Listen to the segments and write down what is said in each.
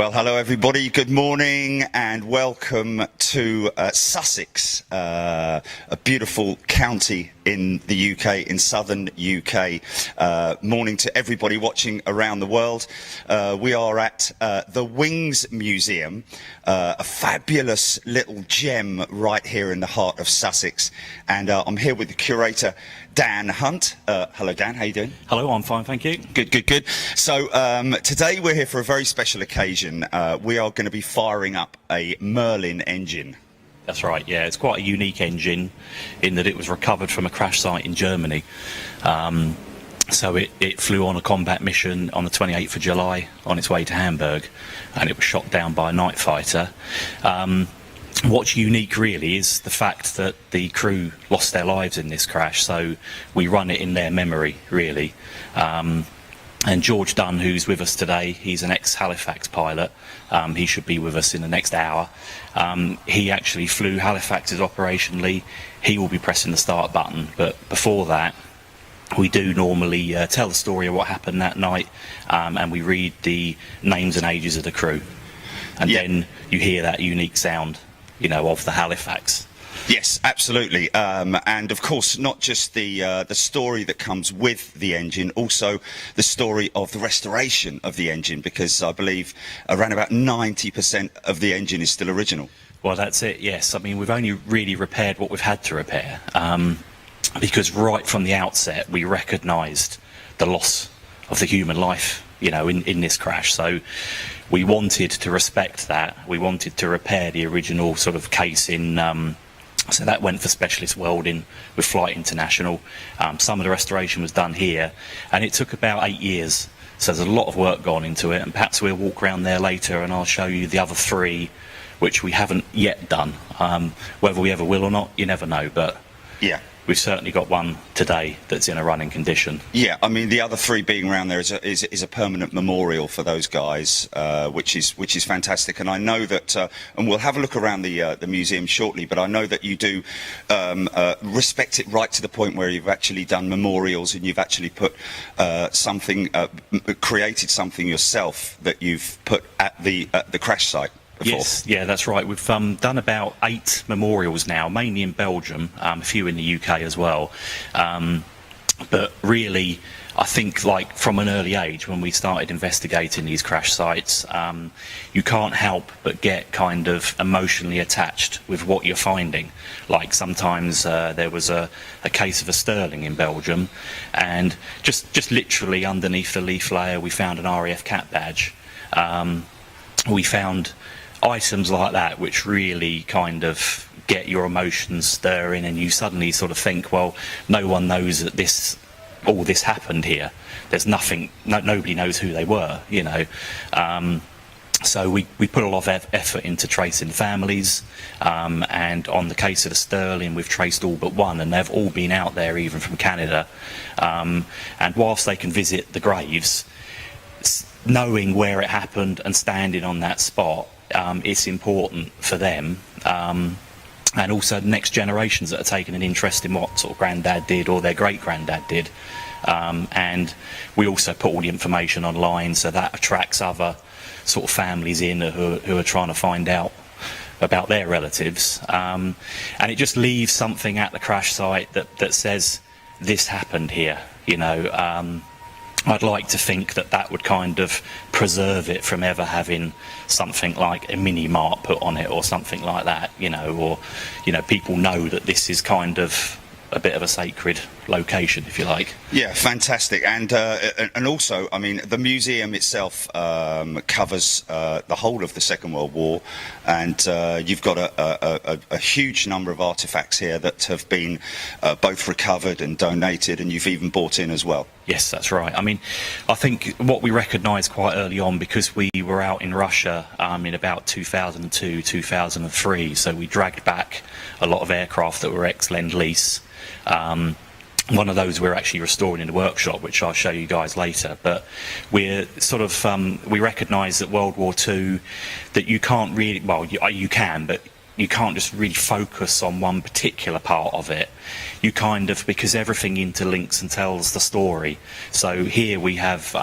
Well, hello everybody, good morning and welcome to Sussex, a beautiful county in the UK, in southern UK. Morning to everybody watching around the world. We are at the Wings Museum, a fabulous little gem right here in the heart of Sussex. And I'm here with the curator, Dan Hunt. Hello Dan, how you doing? Hello, I'm fine, thank you. Good, good, good. So today we're here for a very special occasion. We are going to be firing up a Merlin engine. That's right, yeah, it's quite a unique engine in that it was recovered from a crash site in Germany. So it flew on a combat mission on the 28th of July on its way to Hamburg, and it was shot down by a night fighter. What's unique really is the fact that the crew lost their lives in this crash, so we run it in their memory really. And George Dunn, who's with us today, he's an ex-Halifax pilot. He should be with us in the next hour. He actually flew Halifax's operationally. He will be pressing the start button, but before that we do normally tell the story of what happened that night, and we read the names and ages of the crew, and then you hear that unique sound, you know, of the Halifax. Yes, absolutely, and of course not just the story that comes with the engine, also the story of the restoration of the engine, because I believe around about 90% of the engine is still original. Well, that's it, yes. I mean, we've only really repaired what we've had to repair, because right from the outset we recognised the loss of the human life, you know, in this crash. So we wanted to respect that. We wanted to repair the original sort of case in. So that went for specialist welding with Flight International. Some of the restoration was done here, and it took about 8 years. So there's a lot of work gone into it, and perhaps we'll walk around there later and I'll show you the other three, which we haven't yet done. Whether we ever will or not, you never know, but yeah, we've certainly got one today that's in a running condition. Yeah, I mean the other three being around there is a permanent memorial for those guys, which is fantastic. And I know that, and we'll have a look around the museum shortly. But I know that you do respect it right to the point where you've actually done memorials and you've actually put created something yourself that you've put at the crash site. Before. Yes, yeah, that's right. We've done about 8 memorials now, mainly in Belgium, a few in the UK as well. But really, I think, like from an early age, when we started investigating these crash sites, you can't help but get kind of emotionally attached with what you're finding. Like sometimes there was a case of a Sterling in Belgium, and just literally underneath the leaf layer, we found an RAF cat badge. We found items like that which really kind of get your emotions stirring, and you suddenly sort of think, well, no one knows that all this happened here. There's nothing, nobody knows who they were, you know. So we put a lot of effort into tracing families, and on the case of the Sterling we've traced all but one, and they've all been out there, even from Canada. And whilst they can visit the graves, knowing where it happened and standing on that spot, it's important for them, and also the next generations that are taking an interest in what sort of granddad did or their great granddad did. And we also put all the information online, so that attracts other sort of families in who are trying to find out about their relatives, and it just leaves something at the crash site that says this happened here, you know. I'd like to think that would kind of preserve it from ever having something like a mini mart put on it or something like that, you know, or, you know, people know that this is kind of a bit of a sacred location, if you like. Yeah, fantastic. And also, I mean, the museum itself covers the whole of the Second World War, and you've got a huge number of artefacts here that have been both recovered and donated, and you've even bought in as well. Yes, that's right. I mean, I think what we recognised quite early on, because we were out in Russia in about 2002, 2003, so we dragged back a lot of aircraft that were ex-Lend-Lease. One of those we're actually restoring in the workshop, which I'll show you guys later. But we're sort of we recognise that World War II, that you can't really, well, you can, but you can't just really focus on one particular part of it. You kind of, because everything interlinks and tells the story. So here we have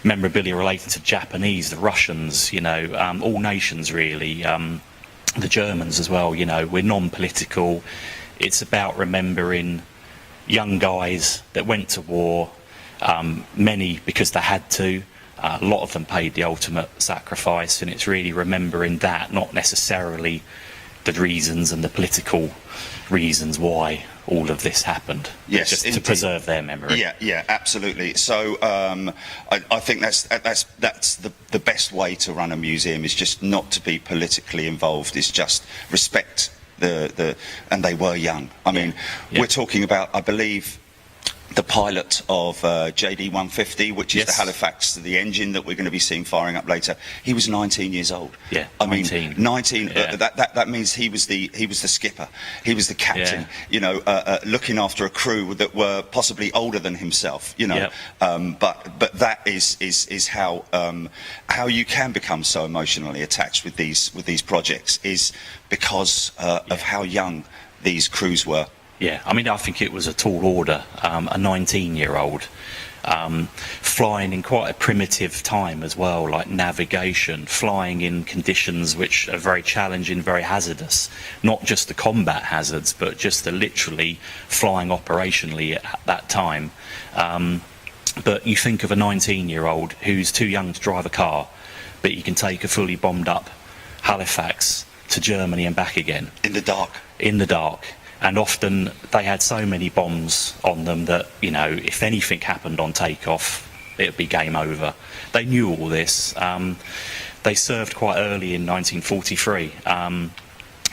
memorabilia relating to Japanese, the Russians, you know, all nations really, the Germans as well. You know, we're non-political. It's about remembering young guys that went to war, many because they had to. A lot of them paid the ultimate sacrifice, and it's really remembering that, not necessarily the reasons and the political reasons why all of this happened. Yes, just indeed. To preserve their memory. Yeah, absolutely. So I think that's the best way to run a museum, is just not to be politically involved. Is just respect and they were young. I mean, we're talking about, I believe, the pilot of JD 150, which is the Halifax, the engine that we're going to be seeing firing up later. He was 19 years old. Yeah, I mean, 19. That means he was the skipper. He was the captain. Yeah. You know, looking after a crew that were possibly older than himself. You know, but that is how you can become so emotionally attached with these projects, is because of how young these crews were. Yeah, I mean, I think it was a tall order, a 19-year-old flying in quite a primitive time as well, like navigation, flying in conditions which are very challenging, very hazardous, not just the combat hazards, but just the literally flying operationally at that time. But you think of a 19-year-old who's too young to drive a car, but you can take a fully bombed up Halifax to Germany and back again. In the dark. In the dark. And often they had so many bombs on them that, you know, if anything happened on takeoff, it would be game over. They knew all this. They served quite early in 1943,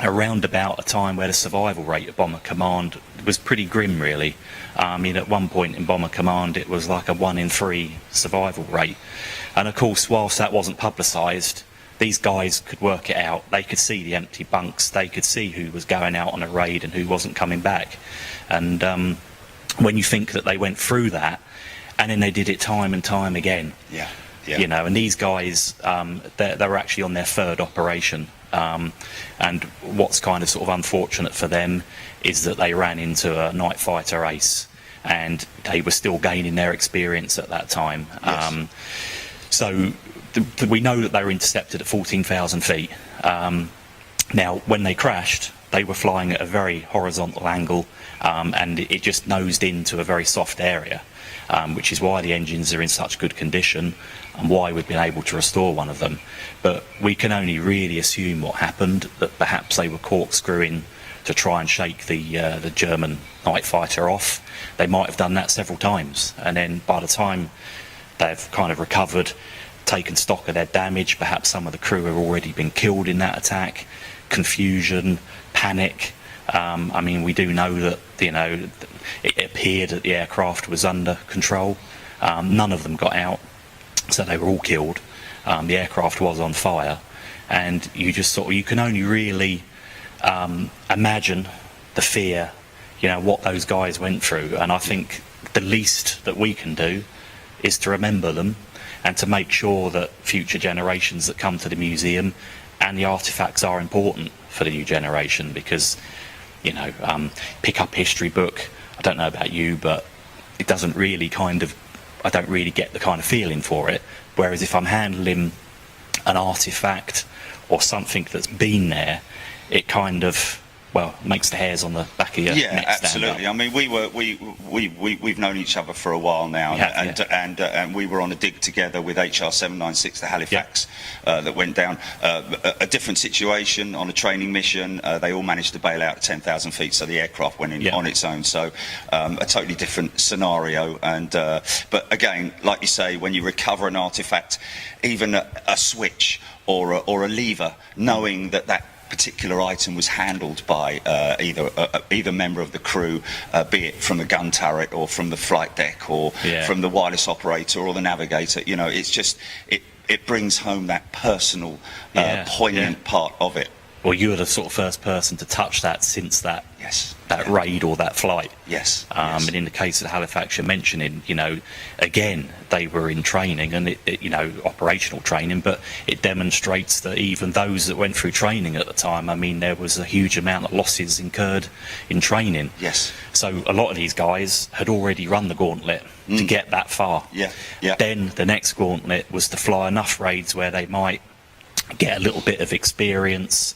around about a time where the survival rate of Bomber Command was pretty grim, really. I mean, at one point in Bomber Command, it was like a 1 in 3 survival rate. And of course, whilst that wasn't publicised, these guys could work it out. They could see the empty bunks. They could see who was going out on a raid and who wasn't coming back. And when you think that they went through that, and then they did it time and time again. Yeah. You know, and these guys, they were actually on their 3rd operation. And what's kind of sort of unfortunate for them is that they ran into a night fighter ace, and they were still gaining their experience at that time. Yes. So we know that they were intercepted at 14,000 feet. Now, when they crashed, they were flying at a very horizontal angle, and it just nosed into a very soft area, which is why the engines are in such good condition and why we've been able to restore one of them. But we can only really assume what happened, that perhaps they were corkscrewing to try and shake the German night fighter off. They might have done that several times, and then by the time they've kind of recovered, taken stock of their damage, perhaps some of the crew have already been killed in that attack, confusion, panic. I mean, we do know that, you know, it appeared that the aircraft was under control. None of them got out, so they were all killed. The aircraft was on fire, and you just sort of, you can only really imagine the fear, you know, what those guys went through. And I think the least that we can do is to remember them, and to make sure that future generations that come to the museum and the artefacts are important for the new generation. Because, you know, pick up history book, I don't know about you, but it doesn't really I don't really get the kind of feeling for it. Whereas if I'm handling an artefact or something that's been there, it kind of, well, makes the hairs on the back of your neck stand up. Absolutely. I mean, we've known each other for a while now, and we were on a dig together with HR 796, the Halifax, that went down. A different situation on a training mission. They all managed to bail out at 10,000 feet, so the aircraft went in on its own. So a totally different scenario. And but again, like you say, when you recover an artifact, even a switch or a lever, knowing that particular item was handled by either member of the crew, be it from the gun turret or from the flight deck or from the wireless operator or the navigator. You know, it's just it brings home that personal, poignant part of it. well, you were the sort of first person to touch that since that Yes. that raid or that flight. Yes. And in the case of Halifax, you're mentioning, you know, again, they were in training and you know, operational training, but it demonstrates that even those that went through training at the time, I mean, there was a huge amount of losses incurred in training. Yes. So a lot of these guys had already run the gauntlet to get that far. Yeah. Yeah. Then the next gauntlet was to fly enough raids where they might get a little bit of experience,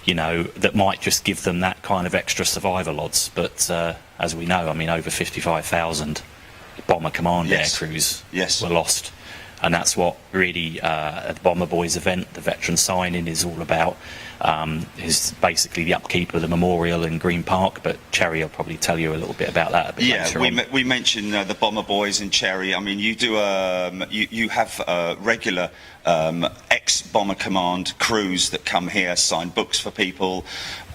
you know, that might just give them that kind of extra survival odds. But as we know, I mean, over 55,000 Bomber Command air crews were lost. And that's what really the Bomber Boys event, the veteran signing, is all about. Is basically the upkeep of the memorial in Green Park, but Cherry will probably tell you a little bit about that a bit later on. We mentioned the Bomber Boys and Cherry. I mean, you do you have regular ex-Bomber Command crews that come here, sign books for people,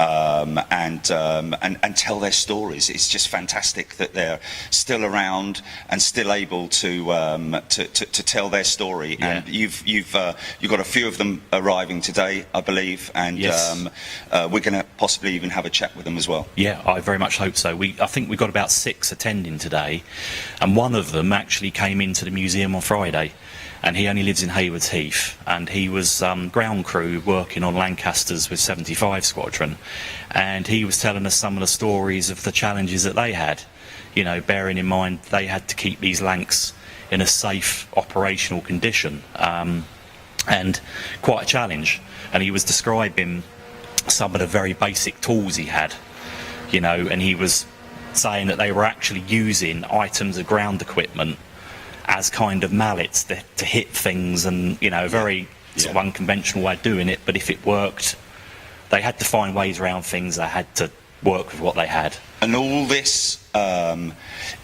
and tell their stories. It's just fantastic that they're still around and still able to tell their story. Yeah. And you've got a few of them arriving today, I believe, and we're going to possibly even have a chat with them as well. Yeah, I very much hope so. I think we've got about 6 attending today, and one of them actually came into the museum on Friday, and he only lives in Haywards Heath, and he was ground crew working on Lancasters with 75 Squadron, and he was telling us some of the stories of the challenges that they had, you know, bearing in mind they had to keep these Lancs in a safe operational condition, and quite a challenge. And he was describing some of the very basic tools he had, you know, and he was saying that they were actually using items of ground equipment as kind of mallets to hit things, and, you know, a very sort of unconventional way of doing it, but if it worked, they had to find ways around things. They had to work with what they had. And all this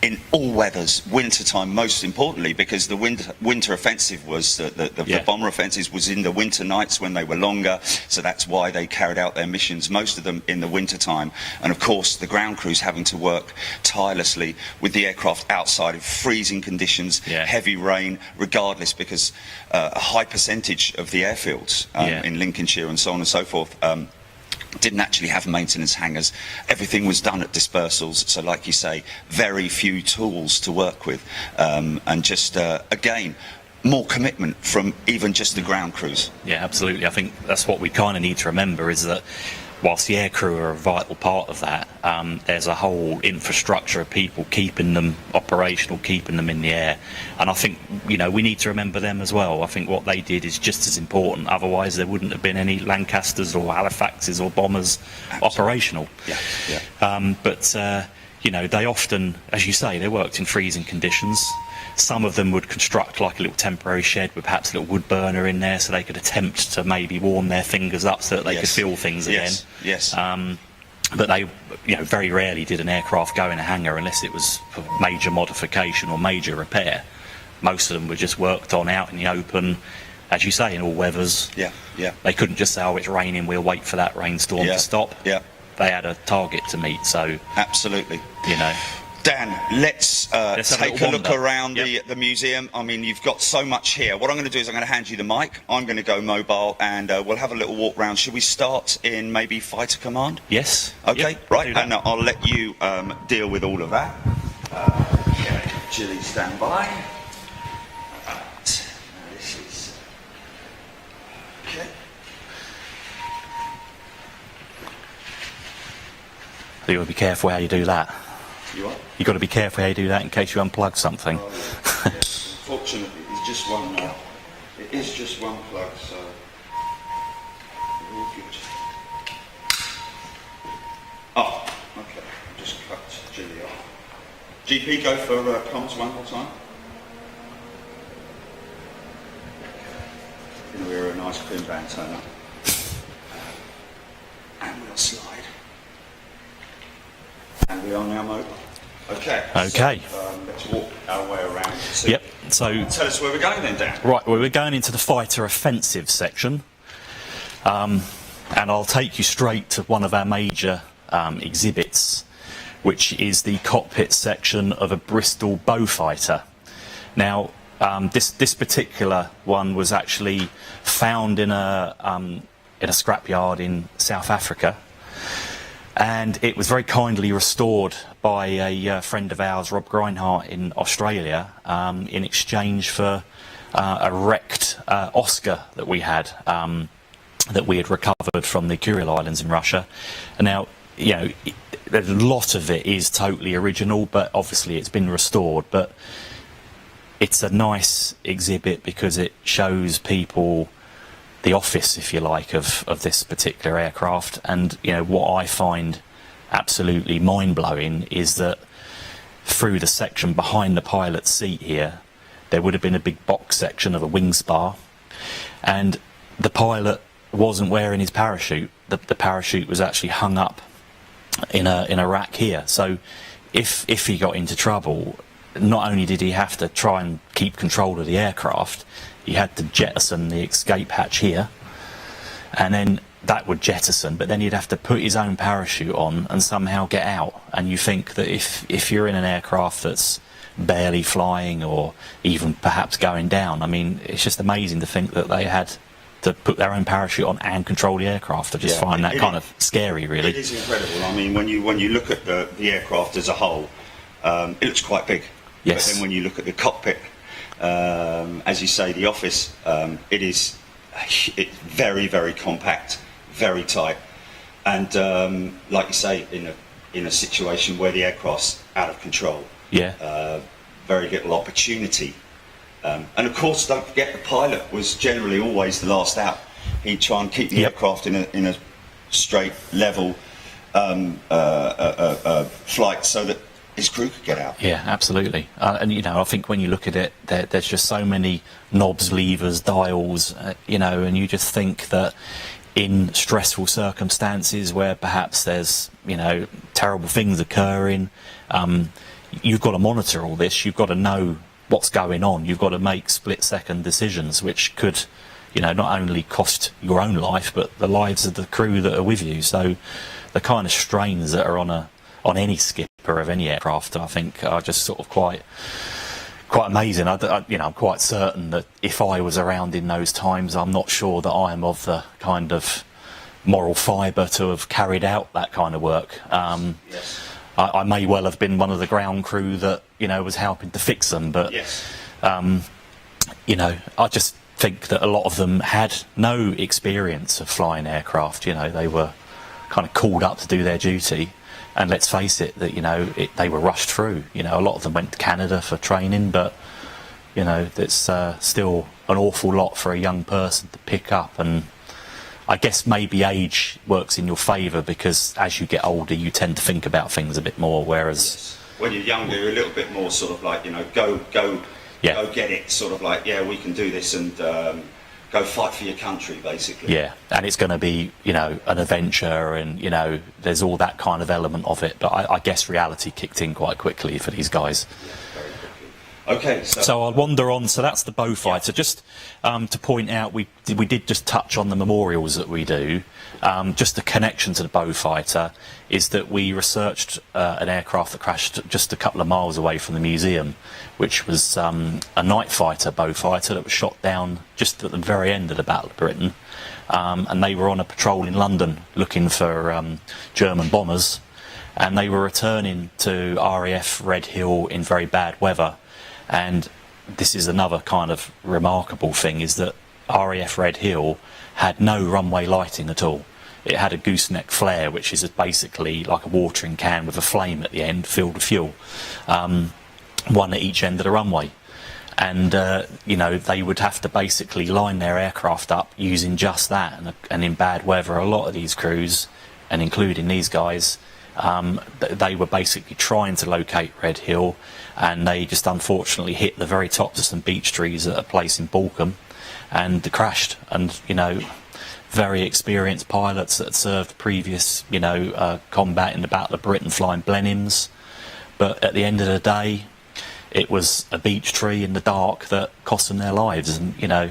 in all weathers, winter time most importantly, because the winter offensive was the bomber offensive was in the winter nights when they were longer, so that's why they carried out their missions, most of them in the winter time. And of course the ground crews having to work tirelessly with the aircraft outside in freezing conditions, heavy rain, regardless, because a high percentage of the airfields in Lincolnshire and so on and so forth didn't actually have maintenance hangars. Everything was done at dispersals, so like you say, very few tools to work with, and just again, more commitment from even just the ground crews. Yeah, absolutely. I think that's what we kind of need to remember, is that whilst the air crew are a vital part of that, there's a whole infrastructure of people keeping them operational, keeping them in the air. And I think, you know, we need to remember them as well. I think what they did is just as important. Otherwise, there wouldn't have been any Lancasters or Halifaxes or Bombers operational. But, you know, they often, as you say, they worked in freezing conditions. Some of them would construct like a little temporary shed with perhaps a little wood burner in there, so they could attempt to maybe warm their fingers up so that they could feel things again. But they, you know, very rarely did an aircraft go in a hangar unless it was for major modification or major repair. Most of them were just worked on out in the open, as you say, in all weathers. They couldn't just say, oh, it's raining, we'll wait for that rainstorm to stop. They had a target to meet, so... Absolutely. You know... Dan, let's take a look around the museum. I mean, you've got so much here. What I'm going to do is I'm going to hand you the mic. I'm going to go mobile, and we'll have a little walk round. Should we start in maybe Fighter Command? Yes. Okay, right. And I'll let you deal with all of that. Chili, stand by. This is... Okay. You've got to be careful how you do that. You what? You've got to be careful how you do that in case you unplug something. Unfortunately, it's just one. It is just one plug, so all good. Oh, okay. Just cut Jilly off. GP, go for comms one more time. We're a nice clean band turner. And we'll slide. And we are now mobile. Okay. Okay. So, let's walk our way around. So tell us where we're going then, Dan. Right. Well, we're going into the fighter offensive section, and I'll take you straight to one of our major exhibits, which is the cockpit section of a Bristol Beaufighter. Now, this particular one was actually found in a in a scrapyard in South Africa, and it was very kindly restored by a friend of ours, Rob Greinhardt, in Australia, in exchange for a wrecked Oscar that we had recovered from the Kuril Islands in Russia. And now, you know, a lot of it is totally original, but obviously it's been restored. But it's a nice exhibit because it shows people the office, if you like, of this particular aircraft. And, you know, what I find absolutely mind-blowing is that through the section behind the pilot's seat here, there would have been a big box section of a wing spar, and the pilot wasn't wearing his parachute. The parachute was actually hung up in a rack here. So if he got into trouble, not only did he have to try and keep control of the aircraft, he had to jettison the escape hatch here, and then that would jettison, but then he'd have to put his own parachute on and somehow get out. And you think that if you're in an aircraft that's barely flying or even perhaps going down, I mean, it's just amazing to think that they had to put their own parachute on and control the aircraft. I just find that kind of scary, really. It is incredible. I mean, when you look at the aircraft as a whole, it looks quite big. Yes. But then when you look at the cockpit, as you say, the office, it's very, very compact, very tight, and like you say, in a situation where the aircraft's out of control, very little opportunity. And of course, don't forget, the pilot was generally always the last out. He'd try and keep the aircraft in a straight, level flight so that his crew could get out. Yeah, absolutely. And, you know, I think when you look at it, there's just so many knobs, levers, dials, you know, and you just think that in stressful circumstances where perhaps there's, you know, terrible things occurring, you've got to monitor all this. You've got to know what's going on. You've got to make split-second decisions, which could, you know, not only cost your own life, but the lives of the crew that are with you. So the kind of strains that are on any skipper of any aircraft, I think, are just sort of quite amazing. You know, I'm quite certain that if I was around in those times, I'm not sure that I am of the kind of moral fibre to have carried out that kind of work. Yes. I may well have been one of the ground crew that, you know, was helping to fix them, but yes. You know, I just think that a lot of them had no experience of flying aircraft. You know, they were kind of called up to do their duty, and let's face it, that, you know, they were rushed through. You know, a lot of them went to Canada for training, but, you know, it's still an awful lot for a young person to pick up. And I guess maybe age works in your favour, because as you get older you tend to think about things a bit more, whereas when you're younger you're a little bit more sort of like, you know, go get it, sort of like, yeah, we can do this, and go fight for your country, basically. Yeah, and it's going to be, you know, an adventure, and, you know, there's all that kind of element of it, but I guess reality kicked in quite quickly for these guys. Yeah, very quickly. Okay, so I'll wander on. So that's the Beaufighter. Yeah. Just to point out, we did just touch on the memorials that we do. Just the connection to the Beaufighter is that we researched an aircraft that crashed just a couple of miles away from the museum, which was a night fighter Beaufighter that was shot down just at the very end of the Battle of Britain, and they were on a patrol in London looking for German bombers, and they were returning to RAF Red Hill in very bad weather. And this is another kind of remarkable thing, is that RAF Red Hill had no runway lighting at all. It had a gooseneck flare, which is basically like a watering can with a flame at the end filled with fuel, one at each end of the runway. And you know, they would have to basically line their aircraft up using just that. And in bad weather, a lot of these crews, and including these guys, they were basically trying to locate Red Hill, and they just unfortunately hit the very tops of some beech trees at a place in Balcombe and crashed. And, you know, very experienced pilots that had served previous, you know, combat in the Battle of Britain flying Blenheims, but at the end of the day it was a beech tree in the dark that cost them their lives. And, you know,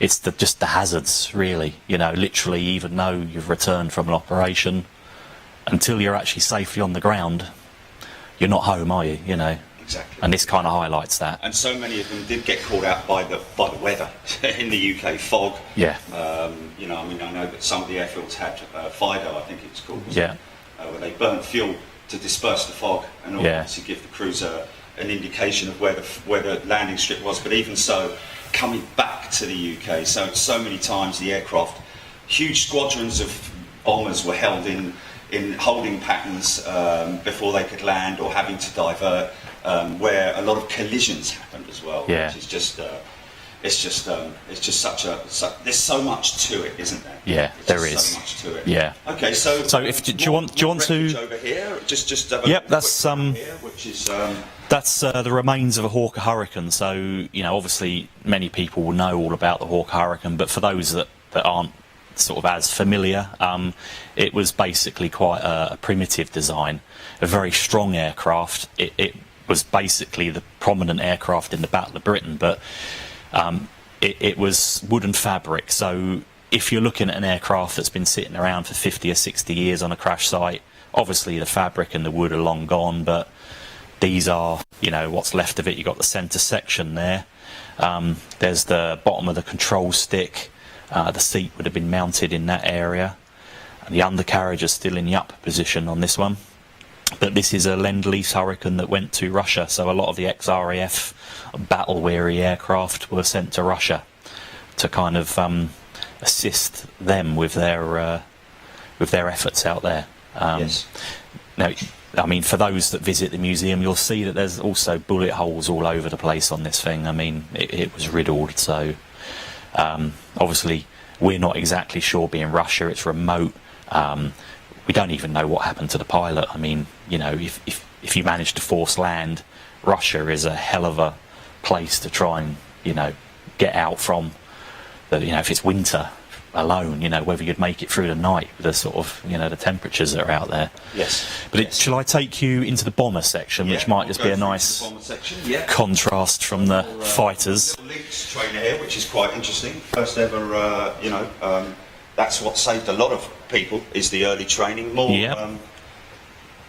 it's just the hazards, really. You know, literally, even though you've returned from an operation, until you're actually safely on the ground, you're not home, are you? You know. Exactly. And this kind of highlights that. And so many of them did get caught out by the weather in the UK, fog. Yeah. You know, I mean, I know that some of the airfields had FIDO, I think it's called, Yeah. where they burnt fuel to disperse the fog and obviously give the crews an indication of where the landing strip was. But even so, coming back to the UK, so many times the aircraft, huge squadrons of bombers were held in holding patterns before they could land, or having to divert, where a lot of collisions happened as well. Yeah. Which is just it's just there's so much to it, isn't there? Yeah, there is so much to it. Yeah. Okay, so if do you want to? Over here, just have a Yep, quick that's here, which is that's the remains of a Hawker Hurricane. So you know, obviously, many people will know all about the Hawker Hurricane, but for those that aren't sort of as familiar, it was basically quite a primitive design, a very strong aircraft. It was basically the prominent aircraft in the Battle of Britain, but it was wooden fabric. So if you're looking at an aircraft that's been sitting around for 50 or 60 years on a crash site, obviously the fabric and the wood are long gone, but these are, you know, what's left of it. You've got the centre section there. There's the bottom of the control stick. The seat would have been mounted in that area. And the undercarriage is still in the upper position on this one. But this is a Lend-Lease Hurricane that went to Russia, so a lot of the ex-RAF battle-weary aircraft were sent to Russia to kind of assist them with their efforts out there. yes. Now, I mean, for those that visit the museum, you'll see that there's also bullet holes all over the place on this thing. I mean, it was riddled, so obviously we're not exactly sure, being Russia, it's remote. We don't even know what happened to the pilot. I mean, you know, if you manage to force land, Russia is a hell of a place to try and, you know, get out from. You know, if it's winter alone, you know, whether you'd make it through the night with the sort of, you know, the temperatures that are out there. Yes. But shall I take you into the bomber section, which might just be a nice contrast from the fighters? Links trainer here, which is quite interesting. First ever, you know, that's what saved a lot of people, is the early training. More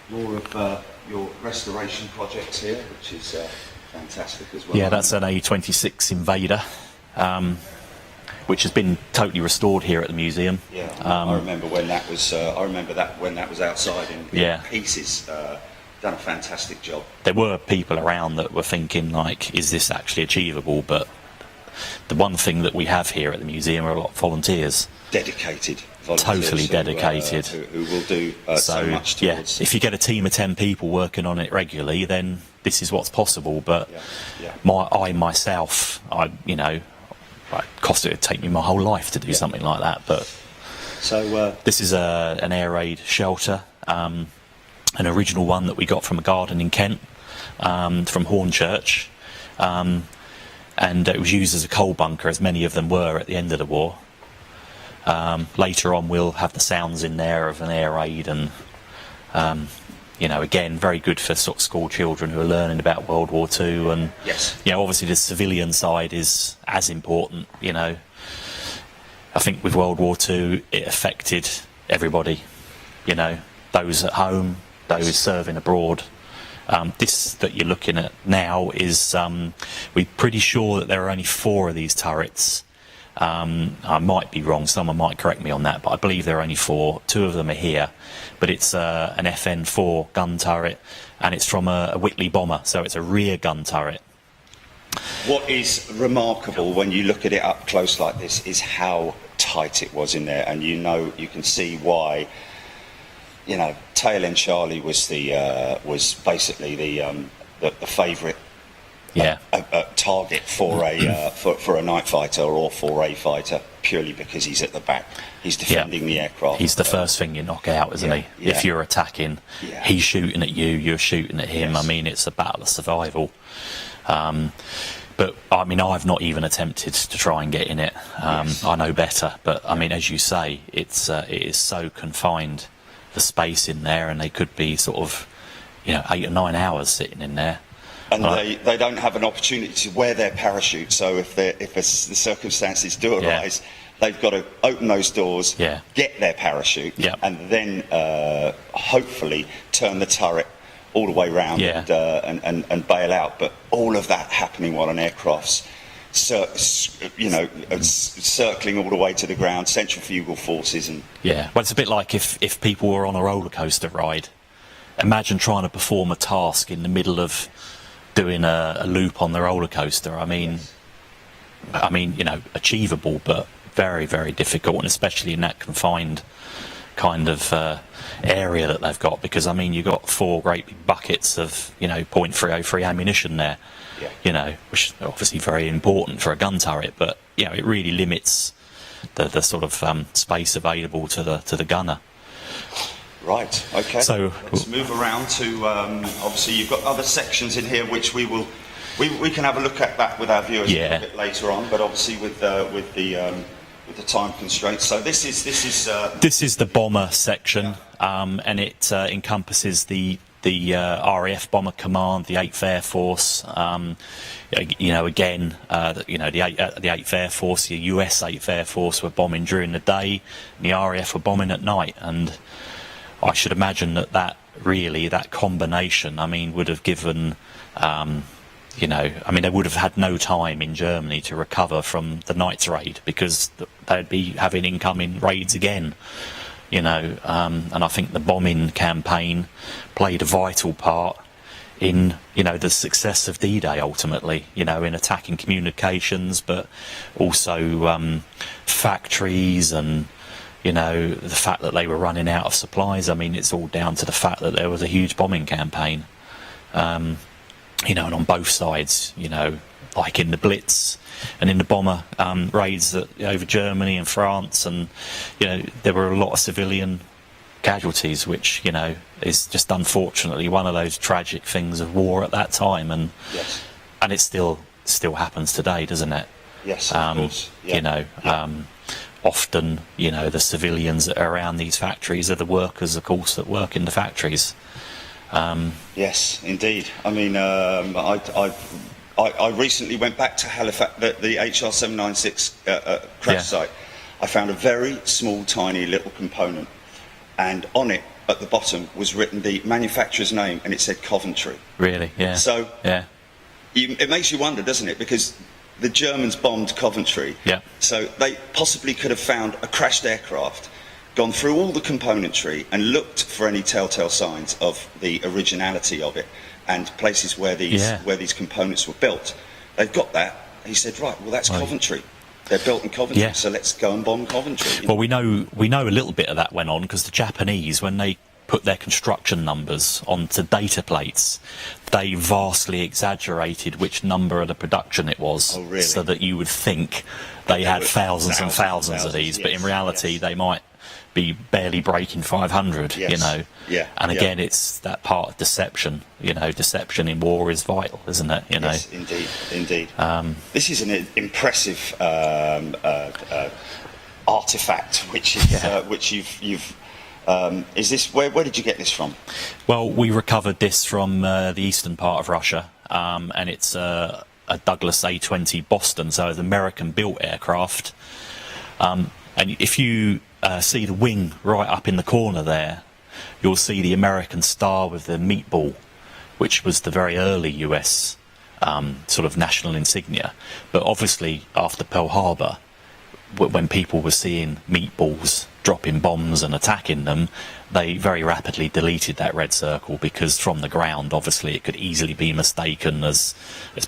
of your restoration projects here, which is fantastic as well. Yeah, that's an A26 Invader, which has been totally restored here at the museum. Yeah, I remember when that was. When that was outside in pieces. Done a fantastic job. There were people around that were thinking, like, is this actually achievable? But the one thing that we have here at the museum are a lot of volunteers. Dedicated volunteers. Totally dedicated. Who will do so much towards... Yeah, if you get a team of 10 people working on it regularly, then this is what's possible. But myself, you know, it would take me my whole life to do something like that. But so this is an air raid shelter, an original one that we got from a garden in Kent, from Hornchurch, and it was used as a coal bunker, as many of them were at the end of the war. Later on we'll have the sounds in there of an air raid, and you know, again, very good for sort of school children who are learning about World War II. And you know, obviously the civilian side is as important. You know, I think with World War II it affected everybody, you know, those at home, those serving abroad. This that you're looking at now is, we're pretty sure that there are only 4 of these turrets. I might be wrong, someone might correct me on that, but I believe there are only 4. 2 of them are here, but it's an FN4 gun turret, and it's from a Whitley bomber, so it's a rear gun turret. What is remarkable when you look at it up close like this is how tight it was in there, and you know, you can see why. You know, Tail End Charlie was basically the favourite target for a night fighter or for a fighter, purely because he's at the back. He's defending the aircraft. He's the first thing you knock out, isn't he? Yeah. If you're attacking, he's shooting at you, you're shooting at him. Yes. I mean, it's a battle of survival. But I mean, I've not even attempted to try and get in it. I know better, but I mean, as you say, it is so confined, the space in there, and they could be sort of, you know, 8 or 9 hours sitting in there. And they don't have an opportunity to wear their parachute, so if the circumstances do arise, they've got to open those doors, get their parachute, and then hopefully turn the turret all the way round Yeah. and bail out. But all of that happening while an aircraft's circling all the way to the ground, centrifugal forces and... Yeah, well, it's a bit like if people were on a roller coaster ride. Imagine trying to perform a task in the middle of doing a loop on the roller coaster. I mean, achievable, but very, very difficult, and especially in that confined kind of area that they've got, because you've got 4 great big buckets of .303 ammunition there. Yeah. Which is obviously very important for a gun turret, but it really limits the sort of space available to the gunner. Right. Okay. So let's move around to obviously you've got other sections in here which we can have a look at that with our viewers a little bit later on, but obviously with the time constraints. So this is the bomber section, and it encompasses the RAF Bomber Command, the 8th Air Force, the 8th Air Force, the US 8th Air Force were bombing during the day, and the RAF were bombing at night. And I should imagine that combination, would have given, they would have had no time in Germany to recover from the night's raid, because they'd be having incoming raids again. And I think the bombing campaign played a vital part in, the success of D-Day ultimately, in attacking communications, but also factories and, the fact that they were running out of supplies. It's all down to the fact that there was a huge bombing campaign, and on both sides, like in the Blitz and in the bomber raids over Germany and France, and there were a lot of civilian casualties, which is just unfortunately one of those tragic things of war at that time, and yes. And it still happens today, doesn't it? Yes, of course. Yeah. Often the civilians that are around these factories are the workers, of course, that work in the factories. Yes, indeed. I recently went back to Halifax, the HR 796 crash site. I found a very small, tiny little component, and on it, at the bottom, was written the manufacturer's name, and it said Coventry. Really? Yeah. So, yeah. It makes you wonder, doesn't it? Because the Germans bombed Coventry. Yeah. So they possibly could have found a crashed aircraft, gone through all the componentry and looked for any telltale signs of the originality of it and places where these components were built. They've got that. He said, right, well, that's Coventry. They're built in Coventry, so let's go and bomb Coventry. Well, we know a little bit of that went on because the Japanese, when they put their construction numbers onto data plates, they vastly exaggerated which number of the production it was. Oh, really? So that you would think they had thousands and thousands of these, but in reality they might be barely breaking 500, Yeah. And again, it's that part of deception. Deception in war is vital, isn't it? Yes, indeed. This is an impressive artifact, which you've. Is this where did you get this from? Well, we recovered this from the eastern part of Russia, and it's a Douglas A-20 Boston, so it's an American-built aircraft. And if you see the wing right up in the corner there, you'll see the American star with the meatball, which was the very early US sort of national insignia. But obviously, after Pearl Harbor, when people were seeing meatballs dropping bombs and attacking them, they very rapidly deleted that red circle, because from the ground, obviously, it could easily be mistaken as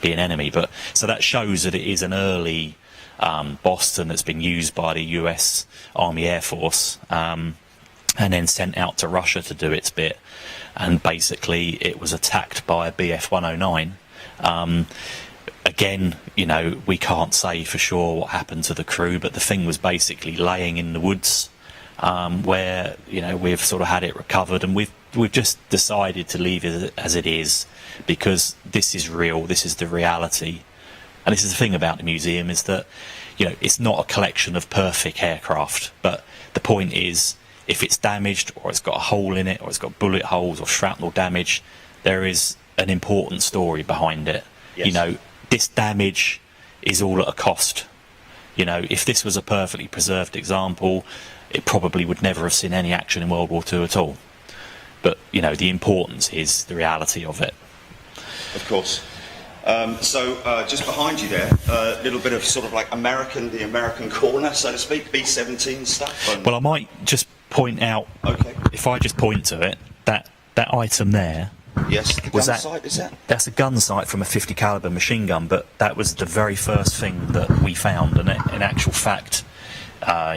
being enemy. But so that shows that it is an early Boston that's been used by the US Army Air Force, and then sent out to Russia to do its bit. And basically, it was attacked by a Bf-109. Again, we can't say for sure what happened to the crew, but the thing was basically laying in the woods, where we've sort of had it recovered, and we've just decided to leave it as it is, because this is real, this is the reality. And this is the thing about the museum, is that it's not a collection of perfect aircraft, but the point is, if it's damaged, or it's got a hole in it, or it's got bullet holes or shrapnel damage, there is an important story behind it. Yes. This damage is all at a cost. If this was a perfectly preserved example, it probably would never have seen any action in World War II at all. but you know, the importance is the reality of it. Of course. So just behind you there, a little bit of sort of like the American corner, so to speak, B-17 stuff. Well, I might just point out, Okay. if I just point to it, that item there. Yes, the gun sight, is that? That's a gun sight from a 50 caliber machine gun, but that was the very first thing that we found. And in actual fact,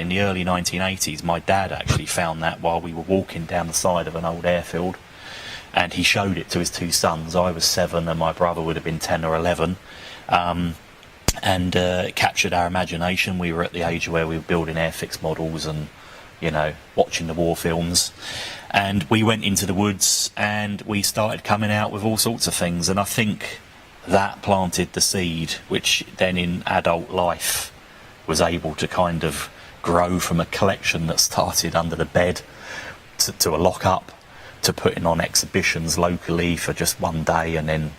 in the early 1980s, my dad actually found that while we were walking down the side of an old airfield. And he showed it to his two sons. I was 7 and my brother would have been 10 or 11. It captured our imagination. We were at the age where we were building airfix models and, you know, watching the war films. And we went into the woods and we started coming out with all sorts of things. And I think that planted the seed, which then in adult life was able to kind of grow from a collection that started under the bed to a lock-up, to putting on exhibitions locally for just one day and then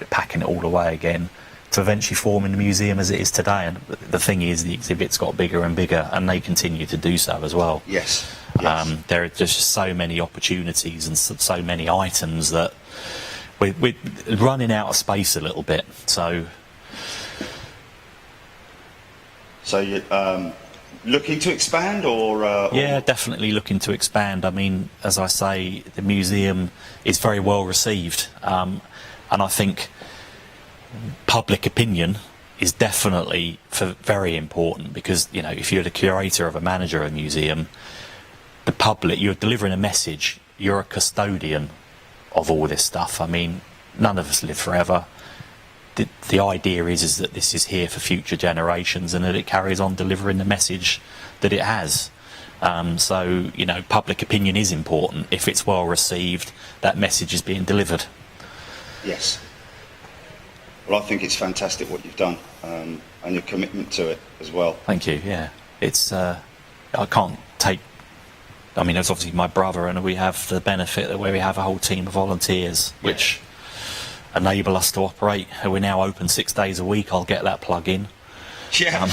packing it all away again, to eventually forming the museum as it is today. And the thing is, the exhibits got bigger and bigger, and they continue to do so as well. Yes. There are just so many opportunities and so many items that we're running out of space a little bit. So you're looking to expand, or yeah, definitely looking to expand. I mean, as I say, the museum is very well received, and I think public opinion is definitely very important, because, you know, if you're the curator of a manager of a museum, the public, you're delivering a message, you're a custodian of all this stuff. I mean, none of us live forever. The idea is that this is here for future generations, and that it carries on delivering the message that it has. So, you know, public opinion is important. If it's well received, that message is being delivered. Yes. Well, I think it's fantastic what you've done, and your commitment to it as well. Thank you. Yeah, it's I can't take. I mean, it's obviously my brother, and we have the benefit that where we have a whole team of volunteers, which enable us to operate. We're now open 6 days a week. I'll get that plug in. Yeah.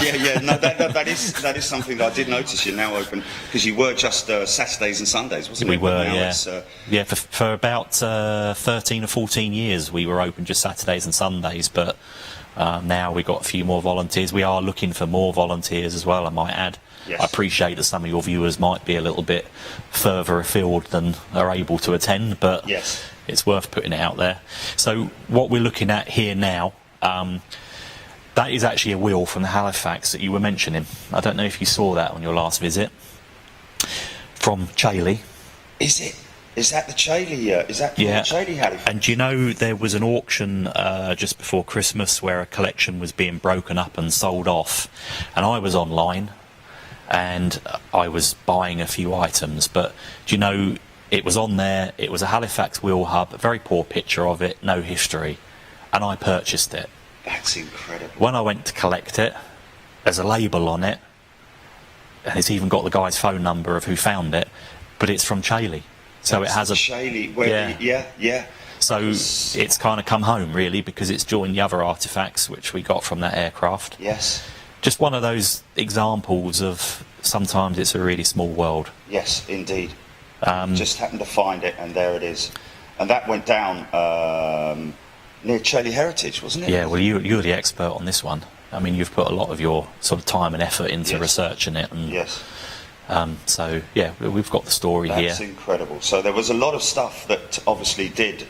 No, that is something that I did notice. You're now open, because you were just Saturdays and Sundays, wasn't it? We were, yeah. For about 13 or 14 years, we were open just Saturdays and Sundays. But now we've got a few more volunteers. We are looking for more volunteers as well, I might add. Yes. I appreciate that some of your viewers might be a little bit further afield than are able to attend, but yes, it's worth putting it out there. So what we're looking at here now, that is actually a wheel from the Halifax that you were mentioning. I don't know if you saw that on your last visit. From Chailey. Is it? Is that the Chailey? Is that the Chailey Halifax? And do you know there was an auction just before Christmas where a collection was being broken up and sold off, and I was online and I was buying a few items, but do you know, it was on there, it was a Halifax wheel hub, a very poor picture of it, no history, and I purchased it. That's incredible. When I went to collect it, there's a label on it, and it's even got the guy's phone number of who found it, but it's from Chailey. So that's it has a Chailey, where yeah. So it's kind of come home, really, because it's joined the other artefacts which we got from that aircraft. Yes. Just one of those examples of sometimes it's a really small world. Yes, indeed. Just happened to find it, and there it is. And that went down near Chailey Heritage, wasn't it? Yeah, well, you're the expert on this one. I mean, you've put a lot of your sort of time and effort into researching it. And, yes. So, yeah, we've got the story here. That's incredible. So there was a lot of stuff that obviously did,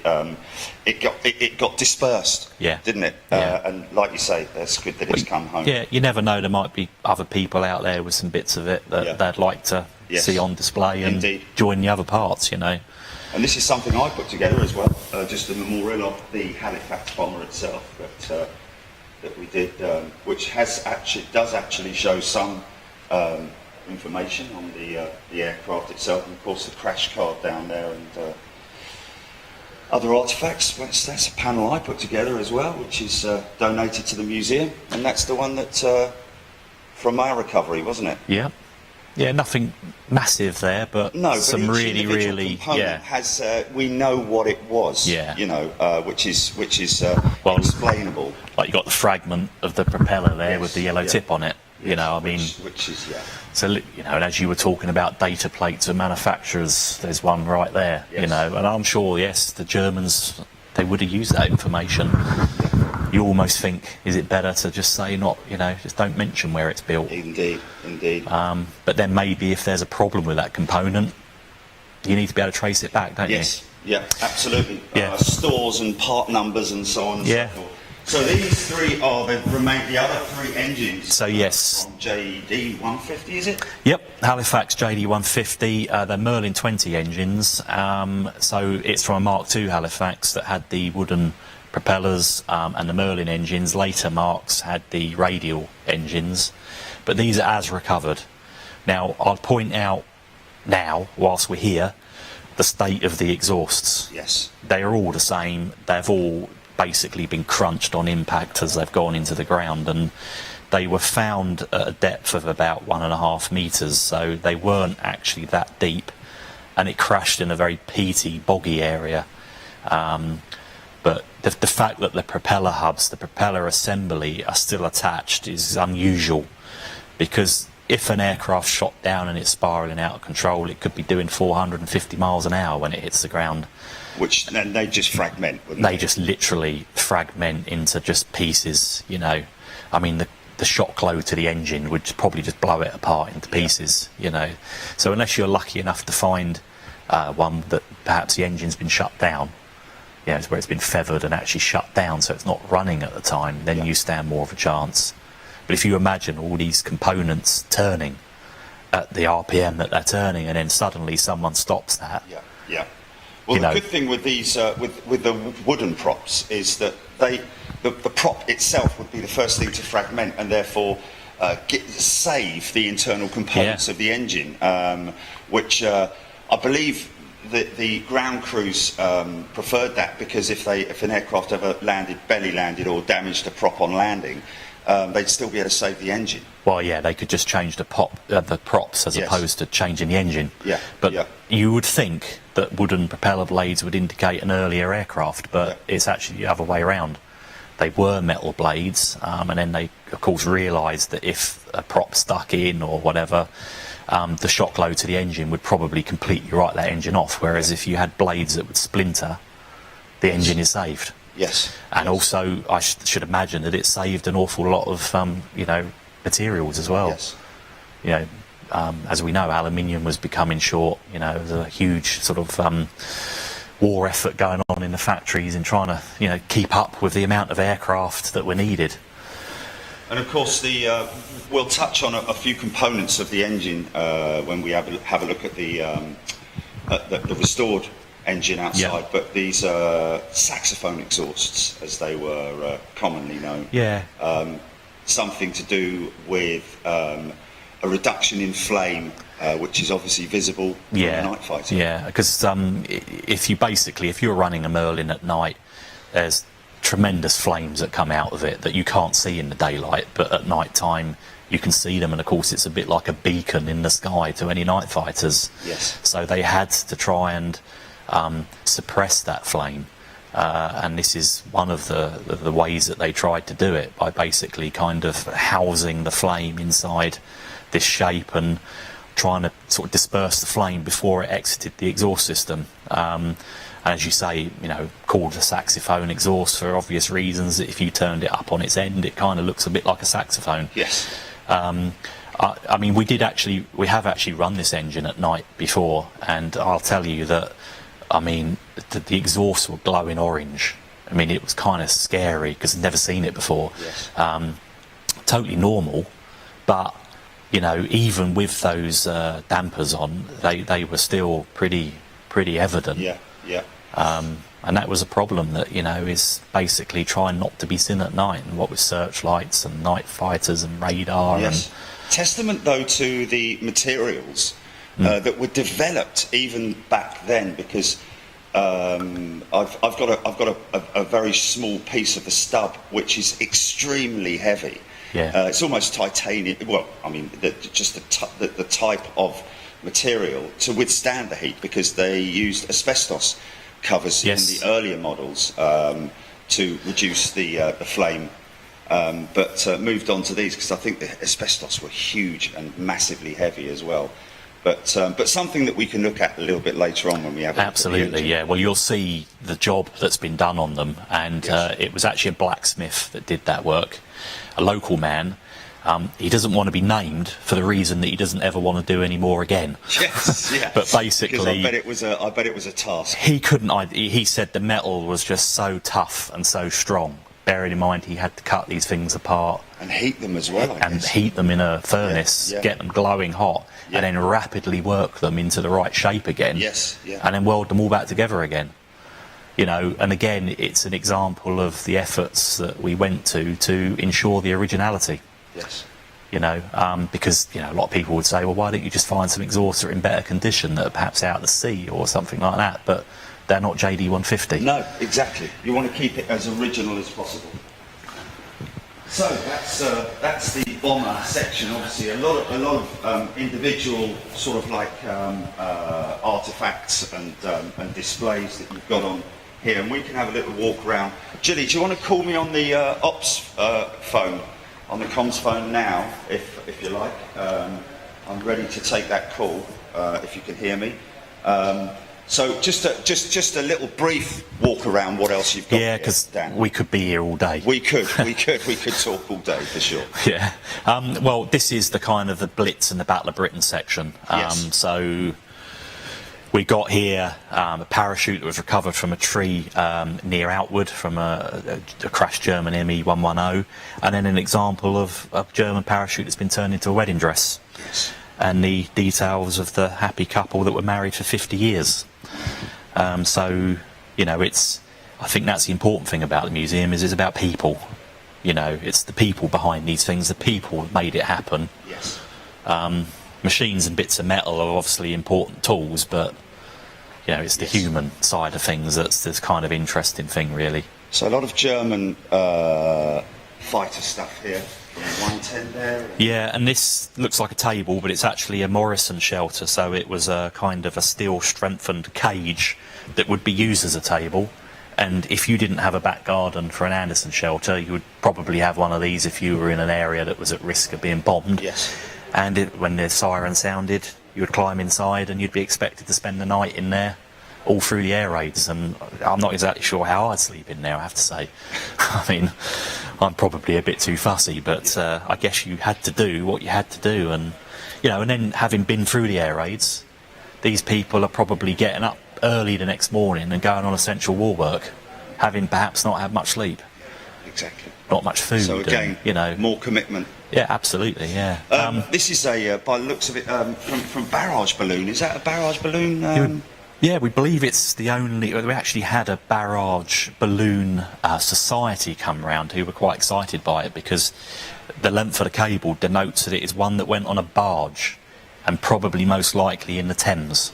it got dispersed, didn't it? And like you say, that's good that it's come home. Yeah, you never know, there might be other people out there with some bits of it that they'd like to see on display and join the other parts, you know. And this is something I put together as well, just a memorial of the Halifax Bomber itself that we did, which does actually show some information on the aircraft itself, and of course the crash card down there, and other artefacts. That's a panel I put together as well, which is donated to the museum, and that's the one that from our recovery, wasn't it? Yeah, nothing massive there, but some really has we know what it was, you know, which is well, explainable. Like you got the fragment of the propeller there with the yellow tip on it. You know, I mean, which is, yeah. So, you know, and as you were talking about data plates of manufacturers, there's one right there, Yes. you know, and I'm sure, yes, the Germans, they would have used that information. You almost think, is it better to just say not, you know, just don't mention where it's built? Indeed, indeed. But then maybe if there's a problem with that component, you need to be able to trace it back, don't you? Yes, yeah, absolutely. Yeah. Stores and part numbers and so on and Yeah. so forth. So these three are the other three engines. So yes. From JD 150, is it? Yep, Halifax JD 150, they're Merlin 20 engines. So it's from a Mark II Halifax that had the wooden propellers, and the Merlin engines. Later Marks had the radial engines, but these are as recovered. Now I'll point out now, whilst we're here, the state of the exhausts. Yes. They are all the same. They've all basically been crunched on impact as they've gone into the ground, and they were found at a depth of about 1.5 meters, so they weren't actually that deep, and it crashed in a very peaty, boggy area. But the fact that the propeller hubs, the propeller assembly are still attached is unusual, because if an aircraft shot down and it's spiralling out of control, it could be doing 450 miles an hour when it hits the ground. Which then they just fragment, wouldn't they? They just literally fragment into just pieces, you know. I mean, the shock load to the engine would probably just blow it apart into pieces, you know. So unless you're lucky enough to find one that perhaps the engine's been shut down, you know, where it's been feathered and actually shut down so it's not running at the time, then you stand more of a chance. But if you imagine all these components turning at the RPM that they're turning, and then suddenly someone stops that. Yeah, yeah. Well, the good thing with these, with the wooden props, is that the prop itself would be the first thing to fragment, and therefore save the internal components of the engine, which I believe the ground crews preferred that, because if an aircraft ever belly landed or damaged a prop on landing, they'd still be able to save the engine. Well, yeah, they could just change the props as opposed to changing the engine. Yeah. But you would think that wooden propeller blades would indicate an earlier aircraft, but it's actually the other way around. They were metal blades, and then they, of course, realised that if a prop stuck in or whatever, the shock load to the engine would probably completely write that engine off, whereas if you had blades that would splinter, the engine is saved. Yes. And also, I should imagine that it saved an awful lot of, you know, materials as well. Yes. You know, as we know, aluminium was becoming short. You know, there was a huge sort of war effort going on in the factories in trying to, you know, keep up with the amount of aircraft that were needed. And of course, we'll touch on a few components of the engine when we have a look at the restored engine outside, but these saxophone exhausts, as they were commonly known. Yeah. Something to do with a reduction in flame, which is obviously visible from a night fighter. Yeah, because if you're running a Merlin at night, there's tremendous flames that come out of it that you can't see in the daylight, but at night time you can see them, and of course it's a bit like a beacon in the sky to any night fighters. Yes. So they had to try and suppress that flame, and this is one of the ways that they tried to do it, by basically kind of housing the flame inside this shape and trying to sort of disperse the flame before it exited the exhaust system. And as you say, you know, called the saxophone exhaust for obvious reasons. If you turned it up on its end, it kind of looks a bit like a saxophone. Yes. I mean, we have actually run this engine at night before, and I'll tell you that, I mean, the exhausts were glowing orange. I mean, it was kind of scary because I'd never seen it before. Yes. Totally normal, but, you know, even with those dampers on, they were still pretty evident. Yeah, yeah. And that was a problem that, you know, is basically trying not to be seen at night, and what with searchlights and night fighters and radar. Yes. Testament, though, to the materials that were developed even back then, because I've got a very small piece of the stub which is extremely heavy. Yeah. It's almost titanium. Well, I mean, just the type of material to withstand the heat, because they used asbestos covers in the earlier models to reduce the flame but moved on to these because I think the asbestos were huge and massively heavy as well. But something that we can look at a little bit later on when we have a look at the Absolutely, engine. yeah. Well, you'll see the job that's been done on them, and Yes. it was actually a blacksmith that did that work, a local man. He doesn't want to be named for the reason that he doesn't ever want to do any more again. Yes, yeah. But basically, because I bet it was a task. he couldn't. He said the metal was just so tough and so strong. Bearing in mind he had to cut these things apart And heat them as well, I and guess. heat them in a furnace, Yeah. get them glowing hot, Yeah. and then rapidly work them into the right shape again. Yes, yeah. And then weld them all back together again. You know, and again, it's an example of the efforts that we went to ensure the originality. Yes. You know, because, you know, a lot of people would say, well, why don't you just find some exhausts that are in better condition that are perhaps out at the sea or something like that? But they're not JD 150. No, exactly. You want to keep it as original as possible. So that's the bomber section. Obviously, a lot of individual sort of like artifacts and displays that you've got on here, and we can have a little walk around. Gilly, do you want to call me on the ops phone, on the comms phone now, if you like? I'm ready to take that call if you can hear me. So just a little brief walk around. What else you've got? Yeah, here, because Dan? we could be here all day. We could talk all day for sure. Yeah. Well, this is the kind of the Blitz and the Battle of Britain section. Yes. So we got here a parachute that was recovered from a tree near Outwood from a crashed German ME-110, and then an example of a German parachute that's been turned into a wedding dress. Yes. And the details of the happy couple that were married for 50 years. So, you know, I think that's the important thing about the museum is it's about people. You know, it's the people behind these things, the people that made it happen. Yes. Machines and bits of metal are obviously important tools, but, you know, it's the Yes. human side of things that's this kind of interesting thing, really. So a lot of German fighter stuff here. From 110 there. Yeah, and this looks like a table, but it's actually a Morrison Shelter, so it was a kind of a steel strengthened cage that would be used as a table. And if you didn't have a back garden for an Anderson shelter, you would probably have one of these if you were in an area that was at risk of being bombed. Yes. And when the siren sounded, you would climb inside and you'd be expected to spend the night in there all through the air raids. And I'm not exactly sure how I'd sleep in there, I have to say. I mean, I'm probably a bit too fussy, but I guess you had to do what you had to do. And, you know, and then having been through the air raids, these people are probably getting up early the next morning and going on essential war work, having perhaps not had much sleep, Exactly. not much food. So again, and, you know, more commitment. yeah, absolutely, yeah. This is a, by the looks of it, from Barrage Balloon. Is that a Barrage Balloon? Yeah, we believe it's the only. We actually had a barrage balloon society come round who were quite excited by it because the length of the cable denotes that it is one that went on a barge and probably most likely in the Thames.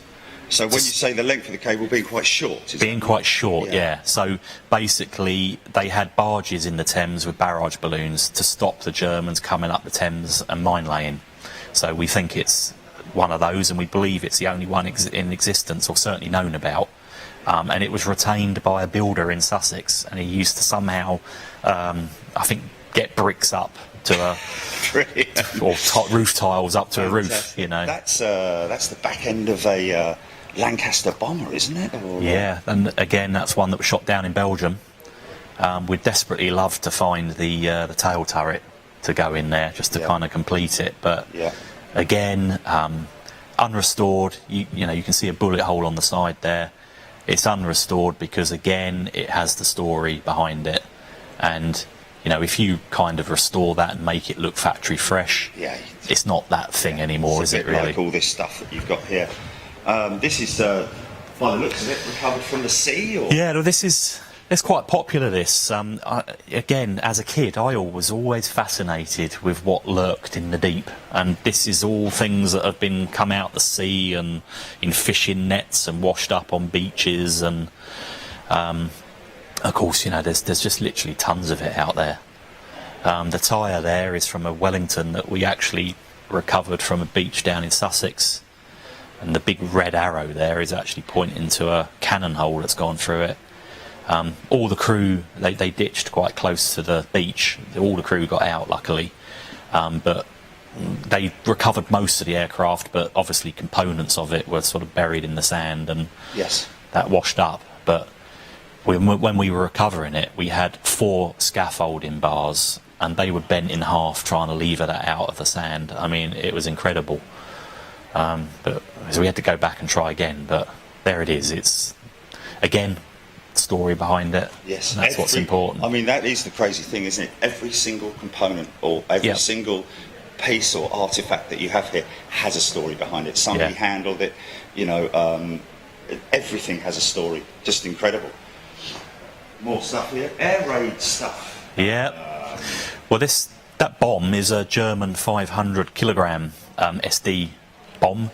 So when you say the length of the cable being quite short, is Being quite short, Yeah. yeah. So basically, they had barges in the Thames with barrage balloons to stop the Germans coming up the Thames and mine laying. So we think it's one of those, and we believe it's the only one in existence, or certainly known about. And it was retained by a builder in Sussex, and he used to somehow, I think, get bricks up to a Brilliant. or roof tiles up to a roof. Fantastic. You know. That's the back end of a Lancaster bomber, isn't it? Or, Yeah, and again, that's one that was shot down in Belgium. We'd desperately love to find the tail turret to go in there, just to Yeah. kind of complete it. But Yeah. again, unrestored. You know, you can see a bullet hole on the side there. It's unrestored because again, it has the story behind it, and you know, if you kind of restore that and make it look factory fresh, Yeah. it's not that thing anymore, It's is a it bit really? like all this stuff that you've got here. This is, by the looks of it, recovered from the sea, or? Yeah, well, it's quite popular, this. Again, as a kid, I was always fascinated with what lurked in the deep. And this is all things that have been come out the sea and in fishing nets and washed up on beaches. And, of course, you know, there's just literally tons of it out there. The tyre there is from a Wellington that we actually recovered from a beach down in Sussex. And the big red arrow there is actually pointing to a cannon hole that's gone through it. All the crew, they ditched quite close to the beach. All the crew got out, luckily. But they recovered most of the aircraft, but obviously components of it were sort of buried in the sand, and Yes. that washed up. But when we were recovering it, we had 4 scaffolding bars, and they were bent in half trying to lever that out of the sand. I mean, it was incredible. But so we had to go back and try again. But there it is. It's, again, story behind it. Yes. And that's what's important. I mean, that is the crazy thing, isn't it? Every single component or every single piece or artifact that you have here has a story behind it. Somebody handled it, you know, everything has a story. Just incredible. More stuff here. Air raid stuff. Yeah. Well, that bomb is a German 500 kilogram SD bomb,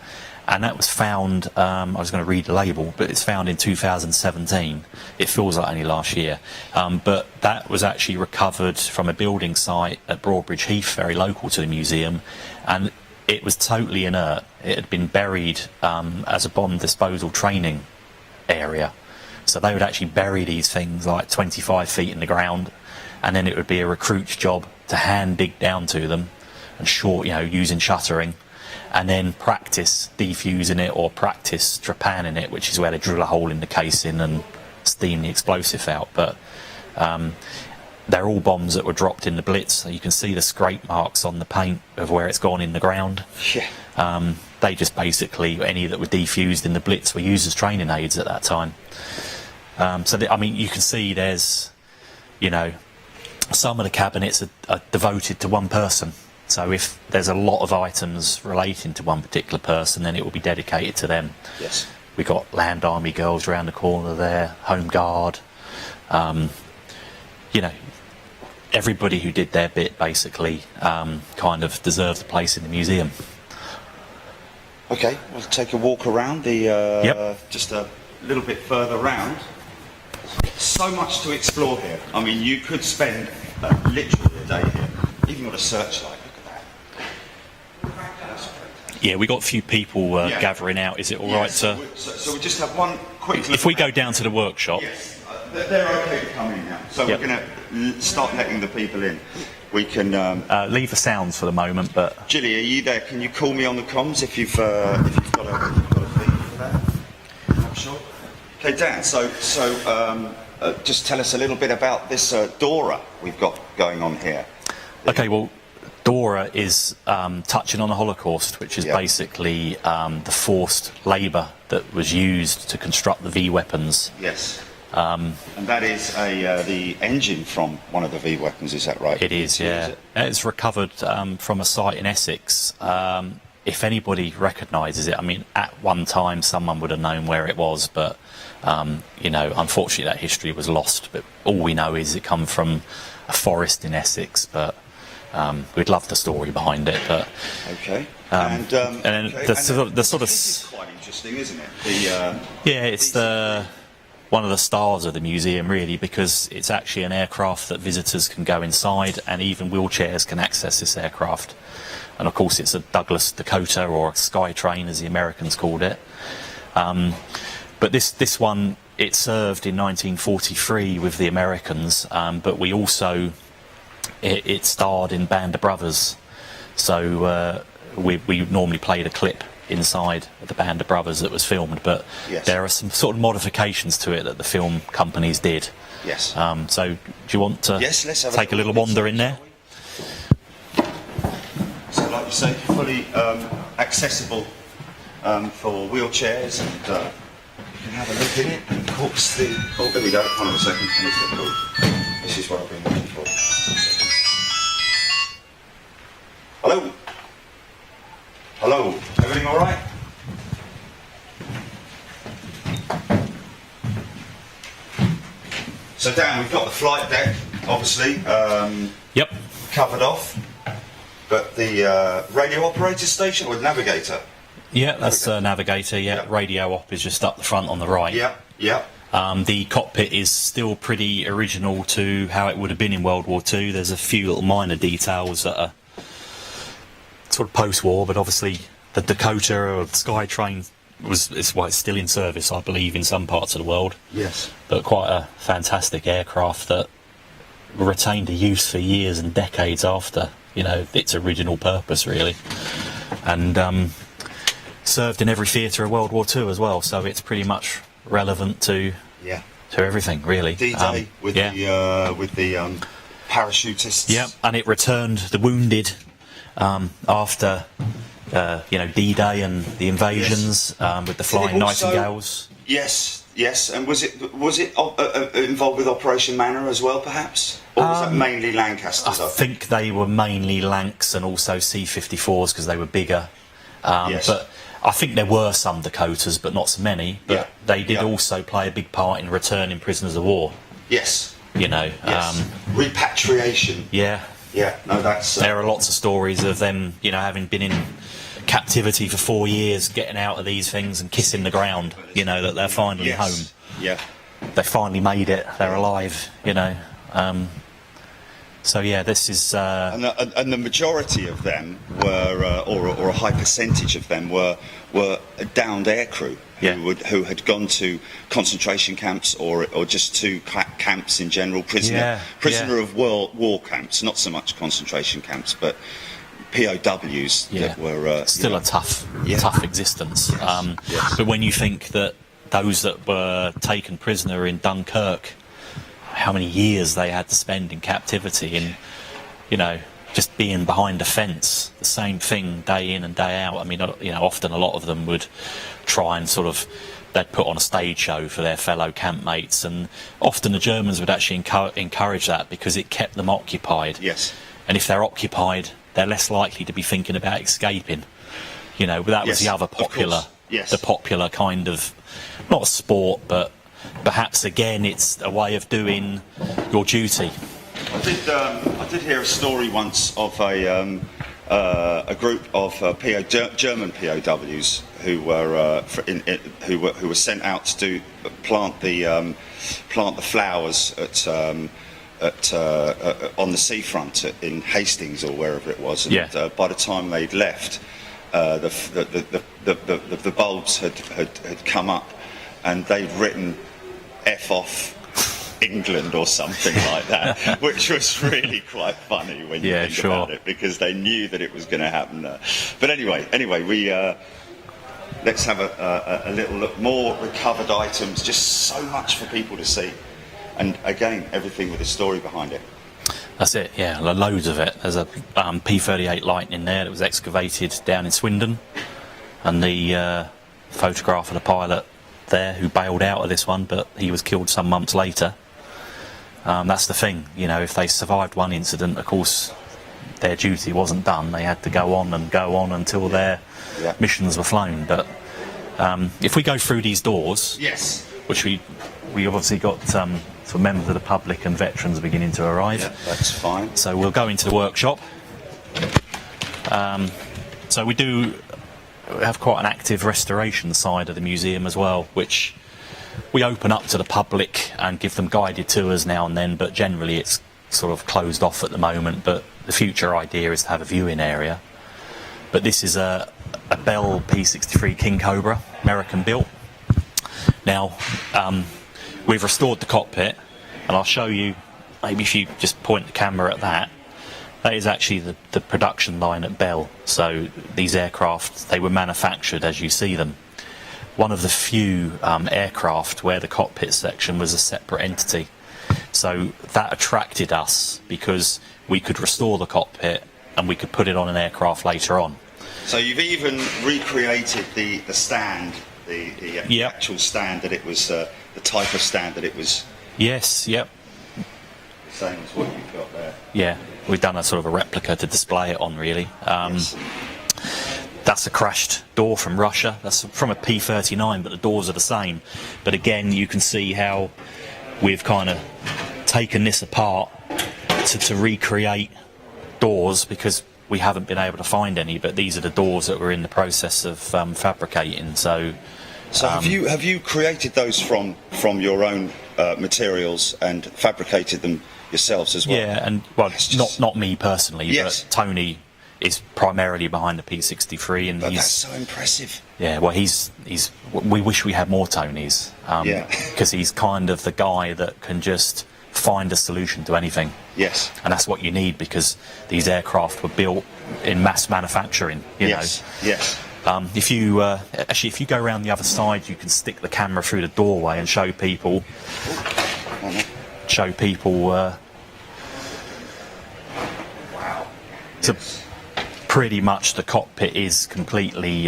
and that was found, I was going to read the label, but it's found in 2017. It feels like only last year. But that was actually recovered from a building site at Broadbridge Heath, very local to the museum, and it was totally inert. It had been buried as a bomb disposal training area. So they would actually bury these things like 25 feet in the ground, and then it would be a recruit's job to hand dig down to them and using shuttering, and then practice defusing it or practice trepanning it, which is where they drill a hole in the casing and steam the explosive out. But they're all bombs that were dropped in the Blitz, so you can see the scrape marks on the paint of where it's gone in the ground. Yeah. They just basically, any that were defused in the Blitz were used as training aids at that time. I mean, you can see there's, some of the cabinets are devoted to one person. So if there's a lot of items relating to one particular person, then it will be dedicated to them. Yes. We got Land Army girls around the corner there, Home Guard. Everybody who did their bit basically kind of deserves a place in the museum. Okay, we'll take a walk around just a little bit further round. So much to explore here. I mean, you could spend literally a day here. Even got a searchlight. Look at that. Yeah, we got a few people gathering out. Is it all right to? So we just have one quick look. If we go down to the workshop. Yes, they're okay to come in now. So we're going to start letting the people in. We can leave the sounds for the moment, but Gilly, are you there? Can you call me on the comms if you've got a feed for that? I'm sure. Okay, Dan. So just tell us a little bit about this Dora we've got going on here. Okay, well, Dora is touching on the Holocaust, which is basically the forced labour that was used to construct the V weapons. Yes. And that is the engine from one of the V weapons, is that right? It is, yeah. It's recovered from a site in Essex. If anybody recognises it, I mean, at one time someone would have known where it was, but, unfortunately that history was lost. But all we know is it come from a forest in Essex, but we'd love the story behind it. But okay. The sort of this is quite interesting, isn't it? It's one of the stars of the museum, really, because it's actually an aircraft that visitors can go inside, and even wheelchairs can access this aircraft. And of course it's a Douglas Dakota, or a Skytrain as the Americans called it. But this one, it served in 1943 with the Americans, but we also it starred in Band of Brothers, so we normally played a clip inside the Band of Brothers that was filmed, but there are some sort of modifications to it that the film companies did. Yes. So do you want to let's take a little wander in there? So like you say, fully accessible for wheelchairs, and you can have a look in it, and of course oh, there we go, hold on a second, this is what I've been looking for. Hello? Hello, everything all right? So Dan, we've got the flight deck, obviously, covered off, but the radio operator station, or navigator? Yeah, that's navigator, radio op is just up the front on the right. The cockpit is still pretty original to how it would have been in World War II. There's a few little minor details that are sort of post-war, but obviously the Dakota or the Skytrain it's still in service, I believe, in some parts of the world. Yes. But quite a fantastic aircraft that retained a use for years and decades after, its original purpose, really. And served in every theatre of World War II as well, so it's pretty much relevant to everything, really. D-Day with the parachutists. Yeah, and it returned the wounded after D-Day and the invasions, with the Flying Nightingales. Yes, and was it involved with Operation Manor as well, perhaps, or was that mainly Lancasters? I think they were mainly Lancs and also C-54s because they were bigger. But I think there were some Dakotas, but not so many. But they did also play a big part in returning prisoners of war. Yes. Repatriation. Yeah. Yeah. No, that's. There are lots of stories of them, having been in captivity for 4 years, getting out of these things and kissing the ground. That they're finally home. Yeah. They finally made it. They're alive. So this is. And the majority of them were, or a high percentage of them were downed aircrew who had gone to concentration camps or just to camps in general, prisoner of war camps, not so much concentration camps, but POWs that were still a tough existence. But when you think that those that were taken prisoner in Dunkirk, how many years they had to spend in captivity and just being behind a fence, the same thing day in and day out. I mean, often a lot of them would try and they'd put on a stage show for their fellow campmates, and often the Germans would actually encourage that because it kept them occupied. Yes. And if they're occupied, they're less likely to be thinking about escaping. That was the other the popular kind of, not a sport, but perhaps again it's a way of doing your duty. I did hear a story once of a group of German POWs who were sent out to plant the flowers on the seafront in Hastings or wherever it was. And by the time they'd left, the bulbs had come up, and they'd written "F off England" or something like that, which was really quite funny when you think about it, because they knew that it was going to happen there. But anyway, we let's have a little look. More recovered items, just so much for people to see, and again, everything with a story behind it. That's it, loads of it. There's a P-38 Lightning there that was excavated down in Swindon, and the photograph of the pilot there who bailed out of this one, but he was killed some months later. That's the thing, if they survived one incident, of course their duty wasn't done. They had to go on until their missions were flown. But if we go through these doors, which we obviously got some members of the public and veterans beginning to arrive. Yeah, that's fine. So we'll go into the workshop. So we do have quite an active restoration side of the museum as well, which we open up to the public and give them guided tours now and then, but generally it's sort of closed off at the moment. But the future idea is to have a viewing area. But this is a Bell P-63 King Cobra, American built. Now, we've restored the cockpit, and I'll show you, maybe if you just point the camera at that. That is actually the production line at Bell. So these aircraft, they were manufactured as you see them. One of the few aircraft where the cockpit section was a separate entity. So that attracted us because we could restore the cockpit and we could put it on an aircraft later on. So you've even recreated the stand, the actual stand that it was, the type of stand that it was. Yes, yep. The same as what you've got there. Yeah, we've done a sort of a replica to display it on, really. Yes. That's a crashed door from Russia. That's from a P-39, but the doors are the same. But again, you can see how we've kind of taken this apart to recreate doors, because we haven't been able to find any, but these are the doors that we're in the process of fabricating. So have you created those from your own materials and fabricated them yourselves as well? Yeah, and well, not me personally, but Tony is primarily behind the P63, and But he's that's so impressive. yeah. Well, he's we wish we had more Tonys, Yeah. because he's kind of the guy that can just find a solution to anything. Yes. And that's what you need, because these aircraft were built in mass manufacturing. You Yes. Yes. know, if you actually, if you go around the other side, you can stick the camera through the doorway and show people. Wow. So pretty much the cockpit is completely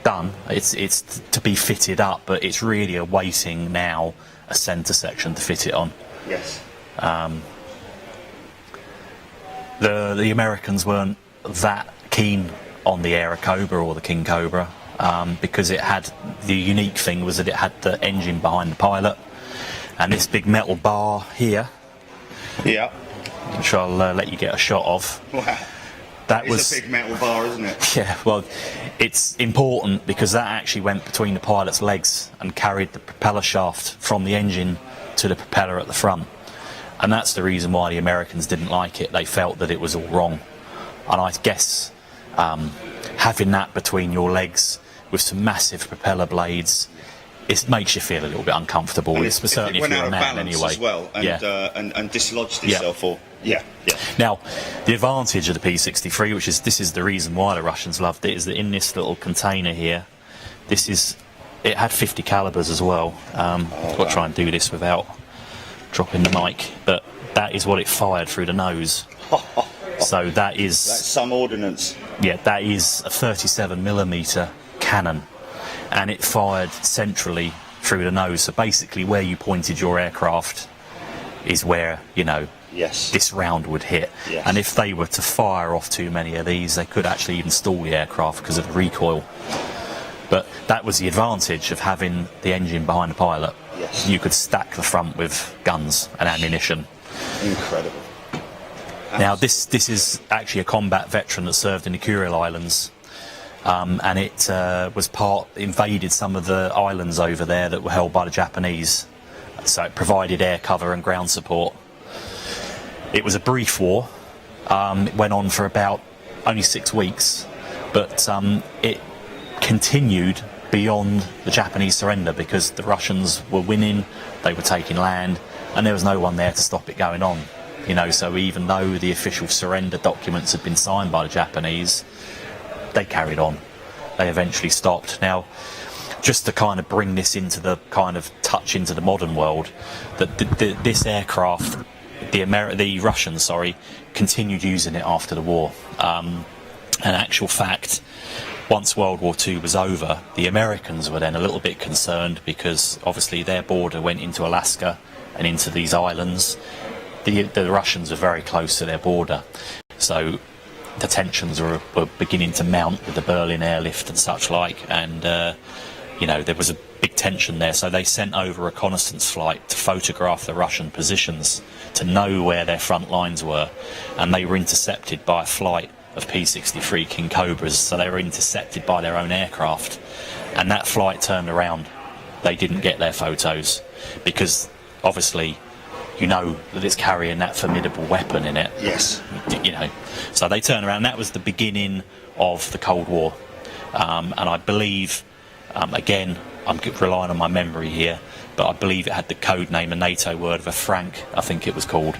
done. It's to be fitted up, but it's really awaiting now a centre section to fit it on. Yes. The Americans weren't that keen on the Aero Cobra or the King Cobra, because it had, the unique thing was that it had the engine behind the pilot, and this big metal bar here, Yeah. which I'll let you get a shot of. Wow. That It's was a big metal bar, isn't it? yeah. Well, it's important because that actually went between the pilot's legs and carried the propeller shaft from the engine to the propeller at the front. And that's the reason why the Americans didn't like it. They felt that it was all wrong. And I guess having that between your legs with some massive propeller blades, it makes you feel a little bit uncomfortable. And It's certainly if went you're out a of man balance anyway. as well, and, Yeah. and dislodged Yeah. itself. Or yeah. Now, the advantage of the P63, which is, this is the reason why the Russians loved it, is that in this little container here, it had 50 calibers as well. I've got to try and do this without dropping the mic, but that is what it fired through the nose. So that is, That's some ordnance. yeah, that is a 37mm cannon, and it fired centrally through the nose. So basically, where you pointed your aircraft is where, you know, Yes. this round would hit. Yes. And if they were to fire off too many of these, they could actually even stall the aircraft because of the recoil. But that was the advantage of having the engine behind the pilot. Yes. You could stack the front with guns and ammunition. Incredible. Now, this is actually a combat veteran that served in the Kuriil Islands, and it invaded some of the islands over there that were held by the Japanese. So it provided air cover and ground support. It was a brief war. It went on for about only 6 weeks, but it continued beyond the Japanese surrender because the Russians were winning, they were taking land, and there was no one there to stop it going on. You know, so even though the official surrender documents had been signed by the Japanese, they carried on. They eventually stopped. Now, just to kind of bring this into the kind of touch into the modern world, that this aircraft, the Russians, continued using it after the war. In actual fact, once World War II was over, the Americans were then a little bit concerned because obviously their border went into Alaska and into these islands. The Russians are very close to their border, so the tensions were beginning to mount with the Berlin airlift and such like, and you know, there was a big tension there, so they sent over a reconnaissance flight to photograph the Russian positions to know where their front lines were, and they were intercepted by a flight of P-63 King Cobras, so they were intercepted by their own aircraft, and that flight turned around. They didn't get their photos because obviously you know that it's carrying that formidable weapon in it. Yes. You know, so they turned around. That was the beginning of the Cold War, and I believe, again, I'm relying on my memory here, but I believe it had the code name, a NATO word of a franc, I think it was called.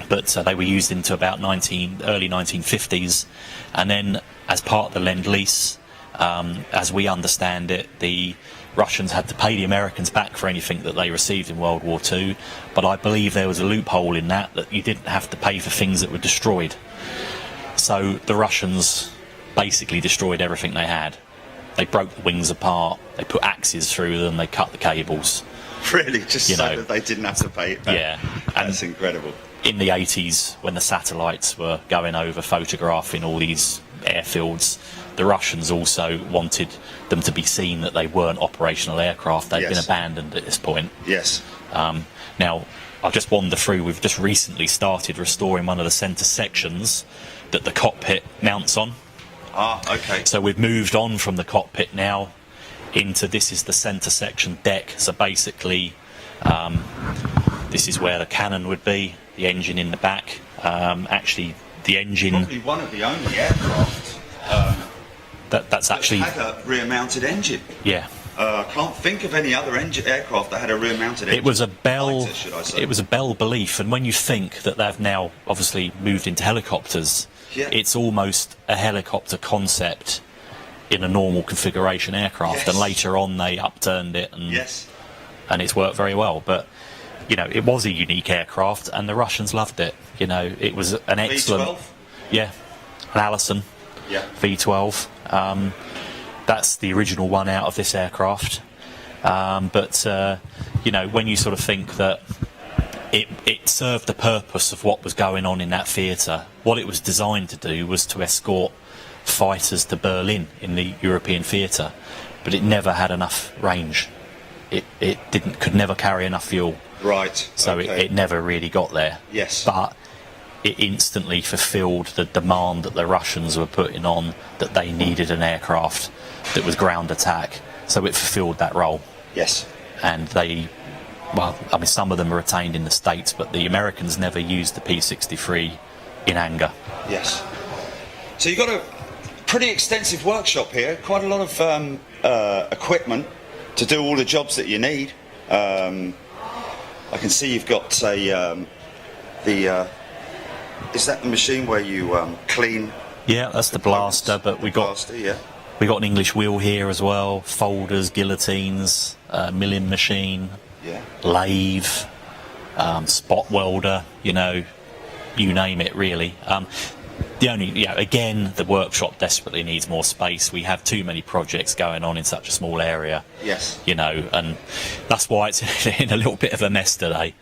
But they were used into about early 1950s, and then as part of the Lend-Lease, as we understand it, the Russians had to pay the Americans back for anything that they received in World War II, but I believe there was a loophole in that you didn't have to pay for things that were destroyed. So the Russians basically destroyed everything they had. They broke the wings apart, they put axes through them, they cut the cables. Really, just You so know. that they didn't have to pay it back. Yeah. That's incredible. In the 80s, when the satellites were going over photographing all these airfields, the Russians also wanted them to be seen that they weren't operational aircraft. They'd been Yes. abandoned at this point. Yes. Now, I'll just wander through. We've just recently started restoring one of the centre sections that the cockpit mounts on. Ah, okay. So we've moved on from the cockpit now into, this is the centre section deck. So basically, this is where the cannon would be, the engine in the back. Actually, the engine. Probably one of the only aircraft That's actually had a rear-mounted engine. Yeah. I can't think of any other aircraft that had a rear-mounted engine. It was a Bell. Fighter, should I say. It was a Bell belief, and when you think that they've now obviously moved into helicopters, Yeah. it's almost a helicopter concept in a normal configuration aircraft. Yes. And later on, they upturned it, and Yes. and it's worked very well. But you know, it was a unique aircraft, and the Russians loved it. You know, it was an excellent. V12? Yeah, an Allison Yeah. V12. That's the original one out of this aircraft. But you know, when you sort of think that it served the purpose of what was going on in that theatre, what it was designed to do was to escort fighters to Berlin in the European theatre, but it never had enough range. It could never carry enough fuel. Right. So okay. it never really got there. Yes. But it instantly fulfilled the demand that the Russians were putting on, that they needed an aircraft that was ground attack. So it fulfilled that role. Yes. And they, well, I mean, some of them are retained in the States, but the Americans never used the P-63 in anger. Yes. So you've got a pretty extensive workshop here, quite a lot of equipment to do all the jobs that you need. I can see you've got is that the machine where you clean? Yeah, that's the blaster, but we got Blaster, yeah. we got an English wheel here as well, folders, guillotines, milling machine, Yeah. lathe, spot welder, you know, you name it really. The only, again, the workshop desperately needs more space. We have too many projects going on in such a small area. Yes. You know, and that's why it's in a little bit of a mess today.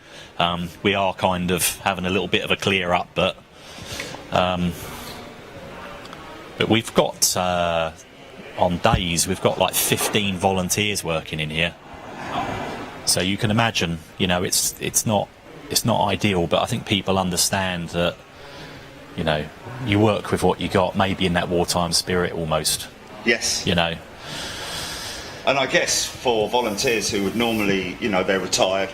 We are kind of having a little bit of a clear up, but we've got on days we've got like 15 volunteers working in here. So you can imagine, you know, it's not ideal, but I think people understand that, you know, you work with what you got, maybe in that wartime spirit almost. Yes. You know. And I guess for volunteers who would normally, you know, they're retired,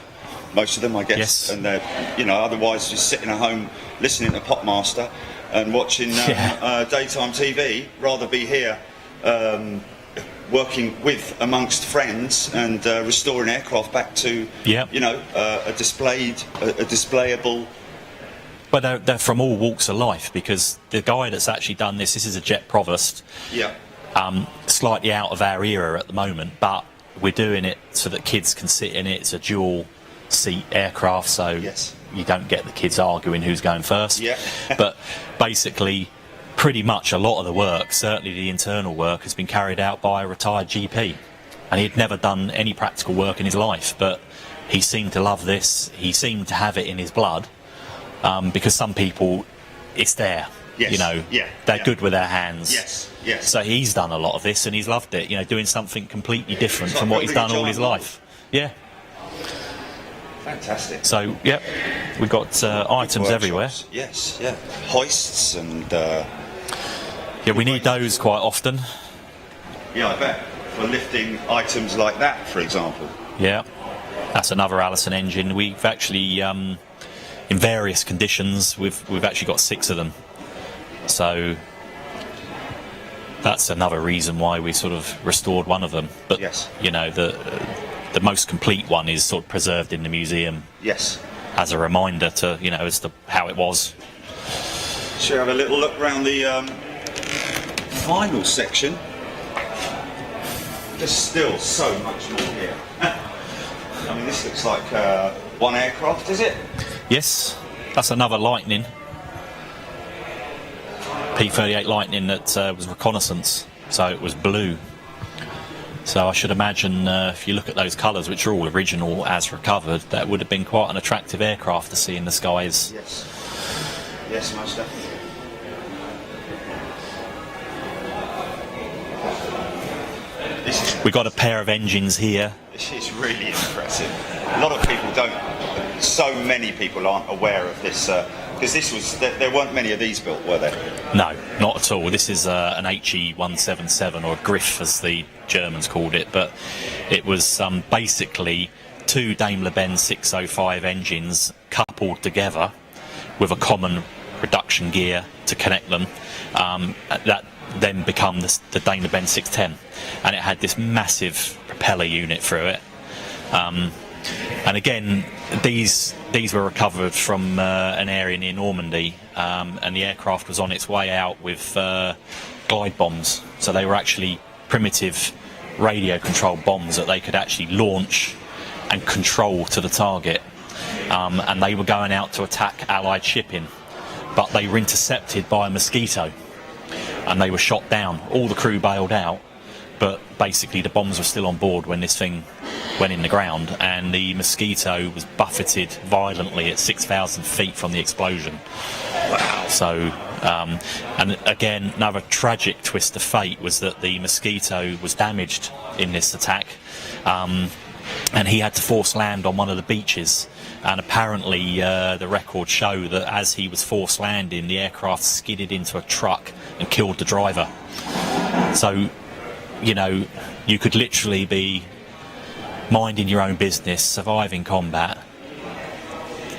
most of them, I guess, Yes. and they're, you know, otherwise just sitting at home listening to Popmaster and watching daytime TV, rather be here working with amongst friends and restoring aircraft back to, Yep. you know, a displayable. But they're from all walks of life, because the guy that's actually done this is a Jet Provost. Yeah. Slightly out of our era at the moment, but we're doing it so that kids can sit in it. It's a dual seat aircraft, so Yes. you don't get the kids arguing who's going first. Yeah. But basically, pretty much a lot of the work, certainly the internal work, has been carried out by a retired GP. And he'd never done any practical work in his life, but he seemed to love this. He seemed to have it in his blood, because some people, it's there. Yes. You know, Yeah. they're Yeah. good with their hands. Yes. Yes. So he's done a lot of this and he's loved it, you know, doing something completely different It's from like what he's done building a all his giant life. Yeah. Fantastic. So, yep, we've got items everywhere. Workshops. Yes. Yeah. Hoists and. Yeah, we need those quite often. Yeah, I bet. For lifting items like that, for example. Yeah. That's another Allison engine. We've actually, in various conditions, we've actually got 6 of them. So that's another reason why we sort of restored one of them. But Yes. you know, the most complete one is sort of preserved in the museum Yes. as a reminder to, you know, as to how it was. Shall we have a little look around the final section? There's still so much more here. I mean, this looks like one aircraft, is it? Yes, that's another Lightning. P-38 Lightning that was reconnaissance, so it was blue. So I should imagine if you look at those colours, which are all original as recovered, that would have been quite an attractive aircraft to see in the skies. Yes. Yes, most definitely. We've got a pair of engines here. This is really impressive. A lot of people don't. So many people aren't aware of this because there weren't many of these built, were there? No, not at all. This is an HE-177, or a Griff as the Germans called it, but it was basically 2 Daimler-Benz 605 engines coupled together with a common reduction gear to connect them. That then become the Dana Benz 610, and it had this massive propeller unit through it. And again, these were recovered from an area near Normandy, and the aircraft was on its way out with glide bombs. So they were actually primitive radio-controlled bombs that they could actually launch and control to the target. And they were going out to attack Allied shipping, but they were intercepted by a Mosquito, and they were shot down. All the crew bailed out, but basically the bombs were still on board when this thing went in the ground, and the Mosquito was buffeted violently at 6,000 feet from the explosion. Wow. So, and again, another tragic twist of fate was that the Mosquito was damaged in this attack, and he had to force land on one of the beaches. And apparently the records show that as he was forced landing, the aircraft skidded into a truck and killed the driver. So, you know, you could literally be minding your own business, surviving combat,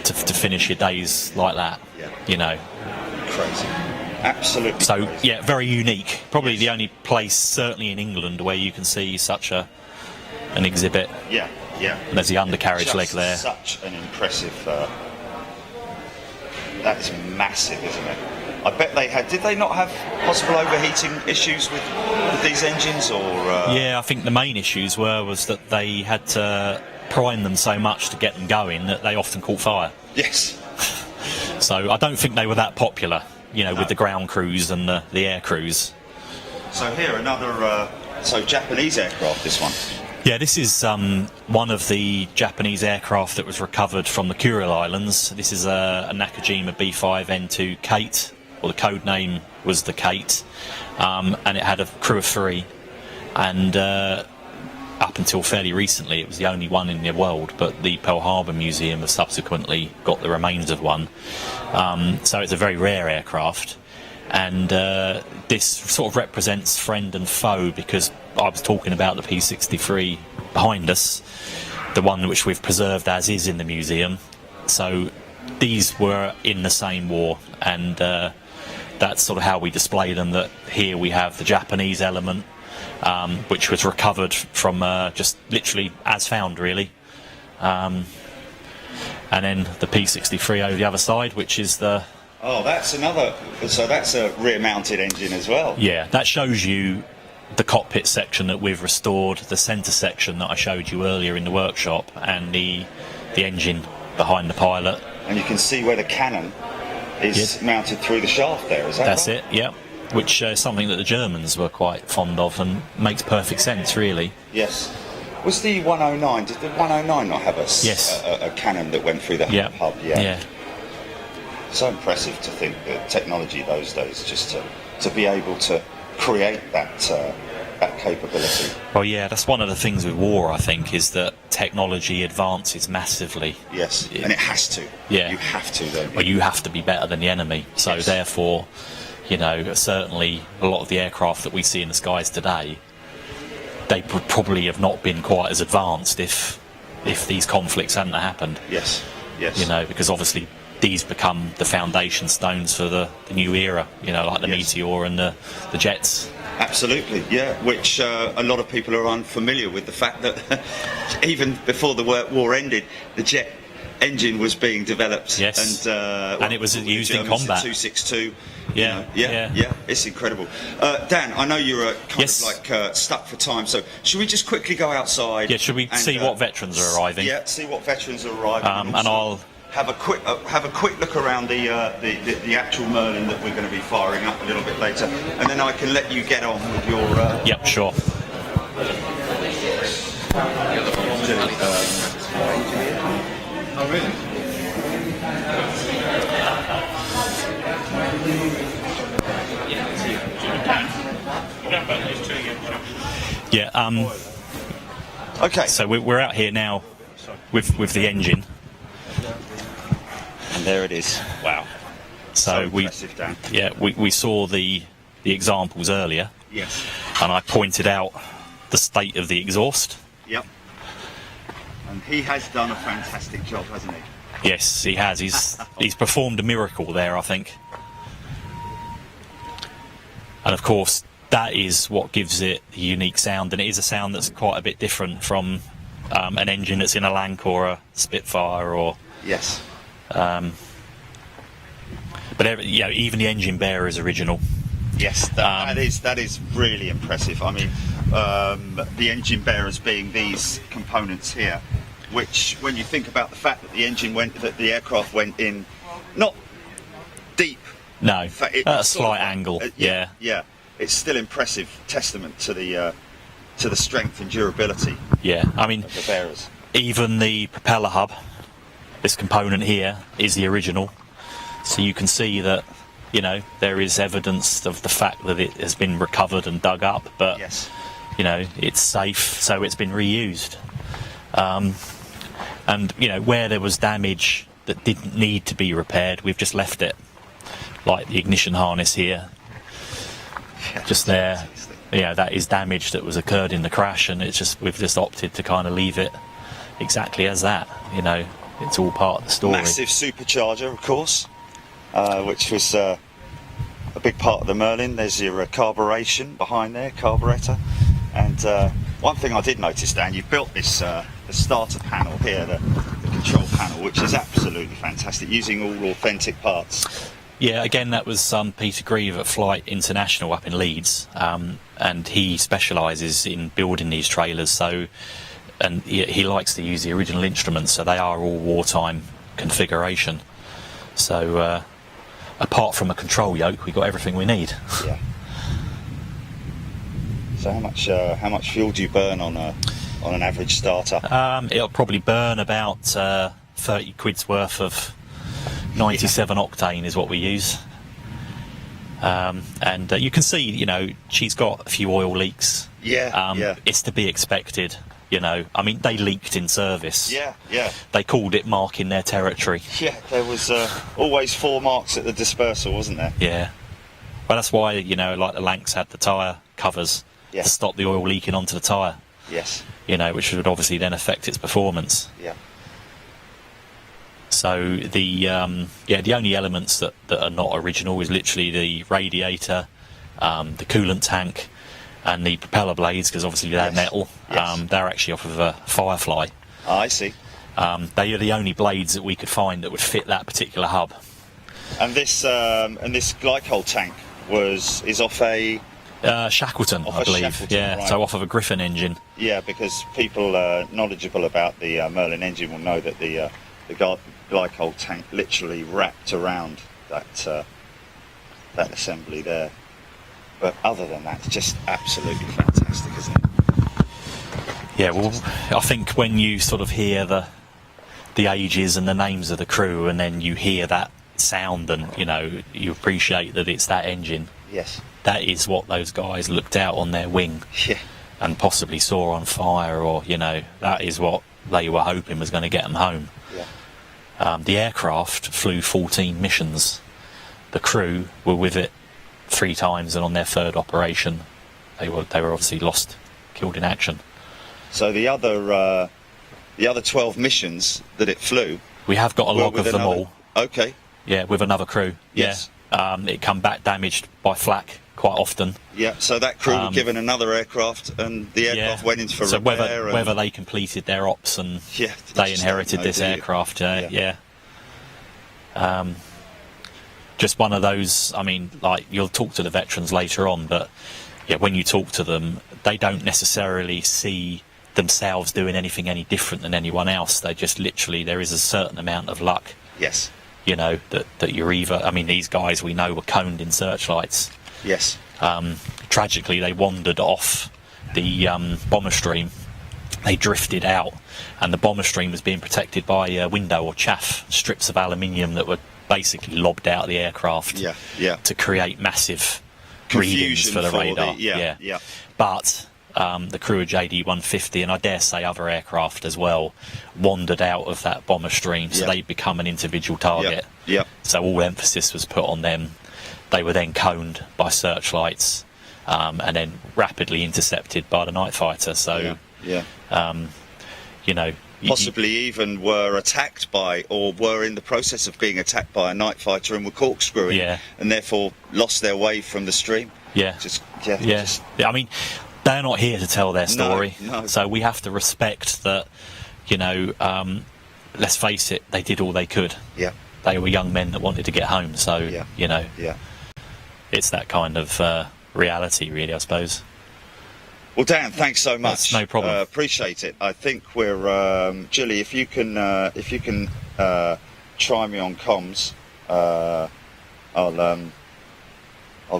to finish your days like that. Yeah. You know. Crazy. Absolutely. So, crazy. yeah, very unique. Probably the only place, certainly in England, where you can see such an exhibit. Yeah, yeah. And there's the undercarriage leg there. Such an impressive. That is massive, isn't it? I bet they had. Did they not have possible overheating issues with these engines, or? Yeah, I think the main issues was that they had to prime them so much to get them going that they often caught fire. Yes. So I don't think they were that popular, you know, with the ground crews and the air crews. So here another. So Japanese aircraft. This one. Yeah, this is one of the Japanese aircraft that was recovered from the Kuril Islands. This is a Nakajima B5N2 Kate, or the code name was the Kate, and it had a crew of 3. And up until fairly recently, it was the only one in the world, but the Pearl Harbor Museum has subsequently got the remains of one. So it's a very rare aircraft. And this sort of represents friend and foe, because I was talking about the P-63 behind us, the one which we've preserved as is in the museum. So these were in the same war, and that's sort of how we display them. That here we have the Japanese element, which was recovered from just literally as found, really. And then the P-63 over the other side, which is the... Oh, that's another. So that's a rear-mounted engine as well. Yeah, that shows you the cockpit section that we've restored, the centre section that I showed you earlier in the workshop, and the engine behind the pilot. And you can see where the cannon is mounted through the shaft there, is that That's right? it, yeah. Which is something that the Germans were quite fond of, and makes perfect sense, really. Yes. Was the 109, did the 109 not have a cannon that went through the hub? Yeah. So impressive to think that technology those days, just to be able to create that capability. Well, yeah, that's one of the things with war, I think, is that technology advances massively. Yes, and it has to. Yeah. You have to, don't you? Well, you have to be better than the enemy. So therefore, you know, certainly a lot of the aircraft that we see in the skies today, they would probably have not been quite as advanced if these conflicts hadn't happened. Yes, yes. You know, because obviously these become the foundation stones for the new era, you know, like the Meteor and the jets. Absolutely, yeah, which a lot of people are unfamiliar with the fact that even before the war ended, the jet engine was being developed. Yes, and it was used in Germans, combat. 262. Yeah, yeah, it's incredible. Dan, I know you're kind of like stuck for time, so should we just quickly go outside? Yeah, should we see what veterans are arriving? Yeah, see what veterans are arriving. And I'll have a quick look around the actual Merlin that we're going to be firing up a little bit later, and then I can let you get on with your. Yep, sure. Oh, really? Yeah. Okay. So we're out here now with the engine. And there it is. Wow. So impressive, Dan. we saw the examples earlier. Yes. And I pointed out the state of the exhaust. Yep. And he has done a fantastic job, hasn't he? Yes, he has. He's performed a miracle there, I think. And of course, that is what gives it the unique sound, and it is a sound that's quite a bit different from an engine that's in a Lanc or a Spitfire, or Yes. but even the engine bearer is original. Yes, that is really impressive. I mean, the engine bearers being these components here, which, when you think about the fact that the aircraft went in not deep. No, At a slight angle. Yeah. It's still impressive testament to the strength and durability. Yeah, I mean, of the bearers. Even the propeller hub, this component here, is the original. So you can see that, there is evidence of the fact that it has been recovered and dug up, but yes, it's safe, so it's been reused. And where there was damage that didn't need to be repaired, we've just left it, like the ignition harness here. Just there, that is damage that was occurred in the crash, and we've just opted to kind of leave it exactly as that. It's all part of the story. Massive supercharger, of course, which was a big part of the Merlin. There's your carburation behind there, carburetor. And one thing I did notice, Dan, you've built this the starter panel here, the control panel, which is absolutely fantastic, using all authentic parts. Yeah, again, that was Peter Grieve at Flight International up in Leeds, and he specialises in building these trailers. And he likes to use the original instruments, so they are all wartime configuration. So apart from a control yoke, we got everything we need. Yeah. So how much fuel do you burn on an average starter? It'll probably burn about 30 quid's worth of 97 octane is what we use. And you can see, she's got a few oil leaks. Yeah. It's to be expected. I mean, they leaked in service. Yeah. They called it marking their territory. Yeah, there was always 4 marks at the dispersal, wasn't there? Yeah. Well, that's why, like the Lancs had the tyre covers to stop the oil leaking onto the tyre. Yes. Which would obviously then affect its performance. Yeah. So the only elements that are not original is literally the radiator, the coolant tank, and the propeller blades, because obviously they're metal. Yes. They're actually off of a Firefly. I see. They are the only blades that we could find that would fit that particular hub. And this glycol tank is off a Shackleton, I believe. Shackleton, right. So off of a Griffin engine. Yeah, because people knowledgeable about the Merlin engine will know that the glycol tank literally wrapped around that assembly there. But other than that, it's just absolutely fantastic, isn't it? Yeah, well, I think when you sort of hear the ages and the names of the crew, and then you hear that sound, and you appreciate that it's that engine. Yes. That is what those guys looked out on their wing and possibly saw on fire, or that is what they were hoping was going to get them home. Yeah. The aircraft flew 14 missions. The crew were with it 3 times, and on their 3rd operation, they were obviously killed in action. So the other 12 missions that it flew, we have got a log of them all. Okay. Yeah, with another crew. Yes. Yeah. It come back damaged by flak quite often. Yeah. So that crew were given another aircraft, and the aircraft went in for repair. So whether they completed their ops and they inherited this aircraft. Just one of those. I mean, like, you'll talk to the veterans later on, but when you talk to them, they don't necessarily see themselves doing anything any different than anyone else. They just literally, there is a certain amount of luck. Yes. That you're either. I mean, these guys we know were coned in searchlights. Yes. Tragically, they wandered off the bomber stream. They drifted out, and the bomber stream was being protected by window or chaff strips of aluminium that were basically lobbed out of the aircraft to create massive readings for the radar. But the crew of JD-150, and I dare say other aircraft as well, wandered out of that bomber stream, so they'd become an individual target. So all emphasis was put on them. They were then coned by searchlights, and then rapidly intercepted by the night fighter. So possibly even were attacked by, or were in the process of being attacked by, a night fighter and were corkscrewing, and therefore lost their way from the stream. Yeah. Yeah. Yes. I mean, they're not here to tell their story. No. So we have to respect that, you know, let's face it, they did all they could. Yeah. They were young men that wanted to get home. So, you know, it's that kind of reality, really, I suppose. Well, Dan, thanks so much. That's no problem. Appreciate it. I think we're Julie. If you can try me on comms, I'll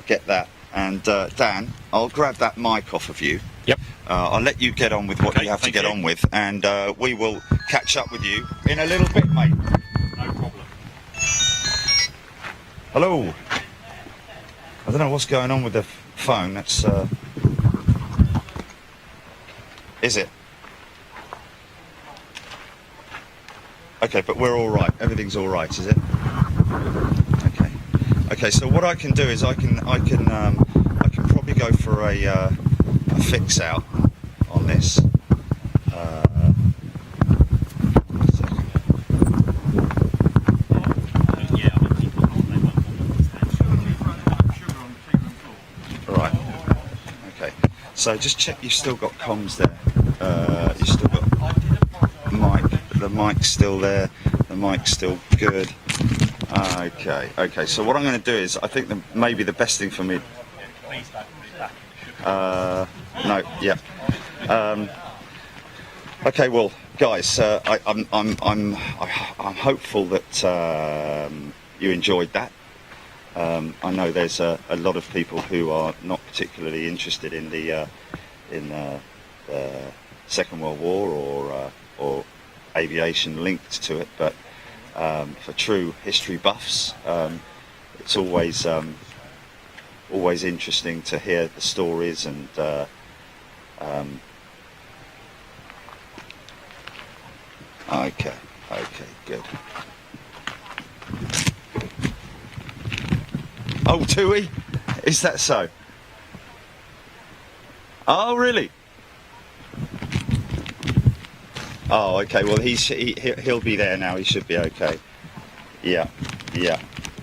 get that. And Dan, I'll grab that mic off of you. Yep. I'll let you get on with what you have to get on with, and we will catch up with you in a little bit, mate. No problem. Hello. I don't know what's going on with the phone. That's. Is it? Okay, but we're all right. Everything's all right, is it? Okay. Okay. So what I can do is I can probably go for a fix out on this. Right. Okay. So just check you've still got comms there. You've still got mic. The mic's still there. The mic's still good. Okay. Okay. So what I'm going to do is I think maybe the best thing for me. No. Yeah. Okay. Well, guys, I'm hopeful that you enjoyed that. I know there's a lot of people who are not particularly interested in the Second World War or aviation linked to it, but for true history buffs, it's always interesting to hear the stories and. Okay, good. Oh, Tui? Is that so? Oh, really? Oh, okay. Well, he'll be there now. He should be okay. Yeah.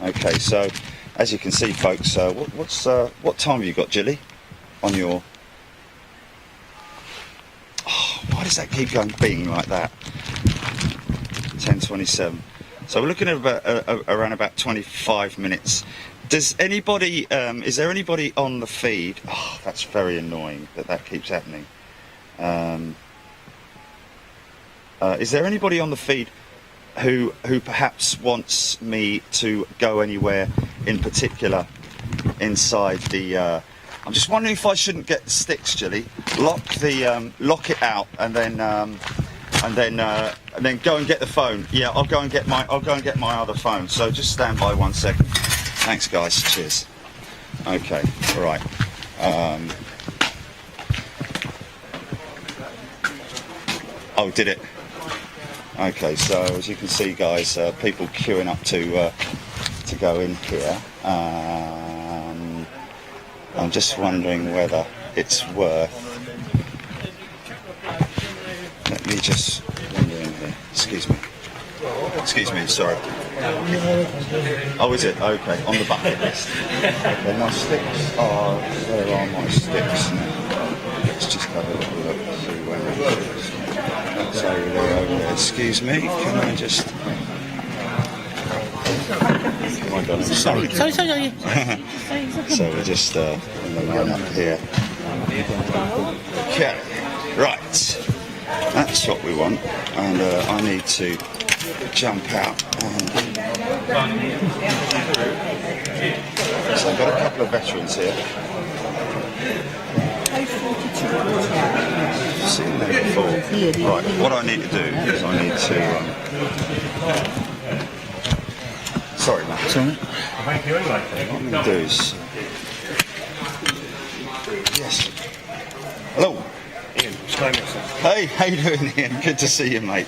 Okay. So, as you can see, folks, what time have you got, Jilly? On your. Oh, why does that keep going bing like that? 10:27. So we're looking at around about 25 minutes. Does anybody? Is there anybody on the feed? Oh, that's very annoying that keeps happening. Is there anybody on the feed who perhaps wants me to go anywhere in particular inside the? I'm just wondering if I shouldn't get the sticks, Jilly. Lock it out, and then go and get the phone. Yeah, I'll go and get my other phone. So just stand by 1 second. Thanks, guys. Cheers. Okay. All right. Oh, did it? Okay. So as you can see, guys, people queuing up to go in here. I'm just wondering whether it's worth. Let me just wander in here. Excuse me. Sorry. Oh, is it? Okay, on the bucket list. Okay, my sticks are. Where are my sticks now? Let's just have a little look. See where my sticks are. That's over there. Excuse me. Can I just? Oh my God, I'm sorry. Sorry. So we're just on the line up here. Okay, right. That's what we want, and I need to jump out. So I've got a couple of veterans here. I've seen them before. Right, what I need to do is I need to. Sorry, Matt. What I'm going to do is. Yes. Hello. Ian, hey, how you doing, Ian? Good to see you, mate.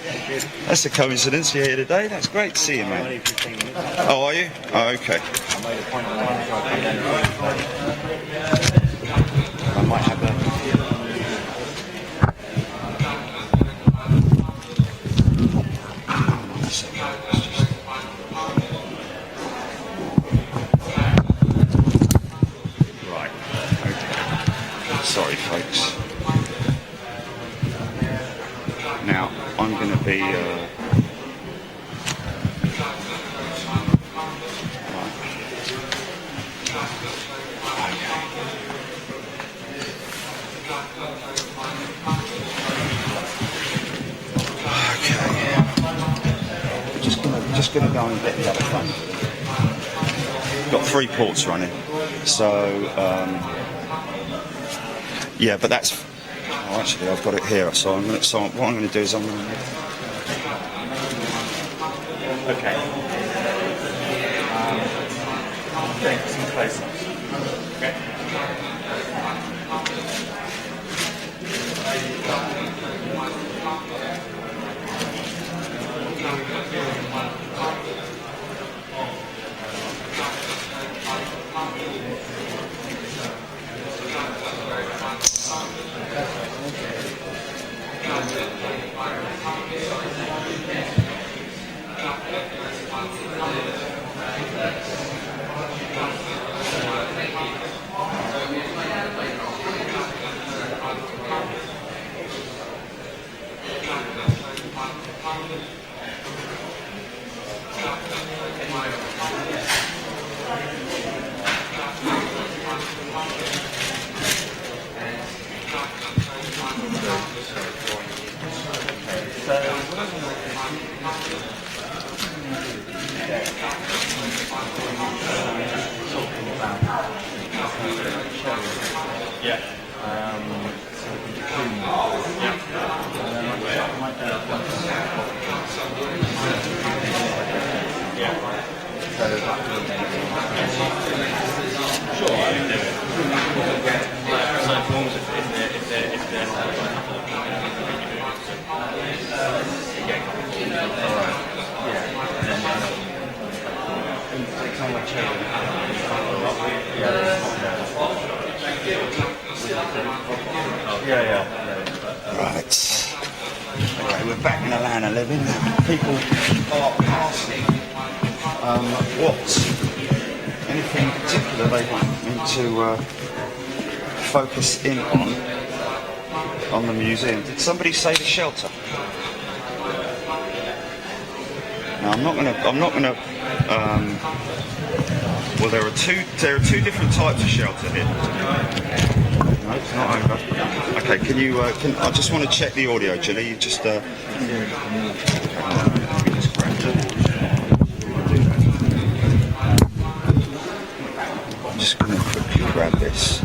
That's a coincidence you're here today. That's great to see you, mate. Oh, are you? Oh, okay. I might have a... Right. folks. Now, I'm going to be... just going to go and get the other phone. Got 3 ports running, so yeah. But that's actually I've got it here. So what I'm going to do is I'm going to. Okay. Getting some close-ups. Okay. Right. Okay, we're back in the land of living. People are asking anything in particular they want me to focus in on the museum. Did somebody say the shelter? Now I'm not gonna. Well, there are two different types of shelter here. No, it's not over. Okay, can you? I just want to check the audio, Julie. You just. Let me just grab it. I'm just going to quickly grab this.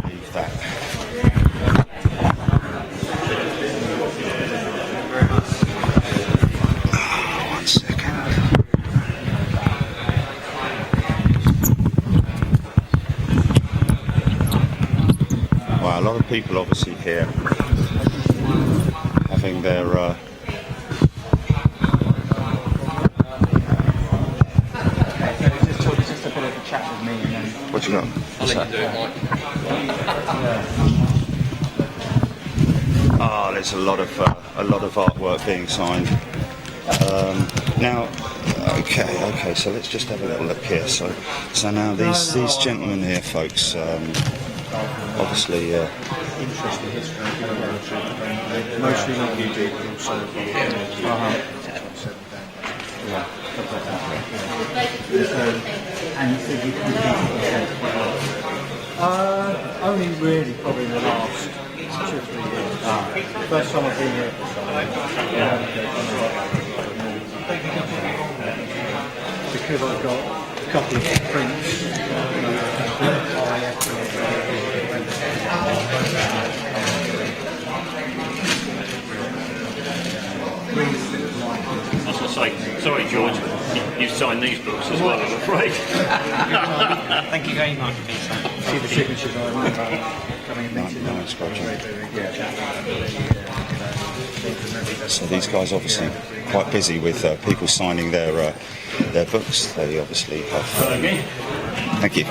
Leave that. One second. Wow, a lot of people obviously here having their just a bit of a chat with me and then what you got? What's that? Ah, there's a lot of artwork being signed. Now, okay, so let's just have a little look here. So now these gentlemen here, folks, obviously. interesting history of mostly not UD, but also and you think you only really probably in the last 2 or 3 years. First time I've been here. Because I've got a couple of prints. I was going to say, sorry George, you've signed these books as well, I'm afraid. Thank you very much, Peter. See the signatures I remember coming and meeting them. So these guys obviously quite busy with people signing their books. They obviously have. Thank you.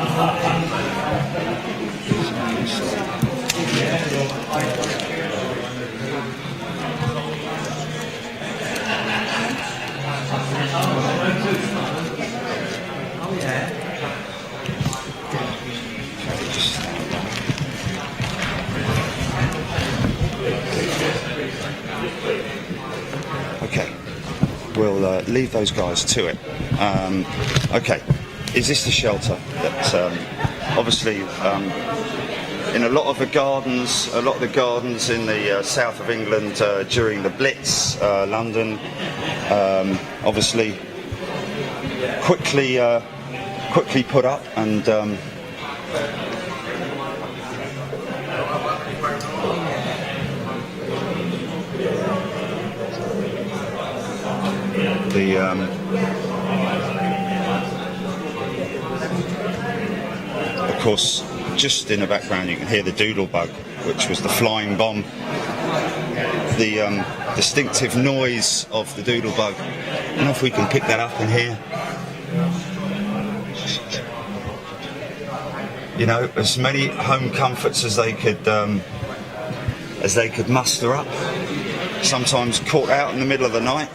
we'll leave those guys to it. Okay, is this the shelter that obviously in a lot of the gardens in the south of England during the Blitz, London, obviously quickly put up, and of course, just in the background you can hear the doodlebug, which was the flying bomb. The distinctive noise of the doodlebug. I don't know if we can pick that up in here. You know, as many home comforts as they could muster up. Sometimes caught out in the middle of the night.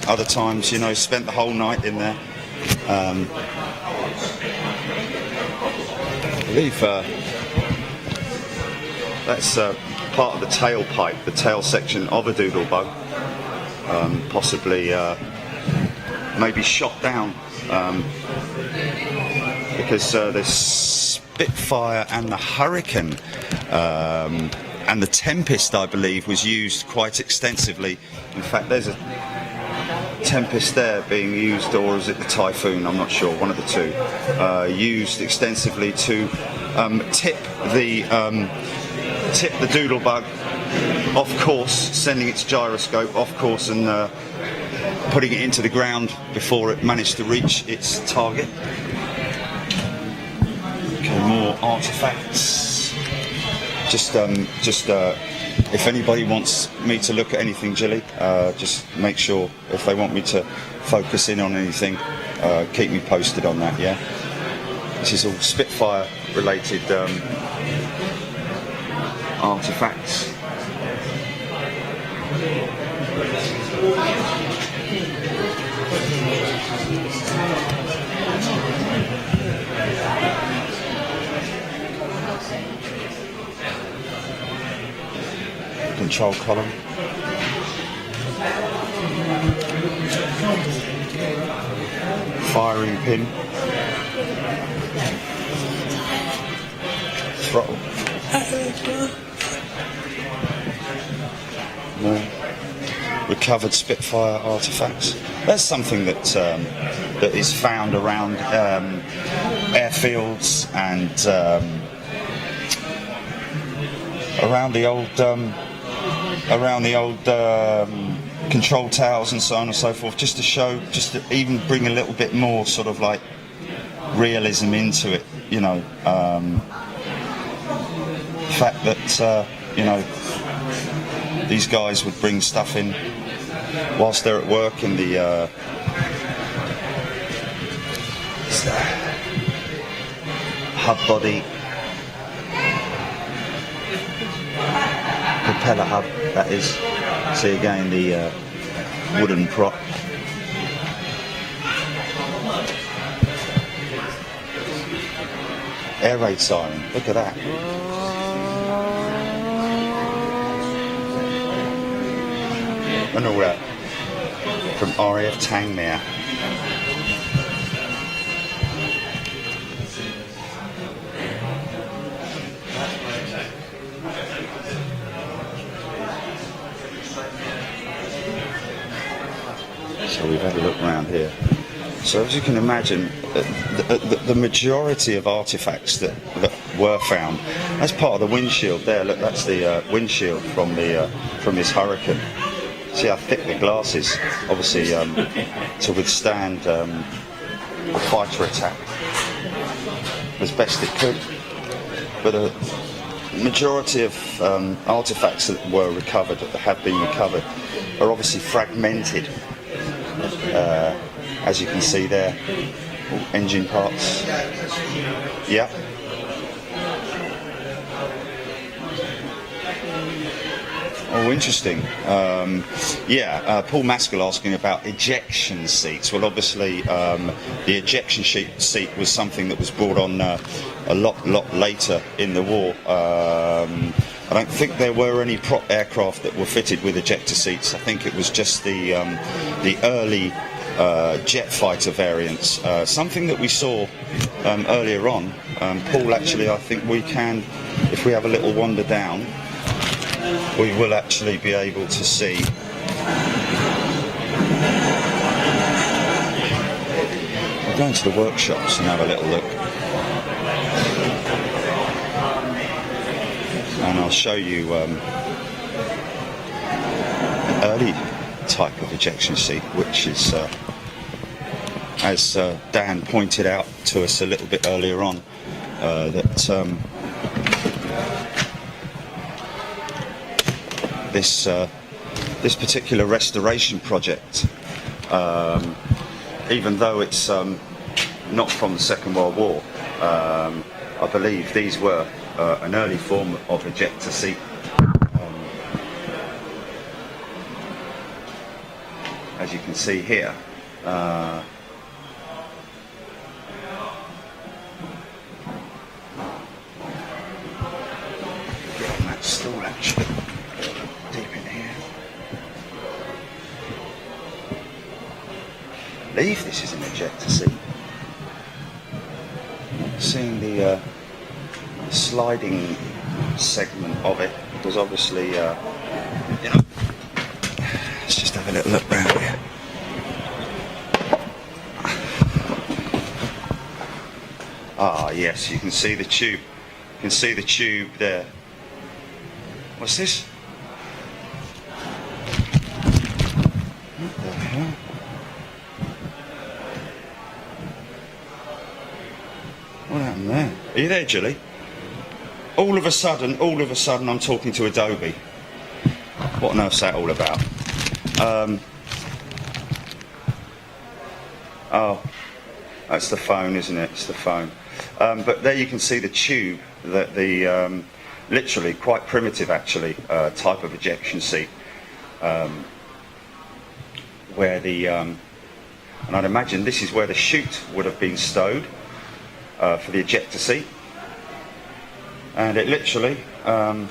Other times, you know, spent the whole night in there. I believe that's part of the tailpipe, the tail section of a doodlebug, possibly maybe shot down, because the Spitfire and the Hurricane and the Tempest, I believe, was used quite extensively. In fact, there's a Tempest there being used, or is it the Typhoon? I'm not sure, one of the two, used extensively to tip the doodlebug off course, sending its gyroscope off course and putting it into the ground before it managed to reach its target. Okay, more artifacts. Just if anybody wants me to look at anything, Jilly, just make sure if they want me to focus in on anything, keep me posted on that, yeah? This is all Spitfire related artifacts. Control column. Firing pin. Throttle. More recovered Spitfire artifacts. That's something that that is found around airfields and around the old control towers and so on and so forth, just to show, just to even bring a little bit more sort of like realism into it, you know. The fact that you know, these guys would bring stuff in whilst they're at work in the hub body, propeller hub, that is. See again the wooden prop. Air raid siren, look at that. And all that from RAF Tangmere. So we've had a look around here. So as you can imagine, the majority of artifacts that were found, that's part of the windshield there. Look, that's the windshield from this Hurricane. See how thick the glass is, obviously, to withstand a fighter attack as best it could. But a majority of artifacts that were recovered, that have been recovered, are obviously fragmented. As you can see there, engine parts. Yeah. Oh, interesting. Paul Maskell asking about ejection seats. Well, obviously, the ejection seat was something that was brought on a lot later in the war. I don't think there were any prop aircraft that were fitted with ejector seats. I think it was just the early jet fighter variants. Something that we saw earlier on. Paul, actually, I think we can, if we have a little wander down, we will actually be able to see. We'll go into the workshops and have a little look. And I'll show you an early type of ejection seat, which is, as Dan pointed out to us a little bit earlier on, that this particular restoration project, even though it's not from the Second World War, I believe these were an early form of ejector seat. As you can see here, get on that stool actually, deep in here. I believe this is an ejector seat. Seeing the sliding segment of it was obviously, you know, let's just have a little look round here. Ah, yes, you can see the tube. You can see the tube there. What's this? What the hell? What happened there? Are you there, Julie? All of a sudden, I'm talking to Adobe. What on earth's that all about? Oh, that's the phone, isn't it? It's the phone. But there you can see the tube, that the literally quite primitive, actually, type of ejection seat, where the and I'd imagine this is where the chute would have been stowed for the ejector seat. And it literally, I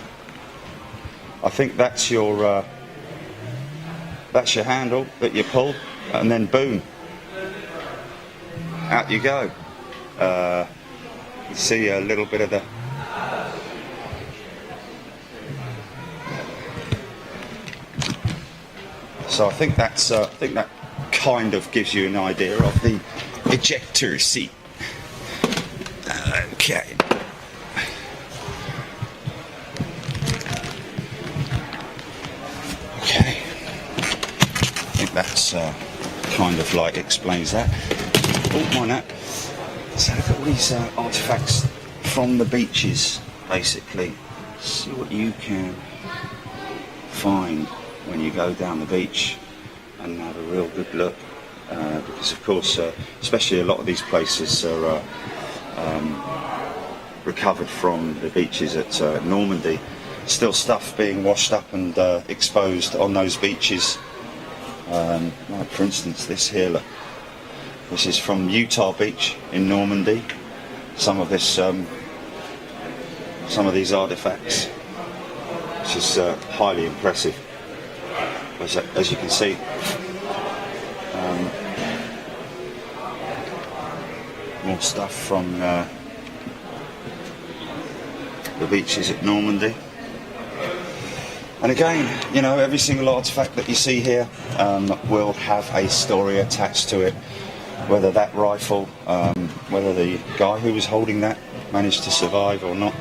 think that's your handle that you pull, and then boom, out you go. You see a little bit of the so I think that kind of gives you an idea of the ejector seat. Okay. Okay. I think that's kind of like explains that. Oh, why not? So look at all these artifacts from the beaches, basically. See what you can find when you go down the beach and have a real good look. Because of course, especially a lot of these places are recovered from the beaches at Normandy. Still stuff being washed up and exposed on those beaches. Like for instance, this here, look. This is from Utah Beach in Normandy. Some of this, some of these artifacts, which is highly impressive. As you can see, more stuff from the beaches at Normandy. And again, you know, every single artifact that you see here will have a story attached to it. Whether that rifle, whether the guy who was holding that managed to survive or not,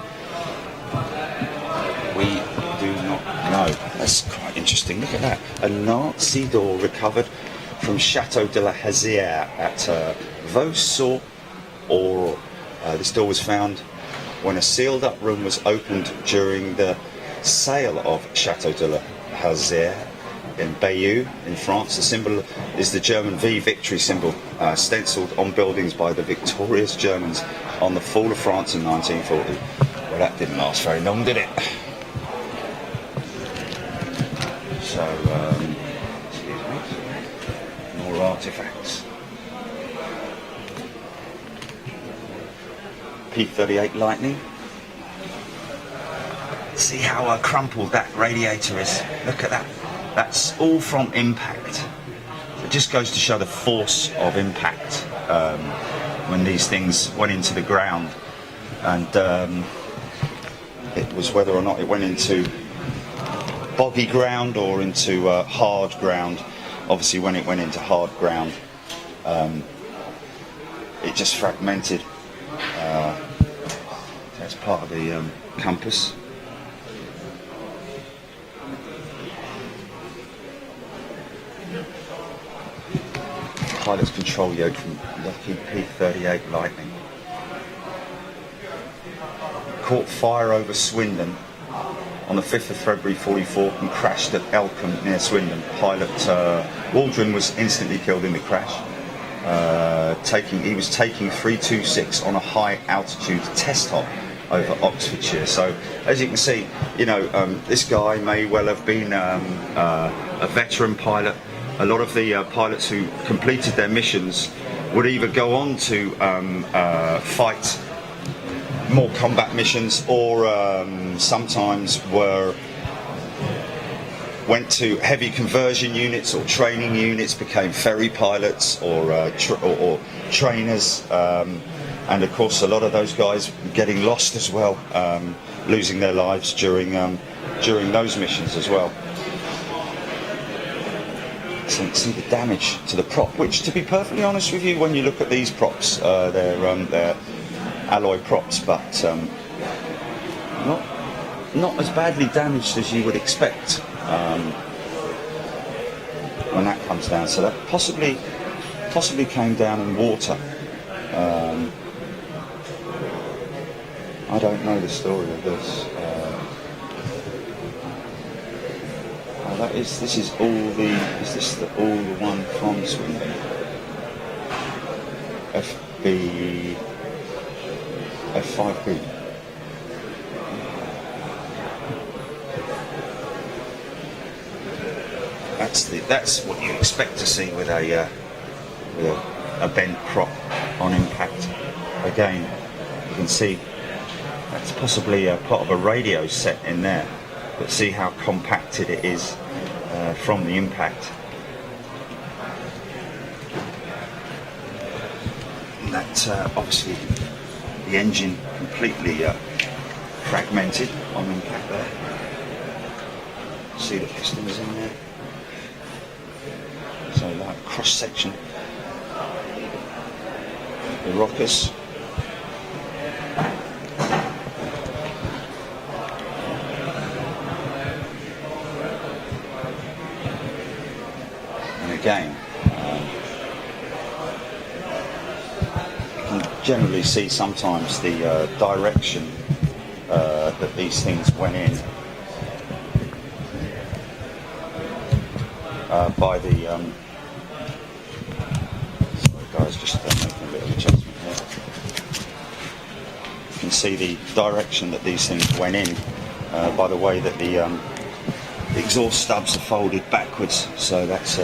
we do not know. That's quite interesting. Look at that. A Nazi door recovered from Chateau de la Hazière at Vaux-sur-Aure. This door was found when a sealed up room was opened during the sale of Chateau de la Hazière in Bayeux in France. The symbol is the German V victory symbol, stenciled on buildings by the victorious Germans on the fall of France in 1940. Well, that didn't last very long, did it? So, excuse me, more artifacts. P-38 Lightning. See how crumpled that radiator is. Look at that. That's all from impact. It just goes to show the force of impact when these things went into the ground. And it was whether or not it went into boggy ground or into hard ground. Obviously when it went into hard ground, it just fragmented. That's part of the compass. Pilot's control yoke from Lucky P38 Lightning. Caught fire over Swindon on the 5th of February 44 and crashed at Elcombe near Swindon. Pilot Waldron was instantly killed in the crash. He was taking 326 on a high altitude test hop over Oxfordshire. So as you can see, you know, this guy may well have been a veteran pilot. A lot of the pilots who completed their missions would either go on to fight more combat missions, or sometimes went to heavy conversion units or training units, became ferry pilots or trainers, and of course a lot of those guys getting lost as well, losing their lives during those missions as well. See the damage to the prop, which, to be perfectly honest with you, when you look at these props, they're alloy props, but not as badly damaged as you would expect when that comes down. So that possibly came down in water. I don't know the story of this. Is this all the one from Swindon? F5B. That's what you expect to see with a bent prop on impact. Again, you can see that's possibly a part of a radio set in there, but see how compacted it is from the impact. And that obviously the engine completely fragmented on impact there. See the pistons in there. So like cross section. The rockers. And again, you can generally see sometimes the direction that these things went in by the sorry guys, just making a bit of adjustment here. You can see the direction that these things went in by the way that the exhaust stubs are folded backwards, so that's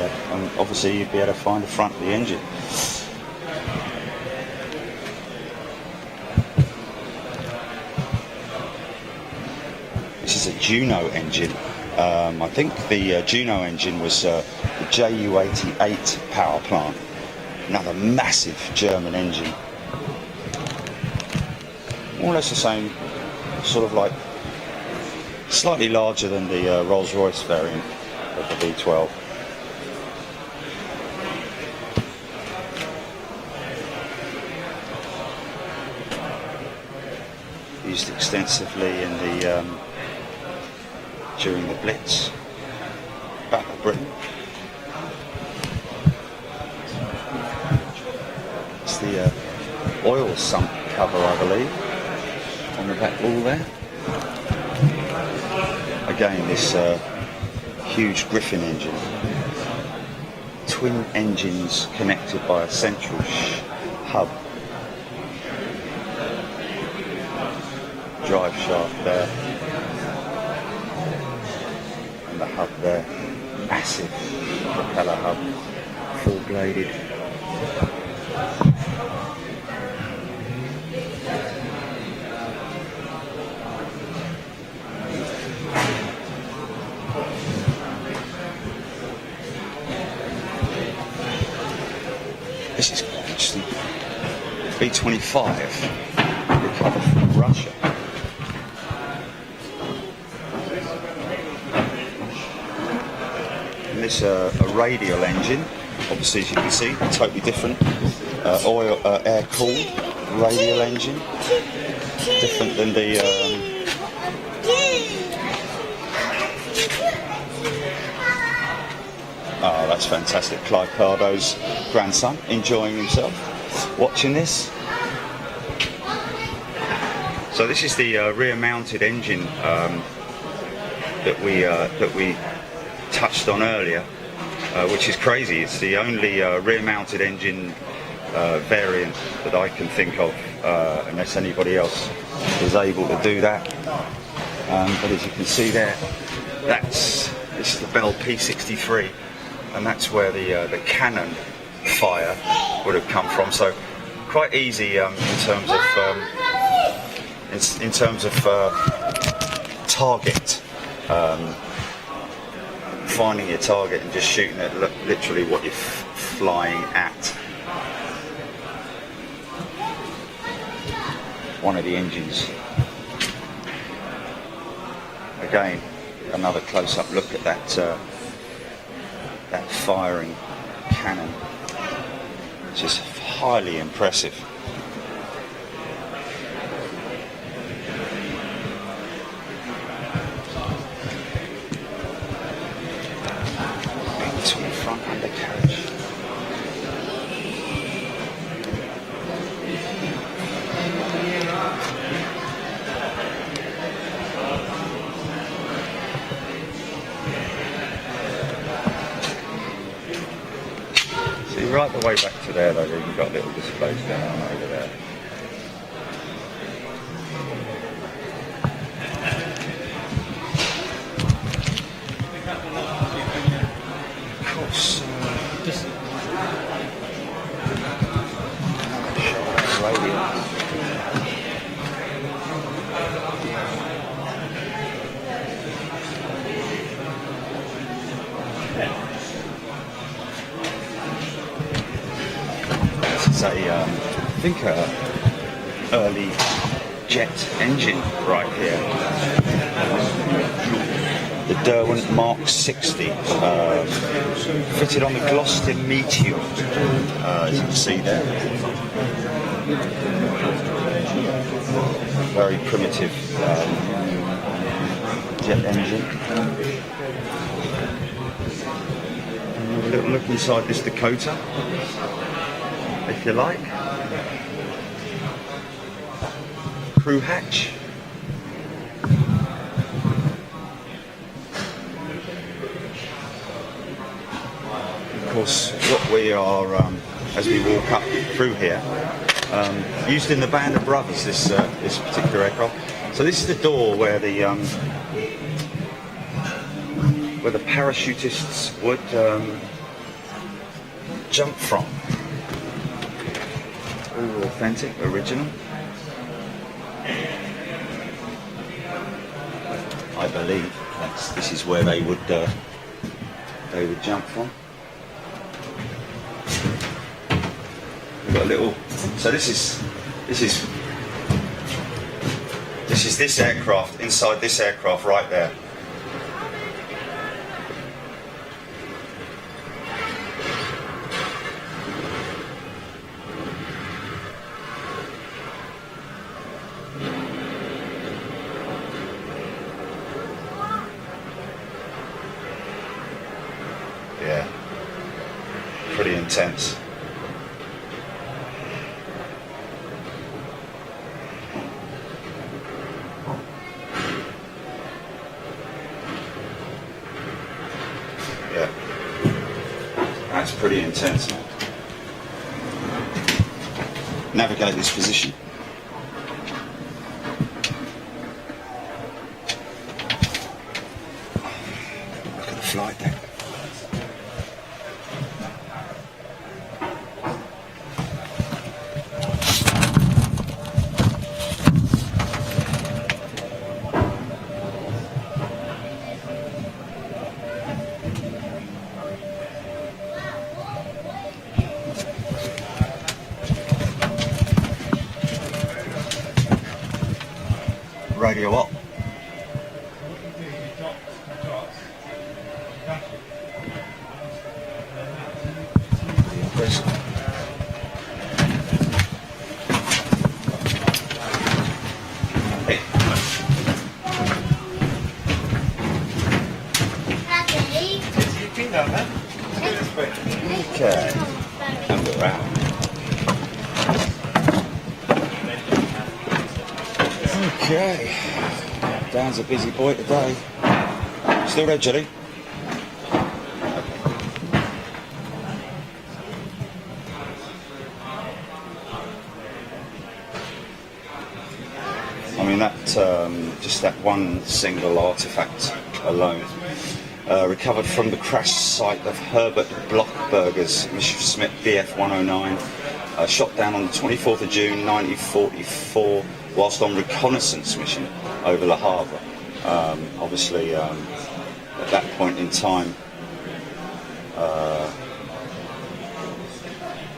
obviously you'd be able to find the front of the engine. This is a Juno engine. I think the Juno engine was the JU88 power plant, another massive German engine, more or less the same, sort of like slightly larger than the Rolls Royce variant of the V12. Used extensively in the during the Blitz, Battle of Britain. It's the oil sump cover, I believe, on the back wall there. Again, this huge Griffin engine. Twin engines connected by a central hub. Drive shaft there. And the hub there. Massive propeller hub. Full-bladed. This is quite interesting. B-25, recovered from Russia. And this a radial engine, obviously as you can see, totally different. Air-cooled radial engine, different than the oh, that's fantastic. Clive Pardo's grandson enjoying himself, watching this. So this is the rear-mounted engine that we touched on earlier, which is crazy. It's the only rear-mounted engine variant that I can think of, unless anybody else is able to do that. But as you can see there, this is the Bell P63. And that's where the cannon fire would have come from. So quite easy in terms of target, finding your target and just shooting at literally what you're flying at. One of the engines. Again, another close-up look at that firing cannon, which is highly impressive. Between the front undercarriage. Right the way back to there, though, you've got little displays going on over there. Of course, I think early jet engine right here. The Derwent Mark 60, fitted on the Gloucester Meteor, as you can see there. Very primitive jet engine. And have a little look inside this Dakota, if you like. Crew hatch. Of course, what we are, as we walk up through here, used in the Band of Brothers, this particular aircraft. So this is the door where the parachutists would jump from. All authentic, original. I believe this is where they would jump from. We've got a little. So this is this aircraft, inside this aircraft right there. Yeah, pretty intense. Yeah, that's pretty intense, man. Navigate this position. Look at the flight deck. radio up. Okay, and we're out. Okay, Dan's a busy boy today. Still there, Jelly? I mean, that just that one single artefact alone, recovered from the crash site of Herbert Blockberger's Messerschmitt Bf 109, shot down on the 24th of June 1944 whilst on reconnaissance mission over Le Havre. Obviously, at that point in time,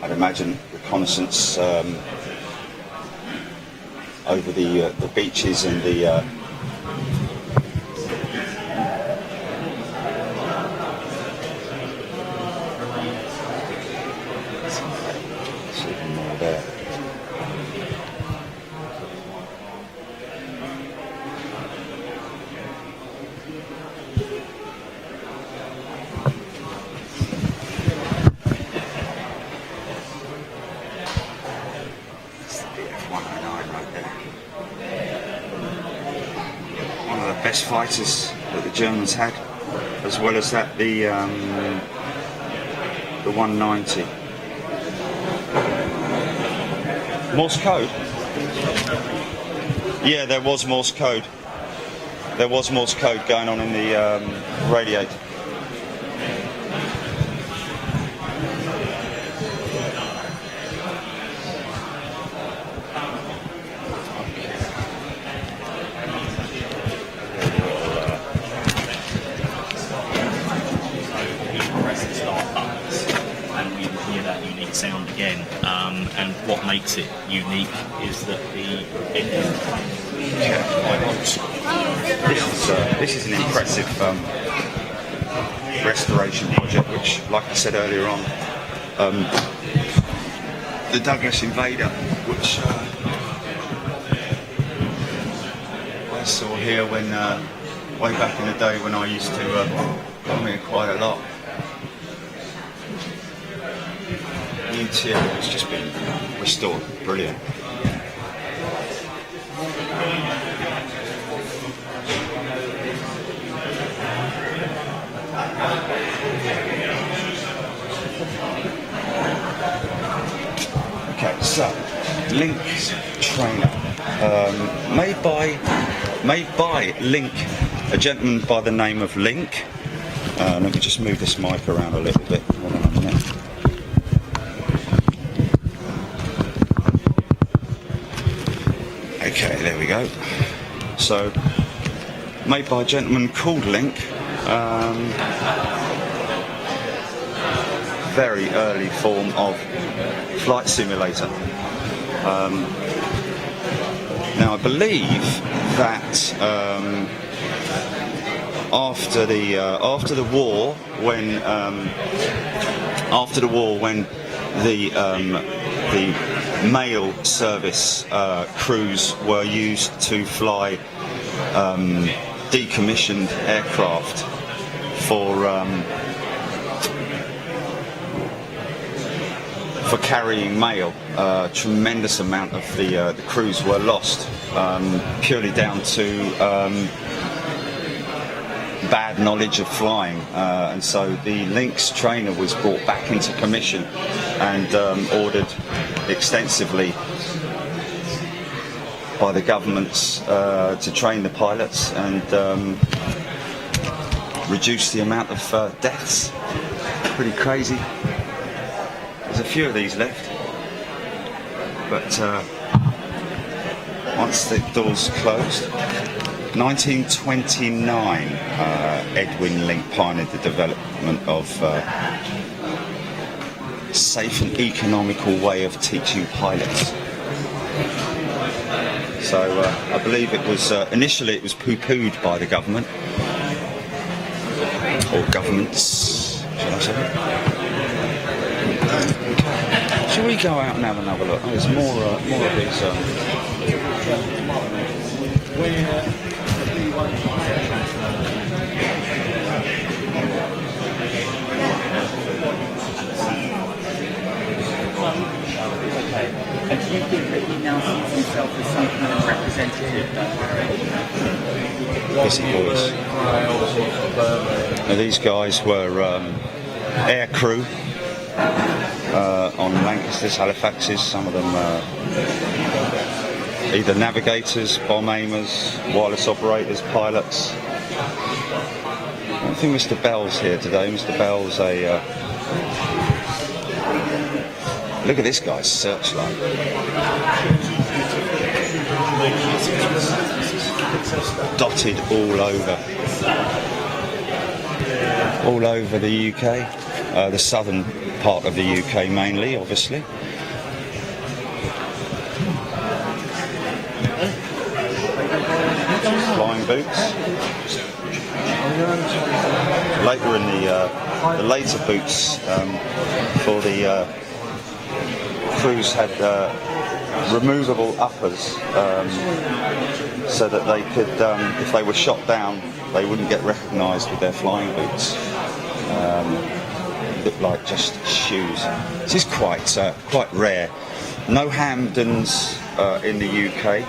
I'd imagine reconnaissance over the beaches and the even more there. Best fighters that the Germans had, as well as that the 190. Morse code? Yeah, there was Morse code. There was Morse code going on in the radiator. Sound again, and what makes it unique is that the engine This is an impressive restoration project, which, like I said earlier on, the Douglas Invader, which I saw here when way back in the day when I used to come here quite a lot. The interior has just been restored, brilliant. Okay, so Link trainer, made by Link, a gentleman by the name of Link. Let me just move this mic around a little bit. Hold on a minute. Okay, there we go. So, made by a gentleman called Link. Very early form of flight simulator. Now, I believe that after the war, when the mail service crews were used to fly decommissioned aircraft for carrying mail. A tremendous amount of the crews were lost, purely down to bad knowledge of flying, and so the Lynx trainer was brought back into commission and ordered extensively by the governments to train the pilots and reduce the amount of deaths. Pretty crazy. There's a few of these left, but once the doors closed, 1929, Edwin Link pioneered the development of safe and economical way of teaching pilots. So I believe it was initially it was poo-pooed by the government or governments, shall I say? Shall we go out and have another look? Oh, there's more of these. And do you think that he now sees himself as some kind of representative? Yes, boys. Now, these guys were air crew on Lancasters, Halifaxes. Some of them either navigators, bomb aimers, wireless operators, pilots. I don't think Mr. Bell's here today. Mr. Bell's a... look at this guy's searchlight. Dotted all over the UK, the southern part of the UK mainly, obviously. Flying boots. Later in the later boots for the crews had removable uppers so that they could, if they were shot down, they wouldn't get recognised with their flying boots. Looked like just shoes. This is quite rare. No Hamdens in the UK.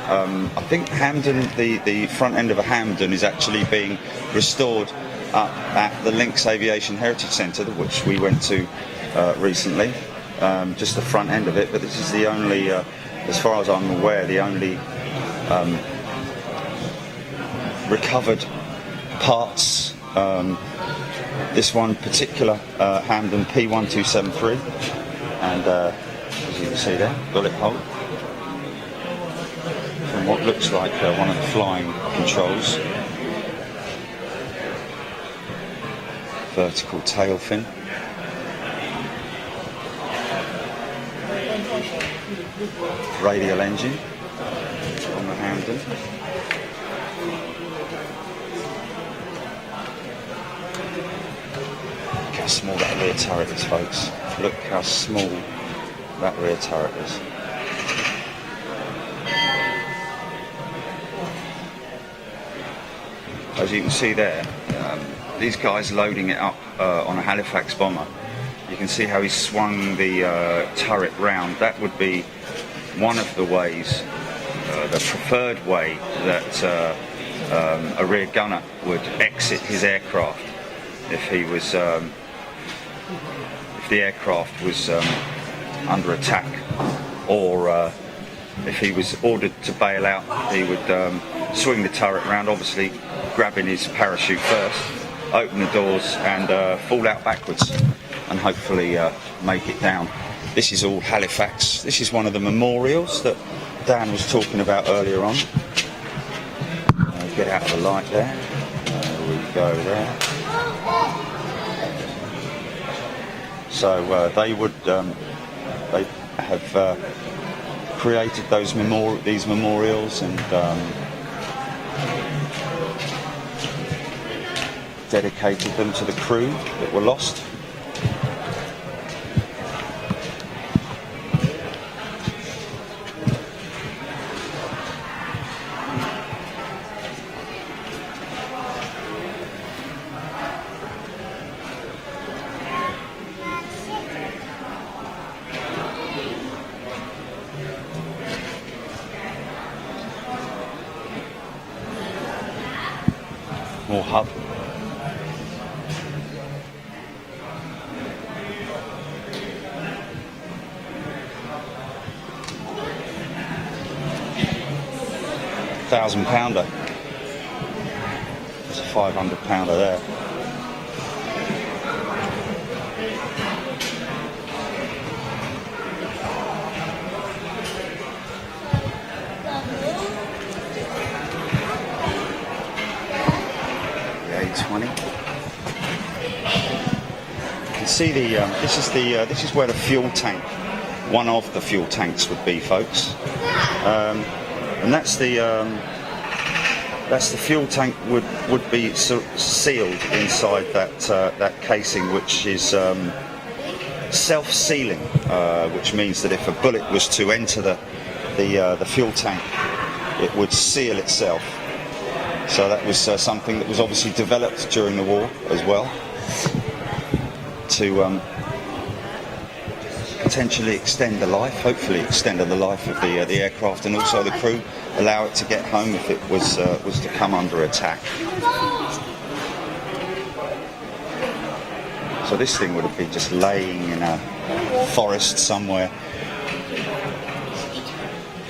I think Hamden, the front end of a Hamden is actually being restored up at the Lynx Aviation Heritage Centre, which we went to recently. Just the front end of it, but this is the only, as far as I'm aware, the only recovered parts. This one particular Hamden P1273, and as you can see there, bullet hole from what looks like one of the flying controls. Vertical tail fin. Radial engine on the Hamden. Look how small that rear turret is, folks. Look how small that rear turret is. As you can see there, these guys loading it up on a Halifax Bomber. You can see how he swung the turret round. That would be one of the ways, the preferred way that a rear gunner would exit his aircraft if he was, if the aircraft was under attack, or if he was ordered to bail out, he would swing the turret round, obviously grabbing his parachute first, open the doors and fall out backwards and hopefully make it down. This is all Halifax. This is one of the memorials that Dan was talking about earlier on. Get out of the light there. There we go there. So they would, they have created these memorials and dedicated them to the crew that were lost. More hub. £1,000. There's a £500 there. You can see the this is where the fuel tank, one of the fuel tanks would be, folks. and that's the fuel tank would be sealed inside that casing, which is self-sealing, which means that if a bullet was to enter the fuel tank, it would seal itself. So that was something that was obviously developed during the war as well, to potentially extend the life, hopefully extend the life of the aircraft, and also the crew, allow it to get home if it was to come under attack. So this thing would have been just laying in a forest somewhere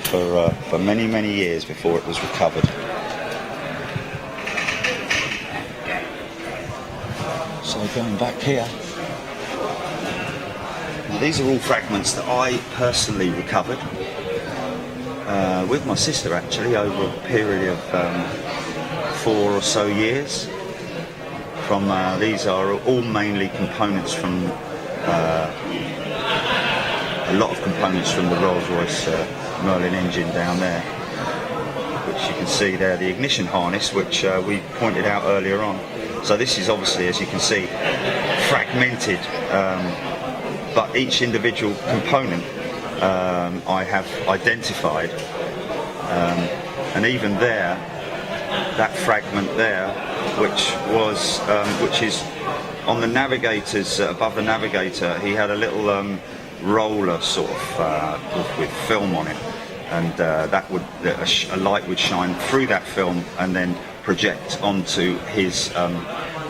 for many, many years before it was recovered. So going back here, now these are all fragments that I personally recovered with my sister, actually, over a period of 4 or so years. These are all mainly components from a lot of components from the Rolls Royce Merlin engine down there, which you can see there, the ignition harness, which we pointed out earlier on. So this is obviously, as you can see, fragmented, but each individual component I have identified, and even there, that fragment there, which is on the navigators, above the navigator, he had a little roller sort of with film on it, and a light would shine through that film and then project onto his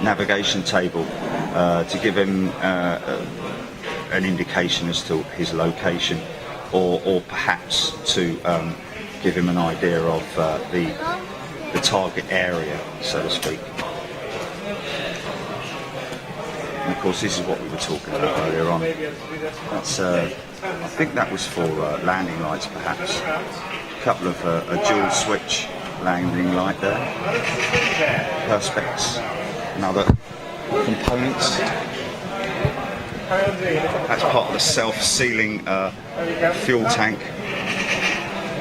navigation table to give him an indication as to his location, or perhaps to give him an idea of the target area, so to speak. And of course, this is what we were talking about earlier on. That's, I think that was for landing lights, perhaps. A couple of a dual switch landing light there. Perspex and other components. That's part of the self-sealing fuel tank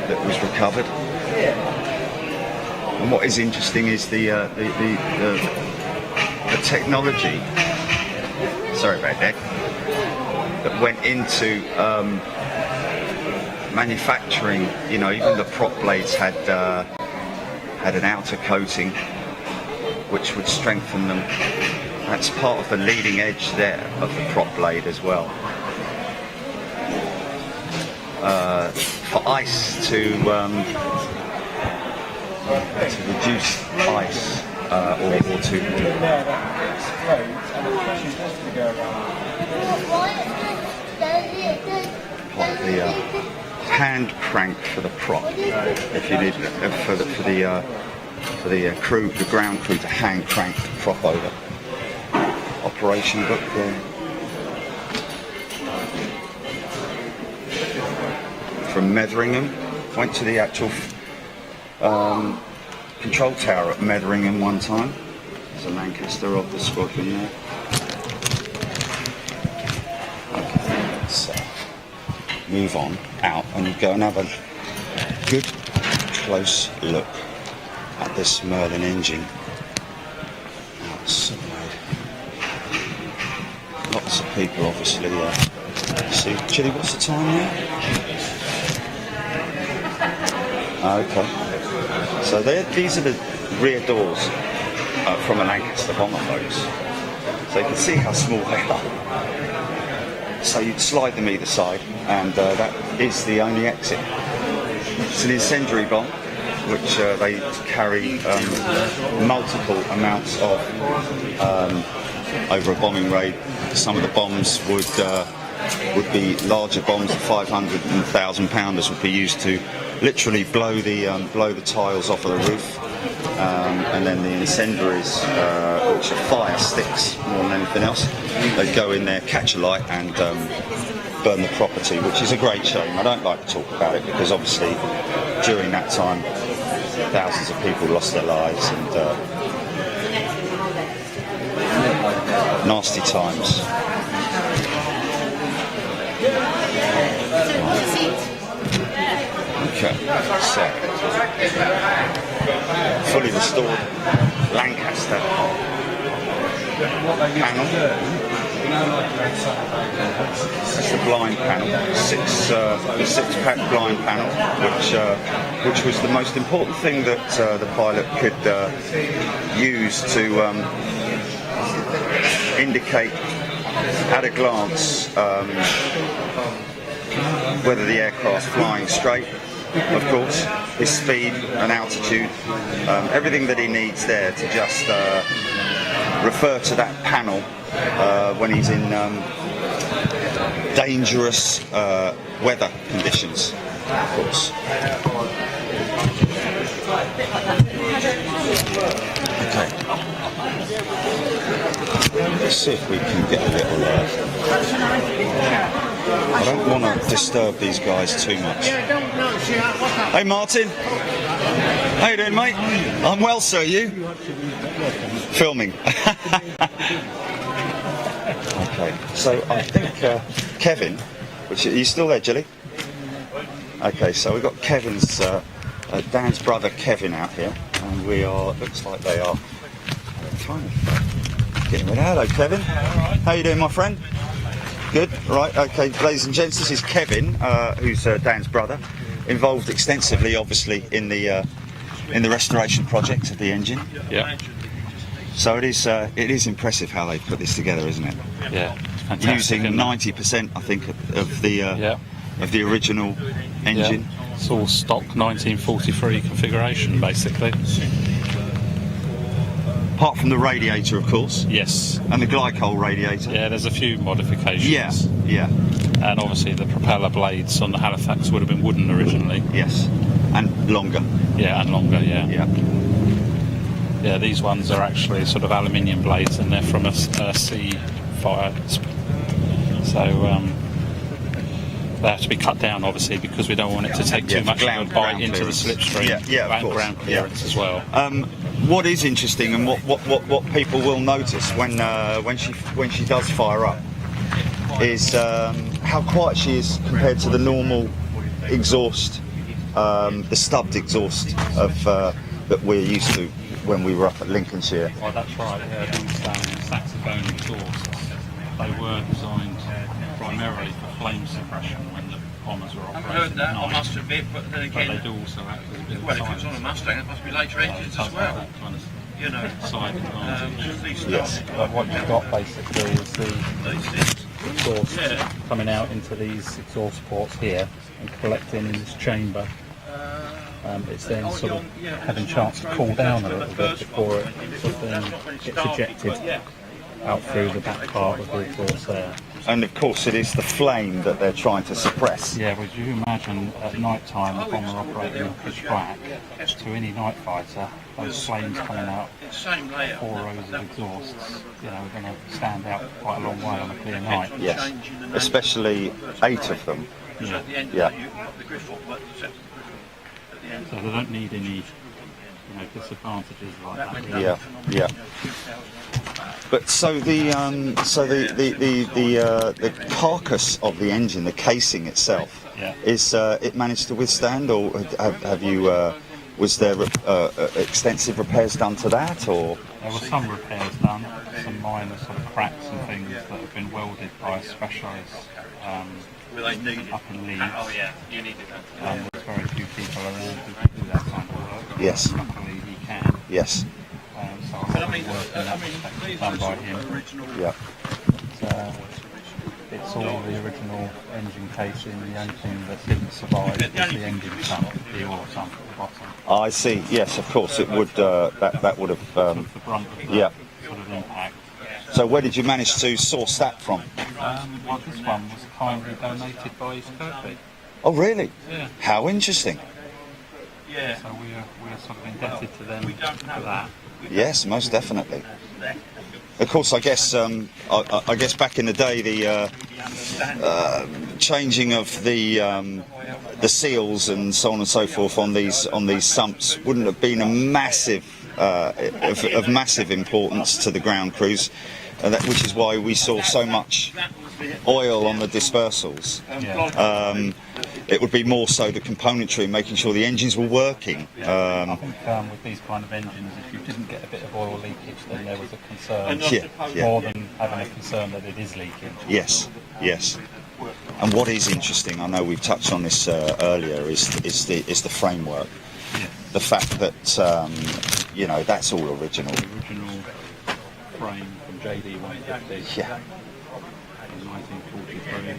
that was recovered. And what is interesting is the technology. Sorry about that. That went into manufacturing. You know, even the prop blades had an outer coating which would strengthen them. That's part of the leading edge there of the prop blade as well. For ice to reduce ice or to part of the hand crank for the prop, if you need for the crew, the ground crew, to hand crank the prop over. Operation book there. From Metheringham, went to the actual control tower at Metheringham one time. There's a Lancaster of the squadron there. Okay, let's move on out and go and have a good close look at this Merlin engine outside. Lots of people obviously see. Chili, what's the time now? Okay. So these are the rear doors from a Lancaster Bomber, folks. So you can see how small they are. So you'd slide them either side, and that is the only exit. It's an incendiary bomb, which they carry multiple amounts of over a bombing raid. Some of the bombs would be larger bombs, 500 and 1,000 pounders would be used to literally blow the tiles off of the roof, and then the incendiaries, which are fire sticks more than anything else, they'd go in there, catch a light, and burn the property, which is a great shame. I don't like to talk about it because obviously during that time thousands of people lost their lives, and nasty times. Okay, so fully restored Lancaster panel. That's the blind panel, the six-pack blind panel, which was the most important thing that the pilot could use to indicate at a glance whether the aircraft's flying straight, of course, his speed and altitude, everything that he needs there to just refer to that panel when he's in dangerous weather conditions, of course. Okay. Let's see if we can get a little... I don't want to disturb these guys too much. Hey Martin, how you doing, mate? I'm well, sir. You? Filming. Okay, so I think Kevin, which are you still there, Jilly? Okay, so we've got Kevin's, Dan's brother Kevin out here, and we are. Looks like they are kind of getting rid of. Hello, Kevin. How you doing, my friend? Good. Right. Okay, ladies and gents, this is Kevin, who's Dan's brother, involved extensively, obviously, in the restoration project of the engine. Yeah. So it is impressive how they put this together, isn't it? Yeah. Fantastic, using 90%, I think, of the original engine. Yeah. It's all stock 1943 configuration, basically. Apart from the radiator, of course. Yes. And the glycol radiator. Yeah, there's a few modifications. Yeah, yeah. And obviously the propeller blades on the Halifax would have been wooden originally. Yes. And longer. Yeah, and longer, yeah. Yeah. Yeah, these ones are actually sort of aluminium blades, and they're from a sea fire. So they have to be cut down, obviously, because we don't want it to take too much of a bite into the slipstream. Yeah, of and course. ground clearance as well. What is interesting, and what people will notice when she does fire up, is how quiet she is compared to the normal exhaust, the stubbed exhaust of that we're used to when we were up at Lincolnshire. Oh, that's right. Yeah, these saxophone exhausts, they were designed primarily for flame suppression when the bombers were operating. I heard that, I must admit, but then again, but they do also act as a bit well, of if it's on a Mustang, it must be later engines as well. Kind of You know, side advantage. Yes. But what you've got basically is the exhaust coming out into these exhaust ports here and collecting in this chamber. It's then sort of having a chance to cool down a little bit before it sort of then gets ejected out through the back part of the exhaust there. And of course it is the flame that they're trying to suppress. Yeah, would you imagine at night time a bomber operating on pitch black, to any night fighter, those flames coming out, 4 rows of exhausts, you know, are going to stand out quite a long way on a clear night. Yes, especially 8 of them. Yeah. So they don't need any, disadvantages like that. Yeah. But so the carcass of the engine, the casing itself, is it managed to withstand, or have you was there extensive repairs done to that, or? There were some repairs done, some minor sort of cracks and things that have been welded by specialists up in Leeds. oh yeah, you needed that. There's very few people around who can do that kind of work. Yes. Luckily he can. Yes. So I think the work in that respect is done by him. Yeah. It's all the original engine casing. The only thing that didn't survive was the engine sump, the oil sump at the bottom. I see. Yes, of course it would. That would have. Took the brunt of that sort of impact. So where did you manage to source that from? Well, this one was kindly donated by East Kirkby. Oh, really? Yeah. How interesting. Yeah. So we're sort of indebted to them for that. Yes, most definitely. Of course, I guess back in the day, the changing of the seals and so on and so forth on these sumps wouldn't have been a massive of massive importance to the ground crews, which is why we saw so much oil on the dispersals. It would be more so the componentry and making sure the engines were working. I think with these kind of engines, if you didn't get a bit of oil leakage, then there was a concern. More than having a concern that it is leaking. Yes, yes. And what is interesting, I know we've touched on this earlier, is the framework. The fact that that's all original. The original frame from JD 150. Yeah. In 1943.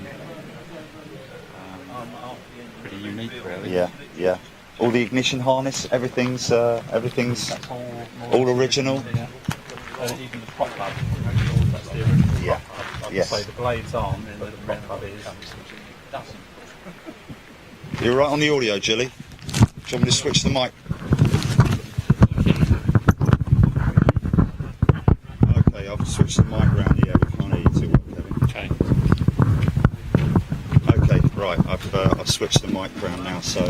Pretty unique, really. Yeah, yeah. All the ignition harness, everything's That's all original. Yeah. Even the prop hub. That's the original Yeah. prop hub. Like Yes. I say, the blades aren't, but the prop hub is. You're right on the audio, Gilly. Do you want me to switch the mic? Okay, I've switched the mic round. Yeah, we can't hear you too well, Kevin. Okay. Okay, right. I've switched the mic round now, so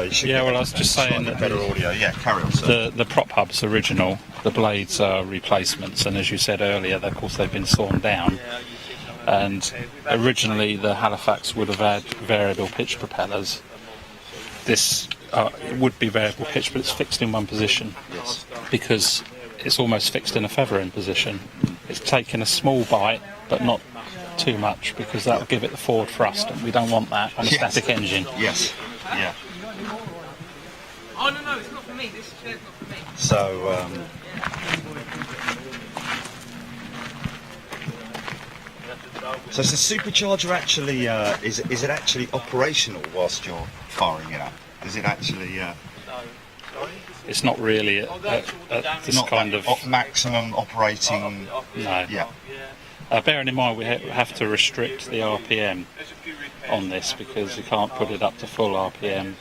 you should. Yeah, get well, I was just saying slightly that better audio. Yeah, carry on, sir. The prop hub's original, the blades are replacements, and as you said earlier, of course they've been sawn down. And originally the Halifax would have had variable pitch propellers. This it would be variable pitch, but it's fixed in one position. Yes. Because it's almost fixed in a feathering position. It's taken a small bite, but not too much, because that will give it the forward thrust, and we don't want that on a Yes. static engine. Yes. Yeah. Oh no, it's not for me. This chair's not for me. So. So is the supercharger actually is it actually operational whilst you're firing it up? Is it actually It's not really at this not kind that of... maximum operating? No. Yeah. Bearing in mind we have to restrict the RPM on this, because you can't put it up to full RPM,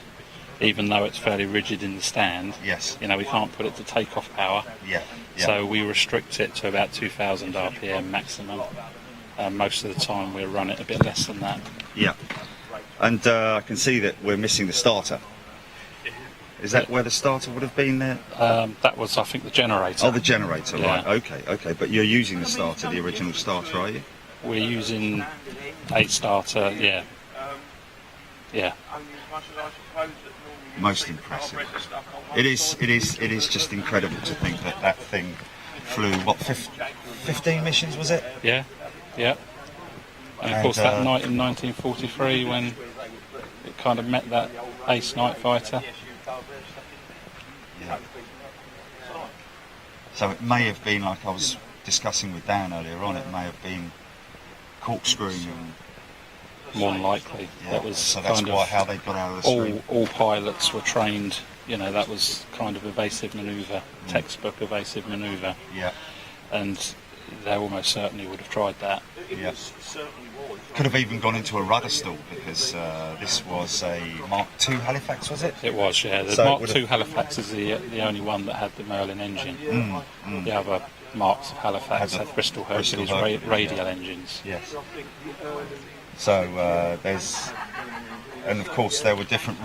even though it's fairly rigid in the stand. Yes. You know, we can't put it to takeoff power. Yeah. Yeah. So we restrict it to about 2,000 RPM maximum. Most of the time we'll run it a bit less than that. Yeah. And I can see that we're missing the starter. Is that where the starter would have been there? That was, I think, the generator. Oh, the generator, Yeah. right. Okay. But you're using the starter, the original starter, are you? We're using 8 starter, yeah. Yeah. Most impressive. It is just incredible to think that thing flew, what, 15 missions, was it? Yeah. Yeah. And of course that night in 1943, when it kind of met that ace night fighter. Yeah. So it may have been, like I was discussing with Dan earlier on, it may have been corkscrewing and... More than likely. Yeah, That was so that's kind why of how they got out of the stream. all pilots were trained, you know, that was kind of evasive manoeuvre, textbook evasive manoeuvre, Yeah, and they almost certainly would have tried that. yeah. Could have even gone into a rudder stall, because this was a Mark II Halifax, was it? It was, yeah. The So it Mark would II have- Halifax is the only one that had the Merlin engine. The other Marks of Halifax Had the had Bristol Bristol Hercules Hercules, radial engines. Yes. So and of course there were different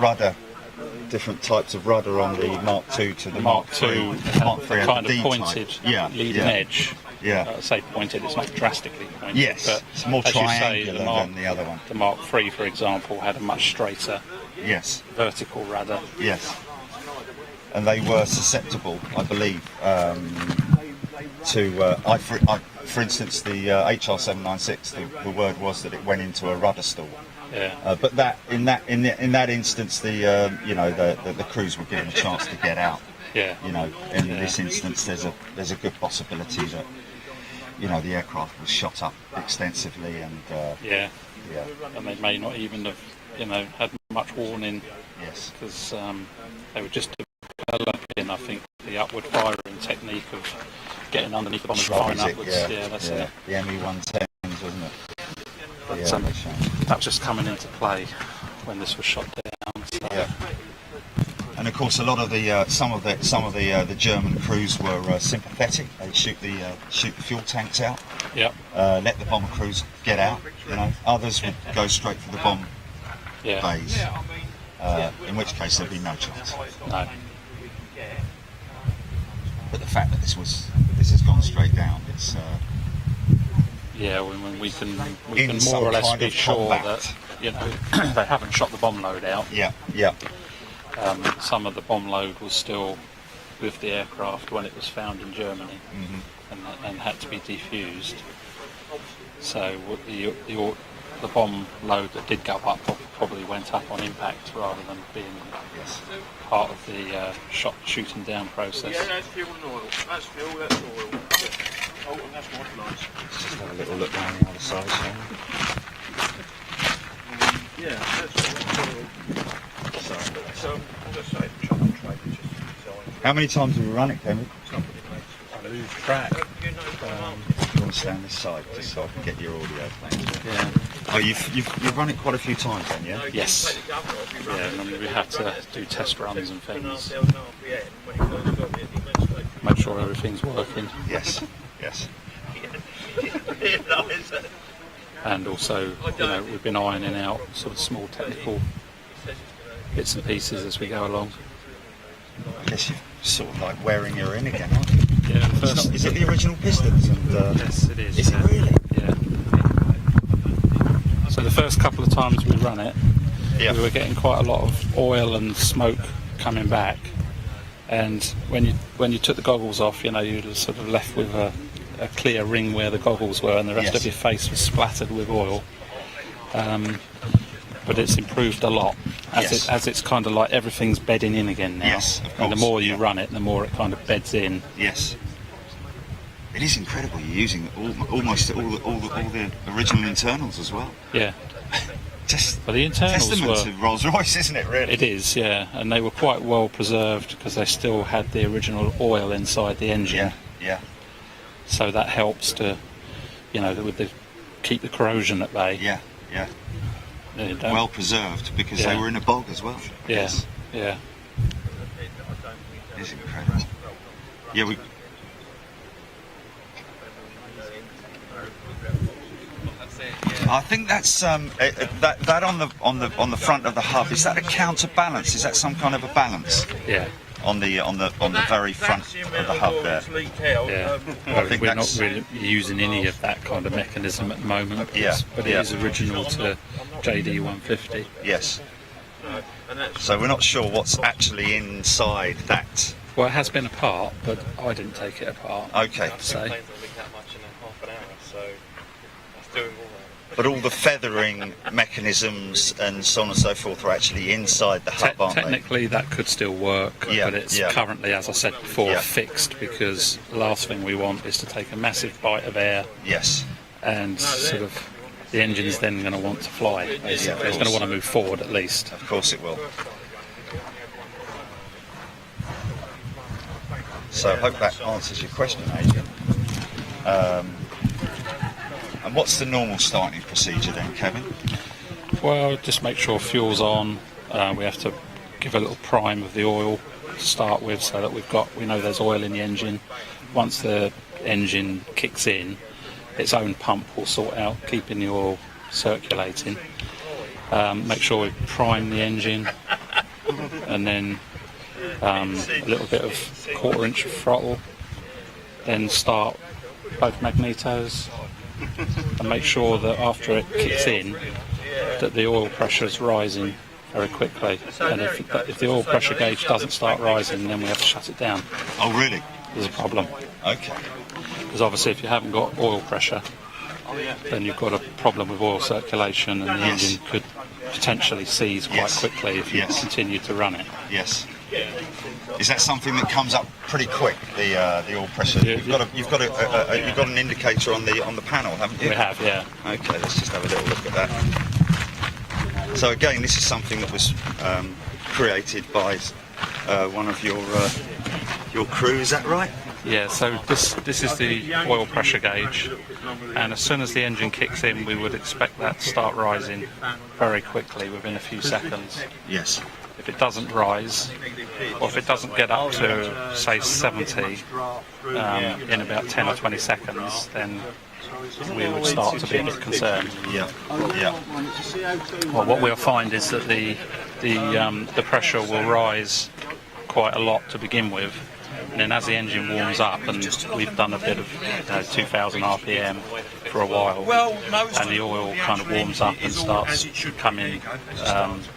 types of rudder on the Mark II to the Mark III. Mark III had kind the of D pointed type. leading edge. Yeah. I say pointed, it's not drastically pointed. Yes, but it's more as you say, triangular than the other one. The Mark III, for example, had a much straighter Yes, vertical rudder. yes. And they were susceptible, I believe, to for instance, the HR796. The word was that it went into a rudder stall. Yeah. But that in that instance, the crews were given a chance to get out. Yeah. You know, in this instance, there's a good possibility that the aircraft was shot up extensively, and Yeah. yeah, And they may not even have, had much warning, yes, because they were just developing, I think, the upward firing technique of getting underneath the bomber and firing upwards. Yeah, that's it. The ME-110s, wasn't it? But, Yeah, they shot. that was just coming into play when this was shot down. So. Yeah. And of course, a lot of the some of the German crews were sympathetic. They shoot the fuel tanks out, Yep. let the bomber crews get out. Others would go straight for the bomb Yeah. bays. In which case there'd be no chance. No. But the fact that this has gone straight down, Yeah, we can In some more or less kind be of sure combat. that they haven't shot the bomb load out. Yeah, yeah. Some of the bomb load was still with the aircraft when it was found in Germany, and had to be defused. So the bomb load that did go up probably went up on impact rather than being part of the shooting down process. Yeah, that's fuel and oil. That's fuel, that's oil. Oh, and that's what nice. Just have a little look down the other side. Yeah, that's oil. So, as I say, truck and trade is just design. How many times have you run it, Kevin? I lose track. You want to stay on this side just so I can get your audio, thanks. Yeah. Oh, you've run it quite a few times then, yeah? Yes. Yeah, and we had to do test runs and things. Make sure everything's working. Yes, yes. And also, we've been ironing out sort of small technical bits and pieces as we go along. I guess you're sort of like wearing her in again, aren't you? Yeah, Is it the original pistons? And, yes, it is. Is it really? Yeah. So the first couple of times we run it, we were getting quite a lot of oil and smoke coming back. And when you took the goggles off, you were sort of left with a clear ring where the goggles were, and the rest of your face was splattered with oil. But it's improved a lot as it's kind of like everything's bedding in again now. Yes, of course. And the more you run it, the more it kind of beds in. Yes. It is incredible. You're using almost all the original internals as well. Yeah. Just But the internals testament were. to Rolls Royce, isn't it? Really. It is, yeah, and they were quite well preserved because they still had the original oil inside the engine. Yeah. Yeah. So that helps to, keep the corrosion at bay. Yeah. Yeah. Well preserved because they were in a bog as well. I guess. Yeah. It's incredible. Yeah, I think that's that on the front of the hub. Is that a counterbalance? Is that some kind of a balance? Yeah. On the very front of the hub there. Yeah. think We're that's- not really using any of that kind of mechanism at the moment. Yeah, But it is original to JD 150. Yes. So we're not sure what's actually inside that. Well, it has been apart, but I didn't take it apart. Okay. So But all the feathering mechanisms and so on and so forth are actually inside the hub, aren't they? technically that could still work, Yeah, but it's yeah. currently, as I said before, Yeah. fixed because the last thing we want is to take a massive bite of air Yes. and sort of the engine's then going to want to fly. Basically. It's going to want to move forward at least. Of course it will. So I hope that answers your question, Adrian. And what's the normal starting procedure then, Kevin? Well, just make sure fuel's on. We have to give a little prime of the oil to start with so that we know there's oil in the engine. Once the engine kicks in, its own pump will sort out keeping the oil circulating. Make sure we prime the engine and then a little bit of 1/4 inch of throttle. Then start both magnetos and make sure that after it kicks in that the oil pressure is rising very quickly, and if the oil pressure gauge doesn't start rising, then we have to shut it down. Oh, really? There's a problem, Okay. because obviously if you haven't got oil pressure, then you've got a problem with oil circulation, and the Yes. engine could potentially seize quite Yes. quickly if you Yes. continue to run it. Yes. Is that something that comes up pretty quick? The oil pressure. Yeah, You've got an indicator on the panel, haven't you? We have, yeah. Okay, let's just have a little look at that. So again, this is something that was created by one of your crew. Is that right? Yeah, so this is the oil pressure gauge, and as soon as the engine kicks in, we would expect that to start rising very quickly within a few seconds. Yes. If it doesn't rise, or if it doesn't get up to, say, 70 in about 10 or 20 seconds, then we would start to be a bit concerned. Yeah. Yeah. Well, what we'll find is that the pressure will rise quite a lot to begin with, and then as the engine warms up, and we've done a bit of 2,000 RPM for a while, and the oil kind of warms up and starts becoming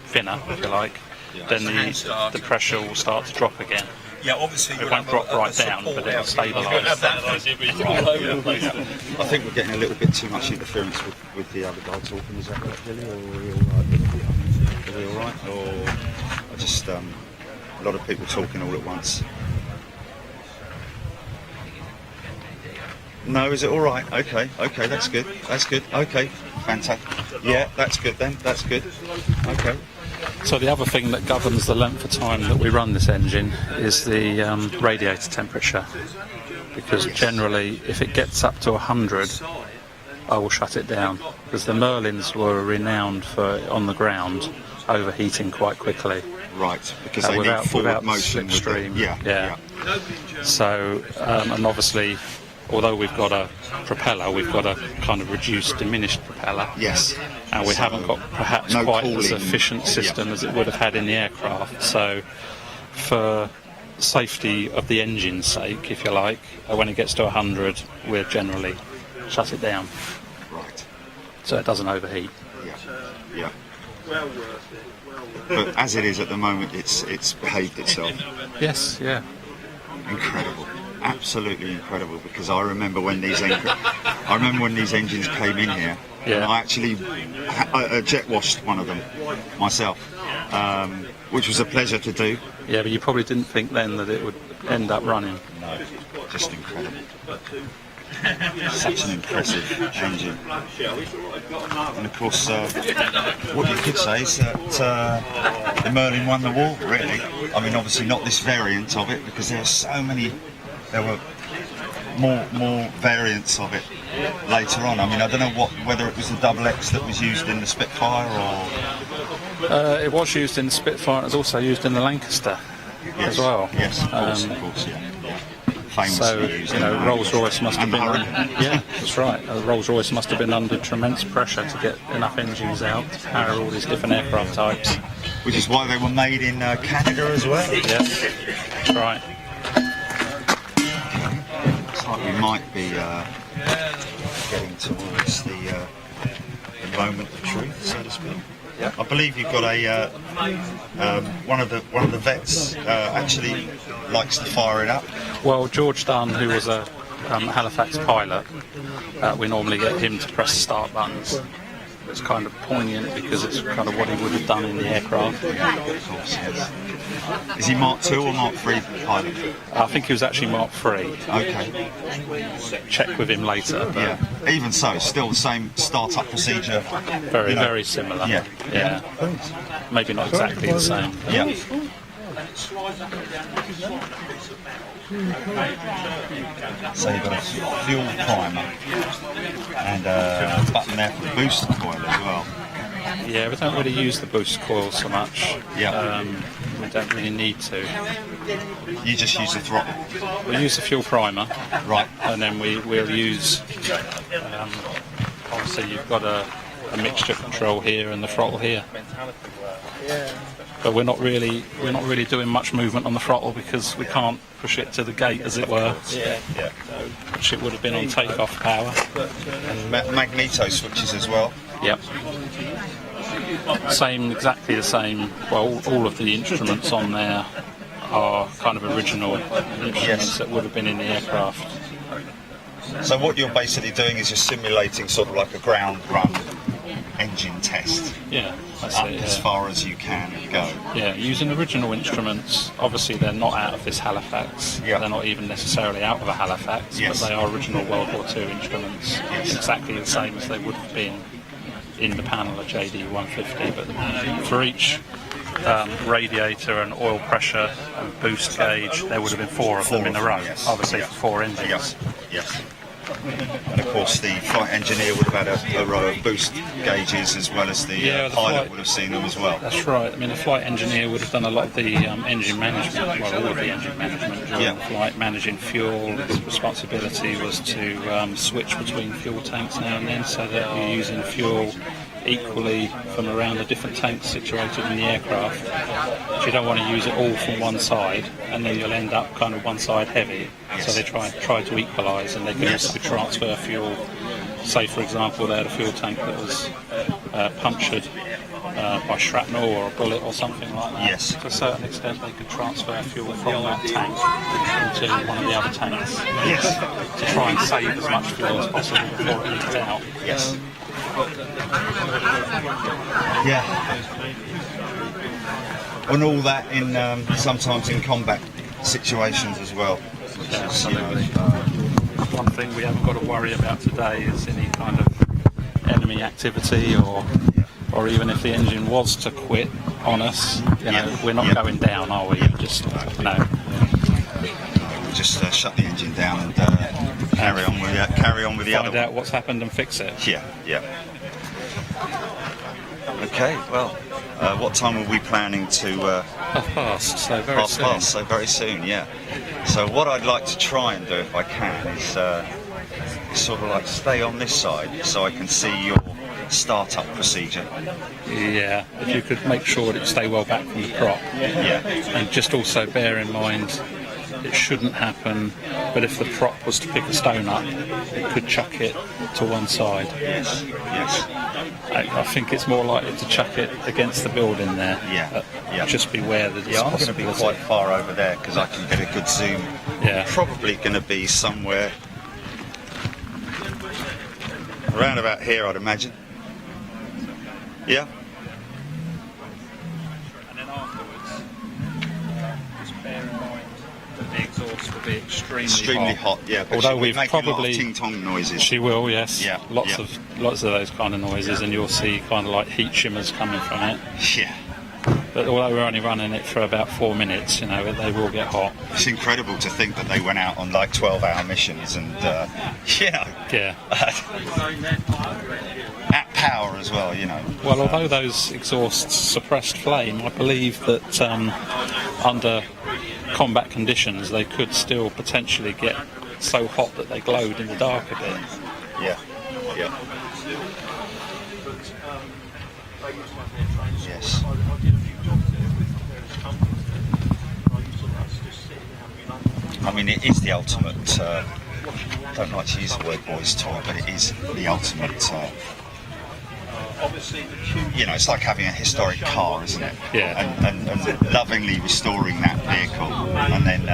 thinner, if you like, then the pressure will start to drop again. Yeah, obviously it won't drop right down, but it'll stabilise. I think we're getting a little bit too much interference with the other guy talking. Is that right, Billy? Or are we all right? Are we all right? Or I just a lot of people talking all at once. No, is it all right? Okay, that's good. Okay, fantastic. Yeah, that's good then. That's good. Okay. So the other thing that governs the length of time that we run this engine is the radiator temperature, because generally if it gets up to 100 I will shut it down, because the Merlins were renowned for, on the ground, overheating quite quickly. Right, because they need forward motion. Slipstream. Yeah. So, and obviously, although we've got a propeller, we've got a kind of reduced, diminished propeller. Yes. And we haven't got perhaps quite as efficient system as it would have had in the aircraft. So, for safety of the engine's sake, if you like, when it gets to 100, we'll generally shut it down. Right. So it doesn't overheat. Yeah. But as it is at the moment, it's behaved itself. Yes, yeah. Incredible. Absolutely incredible, because I remember when these engines came in here, and I actually jet washed one of them myself, which was a pleasure to do. Yeah, but you probably didn't think then that it would end up running. No, just incredible. Such an impressive engine. And of course, what you could say is that the Merlin won the war, really. I mean, obviously not this variant of it, because there were more variants of it later on. I mean, I don't know whether it was the XX that was used in the Spitfire or... It was used in the Spitfire, and it was also used in the Lancaster as well. Yes, of course, yeah. So, Rolls Royce must have been... Yeah, that's right. Rolls Royce must have been under tremendous pressure to get enough engines out to power all these different aircraft types. Which is why they were made in Canada as well. Yes, that's right. Looks like we might be getting towards the moment of truth, so to speak. Yeah. I believe you've got one of the vets actually likes to fire it up. Well, George Dunn, who was a Halifax pilot, we normally get him to press the start buttons. It's kind of poignant because it's kind of what he would have done in the aircraft. Yeah, of course, yes. Is he Mark II or Mark III pilot? I think he was actually Mark III. Okay. Check with him later. But yeah. Even so, still the same start-up procedure. Very similar. Yeah. Maybe not exactly the same. Yeah. So you've got a fuel primer and a button there for the booster coil as well. Yeah, we don't really use the booster coil so much. Yeah. We don't really need to. You just use the throttle? We use the fuel primer. Right. And then we'll use, obviously you've got a mixture control here and the throttle here. But we're not really doing much movement on the throttle because we can't push it to the gate, as it were. Which it would have been on takeoff power. And magneto switches as well. Yep. Exactly the same. Well, all of the instruments on there are kind of original instruments that would have been in the aircraft. So what you're basically doing is you're simulating sort of like a ground run engine test. Yeah, that's up it, as far as you can go. Yeah, using original instruments. Obviously they're not out of this Halifax. Yeah. They're not even necessarily out of a Halifax, but they are original World War II instruments. Exactly the same as they would have been in the panel of JD 150. But for each radiator and oil pressure and boost gauge, there would have been four of them in a row. Obviously for four engines. Yes. And of course the flight engineer would have had a row of boost gauges as well as the pilot would have seen them as well. That's right. I mean, the flight engineer would have done a lot of the engine management, well, all of the engine management during the flight, managing fuel. His responsibility was to switch between fuel tanks now and then so that you're using fuel equally from around the different tanks situated in the aircraft. So you don't want to use it all from one side, and then you'll end up kind of one side heavy. So they try to equalise, and they can also transfer fuel. Say, for example, they had a fuel tank that was punctured by shrapnel or a bullet or something like that. Yes. To a certain extent, they could transfer fuel from that tank into one of the other tanks. Yes. To try and save as much fuel as possible before it leaks out. Yes. Yeah. And all that in sometimes in combat situations as well. One thing we haven't got to worry about today is any kind of enemy activity, or even if the engine was to quit on us, you know, we're not going down, are we? Just just shut the engine down and carry on with the other find out what's happened and fix it. Yeah. Okay, well, what time are we planning to... 1:30, so very soon. 1:30, so very soon, yeah. So what I'd like to try and do, if I can, is sort of like stay on this side so I can see your start-up procedure. Yeah, if you could make sure that it stay well back from the prop. Yeah. And just also bear in mind, it shouldn't happen, but if the prop was to pick a stone up, it could chuck it to one side. Yes. I think it's more likely to chuck it against the building there. Yeah. Just beware that it's I'm going to be quite far over there because I can get a good zoom. Yeah. Probably going to be somewhere around about here, I'd imagine. Yeah. And then afterwards, just bear in mind that the exhaust will be extremely hot. Yeah. But although we've we've making probably a lot of ting-tong noises. She will, yes. Yeah. Lots of those kind of noises, and you'll see kind of like heat shimmers coming from it. Yeah. But although we're only running it for about 4 minutes, you know, they will get hot. It's incredible to think that they went out on like 12-hour missions and, Yeah. at power as well, you know. Well, although those exhausts suppressed flame, I believe that under combat conditions they could still potentially get so hot that they glowed in the dark a bit. Yeah. Yes. I mean, it is the ultimate, I don't like to use the word boys' toy, but it is the ultimate, you know, it's like having a historic car, isn't it? Yeah. And lovingly restoring that vehicle and then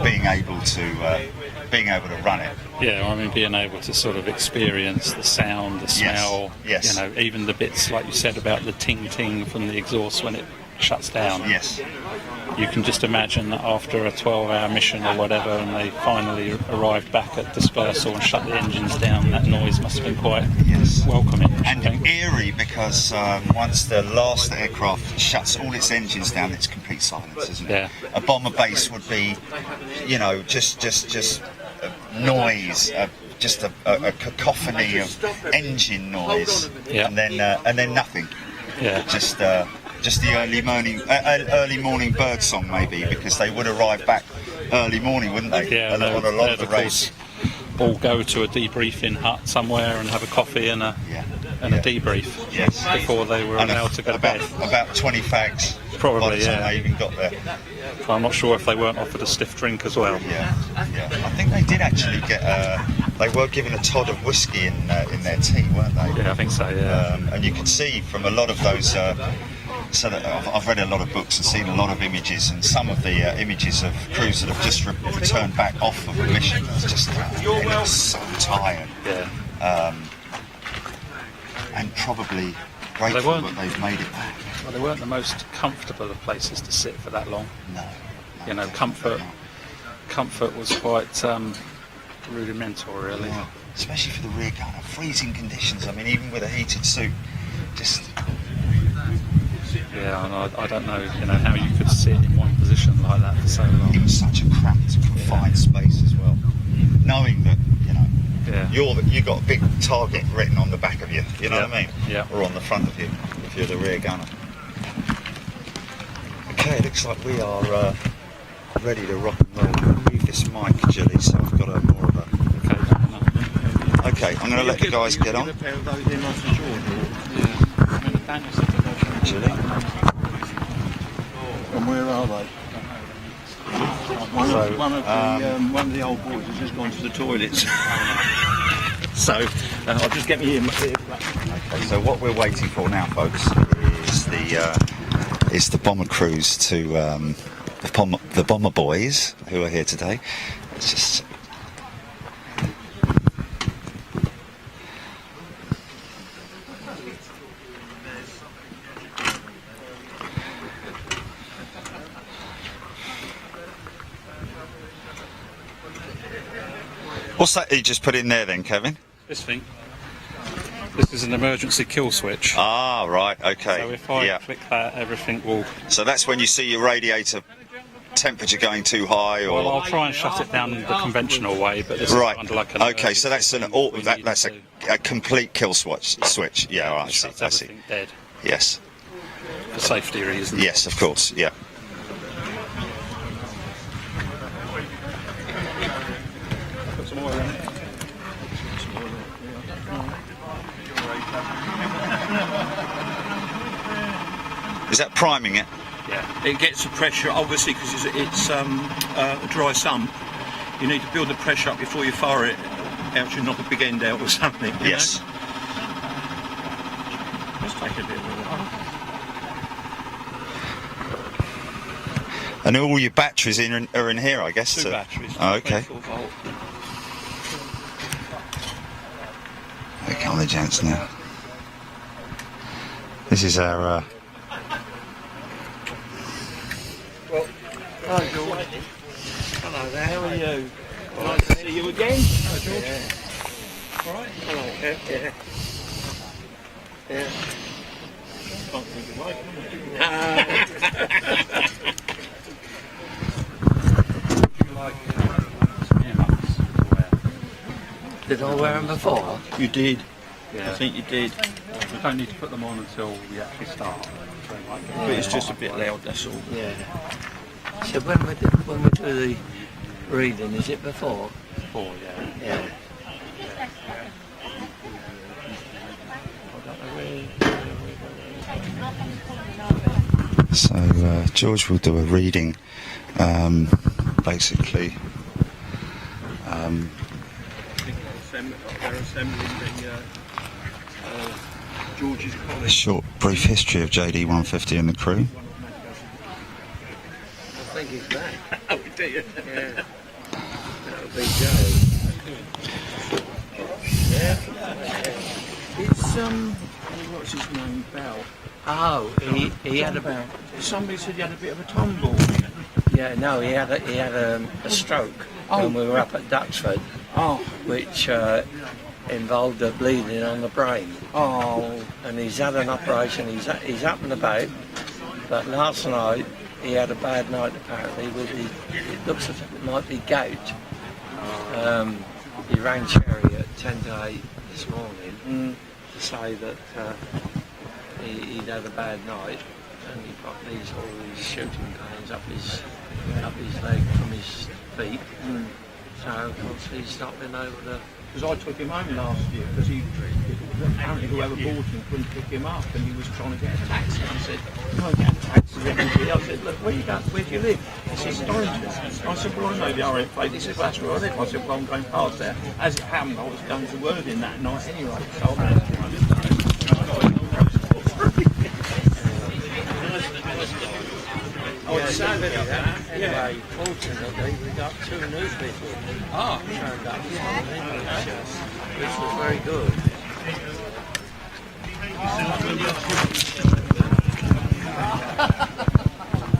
being able to run it. Yeah, I mean, being able to sort of experience the sound, the smell, Yes. you know, even the bits like you said about the ting-ting from the exhaust when it shuts down. Yes. You can just imagine that after a 12-hour mission or whatever, and they finally arrived back at dispersal and shut the engines down, that noise must have been quite welcoming. And eerie, because once the last aircraft shuts all its engines down, it's complete silence, isn't it? Yeah. A bomber base would be, you know, just noise, just a cacophony of engine noise, and then nothing. Yeah. Just the early morning bird song, maybe, because they would arrive back early morning, wouldn't they? Yeah, on a lot of the race. All go to a debriefing hut somewhere and have a coffee and a debrief before they were allowed to go to bed. About 20 fags. Probably, by the time they even got there. I'm not sure if they weren't offered a stiff drink as well. Yeah. I think they did actually get. They were given a Todd of whiskey in their tea, weren't they? Yeah, I think so. Yeah. And you could see from a lot of those. So that I've read a lot of books and seen a lot of images, and some of the images of crews that have just returned back off of a mission. It's just they look so tired. Yeah. And probably grateful that they've made it back. Well, they weren't the most comfortable of places to sit for that long. No. You know, comfort was quite rudimental, really. Yeah. Especially for the rear gunner, freezing conditions. I mean, even with a heated suit, just. Yeah, and I don't know, you know, how you could sit in one position like that for so long. It was such a cramped, confined space as well. Knowing that, you know, you got a big target written on the back of you. You know what I mean? Yeah. Or on the front of you, if you're the rear gunner. Okay, it looks like we are ready to rock and roll. Move this mic, Jilly, so I've got more of a. Okay, I'm going to let the guys get on. Actually. And where are they? One of the old boys has just gone to the toilets. So I'll just get me in. So what we're waiting for now, folks, is the bomber crews to the bomber boys who are here today. It's just. What's that you just put in there then, Kevin? This thing. This is an emergency kill switch. Ah, right, okay. So if I click that, everything will... So that's when you see your radiator temperature going too high, or... Well, I'll try and shut it down the conventional way, but this right. is under like an... Okay, so that's that's a complete kill switch. Yeah, I see. I see. Everything dead Yes. for safety reasons. Yes, of course. Yeah. Put some oil in it. Is that priming it? Yeah. It gets the pressure, obviously, because it's a dry sump. You need to build the pressure up before you fire it, else you knock a big end out or something. you Yes. know? Let's take a bit of it. And all your batteries are in here, I guess. Two batteries. Oh, okay. 24 volt. Here come the gents now. This is our. Hello, George. Hello there, how are you? Nice to see you again. Hello, George. Yeah. All right. Hello, yeah. Yeah. Can't think of Did I wear them before? You did. Yeah. I think you did. We don't need to put them on until we actually start. So like, But it's just a bit loud, that's all. Yeah. So when we do the reading, is it before? before, yeah. Yeah. So George will do a reading, basically. They're assembling the George's A College. short, brief history of JD 150 and the crew. I think he's back. Oh, do you? Yeah. That would be Joe. It's what's his name? Bell. Oh, he had a Somebody said he had a bit of a tumble. yeah. No, he had a stroke when we were up at Duxford, Oh, which involved a bleeding on the brain. oh, And he's had an operation. He's up and about, but last night he had a bad night apparently. It looks as if it might be gout. He rang Cherry at 10 to 8 this morning to say that he'd had a bad night, and he got all these shooting pains up his leg from his feet. So of course he's not been able to. because I took him home last year because apparently whoever bought him couldn't pick him up and he was trying to get a taxi. I said, no, get a taxi. I said, look, where do you live? He says, Dorrington. I said, well, I know the RF place. He said, well, that's where I live. I said, well, I'm going past there. As it happened, I was going to Worthing that night anyway. So Anyway, fortunately we got 2 new people turned up this morning, which was very good.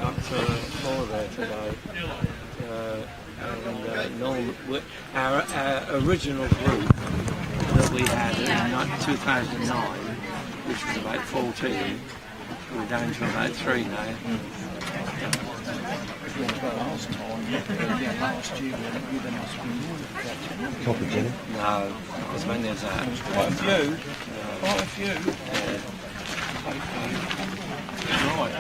Got 4 there today. Our original group that we had in 2009, which was about 14, we're down to about 3 now. last year, there must be more than that. No, not as many as that. Quite a few. Quite a few. Right.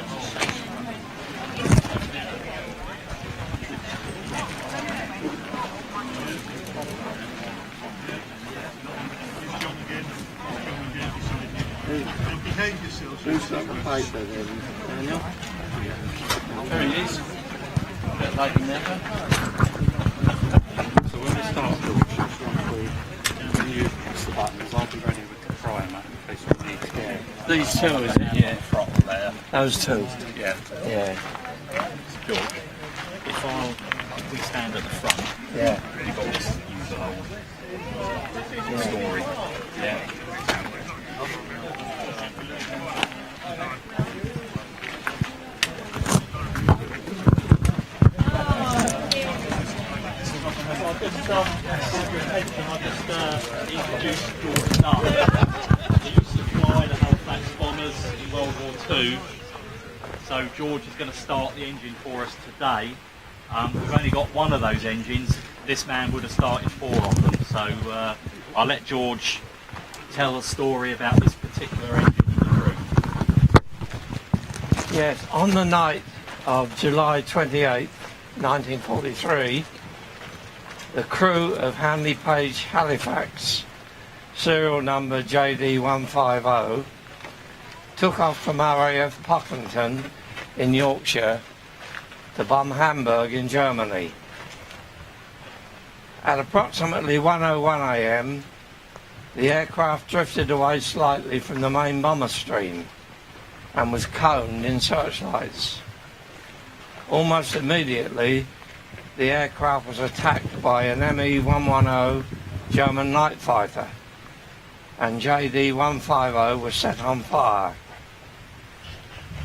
paper then, Daniel. There he is. A bit late in there. So when we start, when you press the buttons, I'll be ready with the primer in case we need to go. These two, is it? Yeah, throttle there. Those two. Yeah. Yeah. George, if we stand at the front, Yeah. you've got this usual story. Yeah. Introduced George Nutt. He used to fly the Halifax Bombers in World War II. So George is going to start the engine for us today. We've only got one of those engines. This man would have started 4 of them. So I'll let George tell a story about this particular engine and the crew. Yes, on the night of July 28, 1943, the crew of Hanley Page Halifax, serial number JD150, took off from RAF Pocklington in Yorkshire to bomb Hamburg in Germany. At approximately 1:01 a.m, the aircraft drifted away slightly from the main bomber stream and was coned in searchlights. Almost immediately, the aircraft was attacked by an Me-110 German night fighter, and JD-150 was set on fire.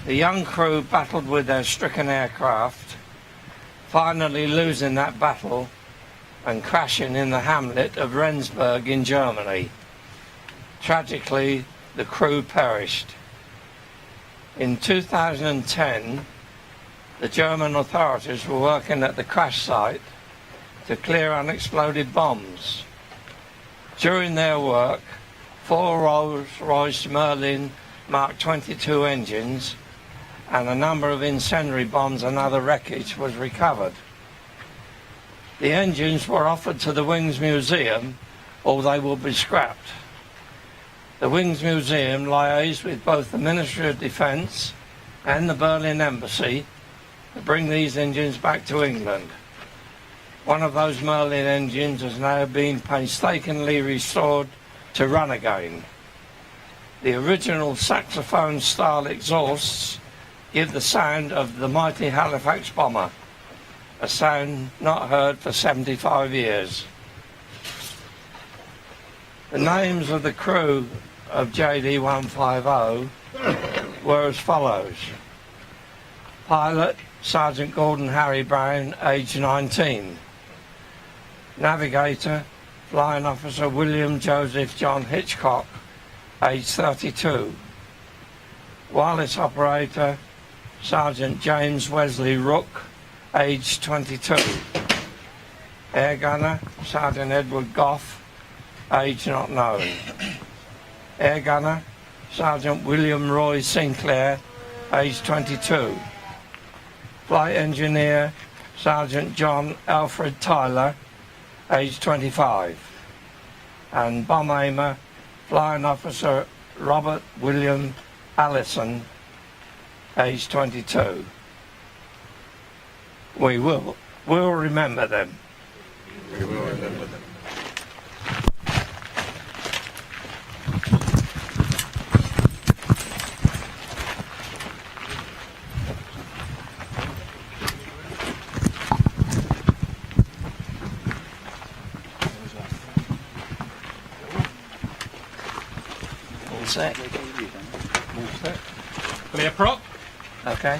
The young crew battled with their stricken aircraft, finally losing that battle and crashing in the hamlet of Rendsburg in Germany. Tragically, the crew perished. In 2010, the German authorities were working at the crash site to clear unexploded bombs. During their work, 4 Rolls Royce Merlin Mark 22 engines and a number of incendiary bombs and other wreckage was recovered. The engines were offered to the Wings Museum, or they will be scrapped. The Wings Museum liaised with both the Ministry of Defence and the Berlin Embassy to bring these engines back to England. One of those Merlin engines has now been painstakingly restored to run again. The original saxophone style exhausts give the sound of the mighty Halifax Bomber, a sound not heard for 75 years. The names of the crew of JD-150 were as follows. Pilot, Sergeant Gordon Harry Brown, age 19. Navigator, Flying Officer William Joseph John Hitchcock, age 32. Wireless Operator, Sergeant James Wesley Rook, age 22. Air Gunner, Sergeant Edward Goff, age not known. Air Gunner, Sergeant William Roy Sinclair, age 22. Flight Engineer, Sergeant John Alfred Tyler, age 25. And Bomb Aimer, Flying Officer Robert William Allison, age 22. We'll remember them. We will remember them. All set. All set. Clear prop. Okay.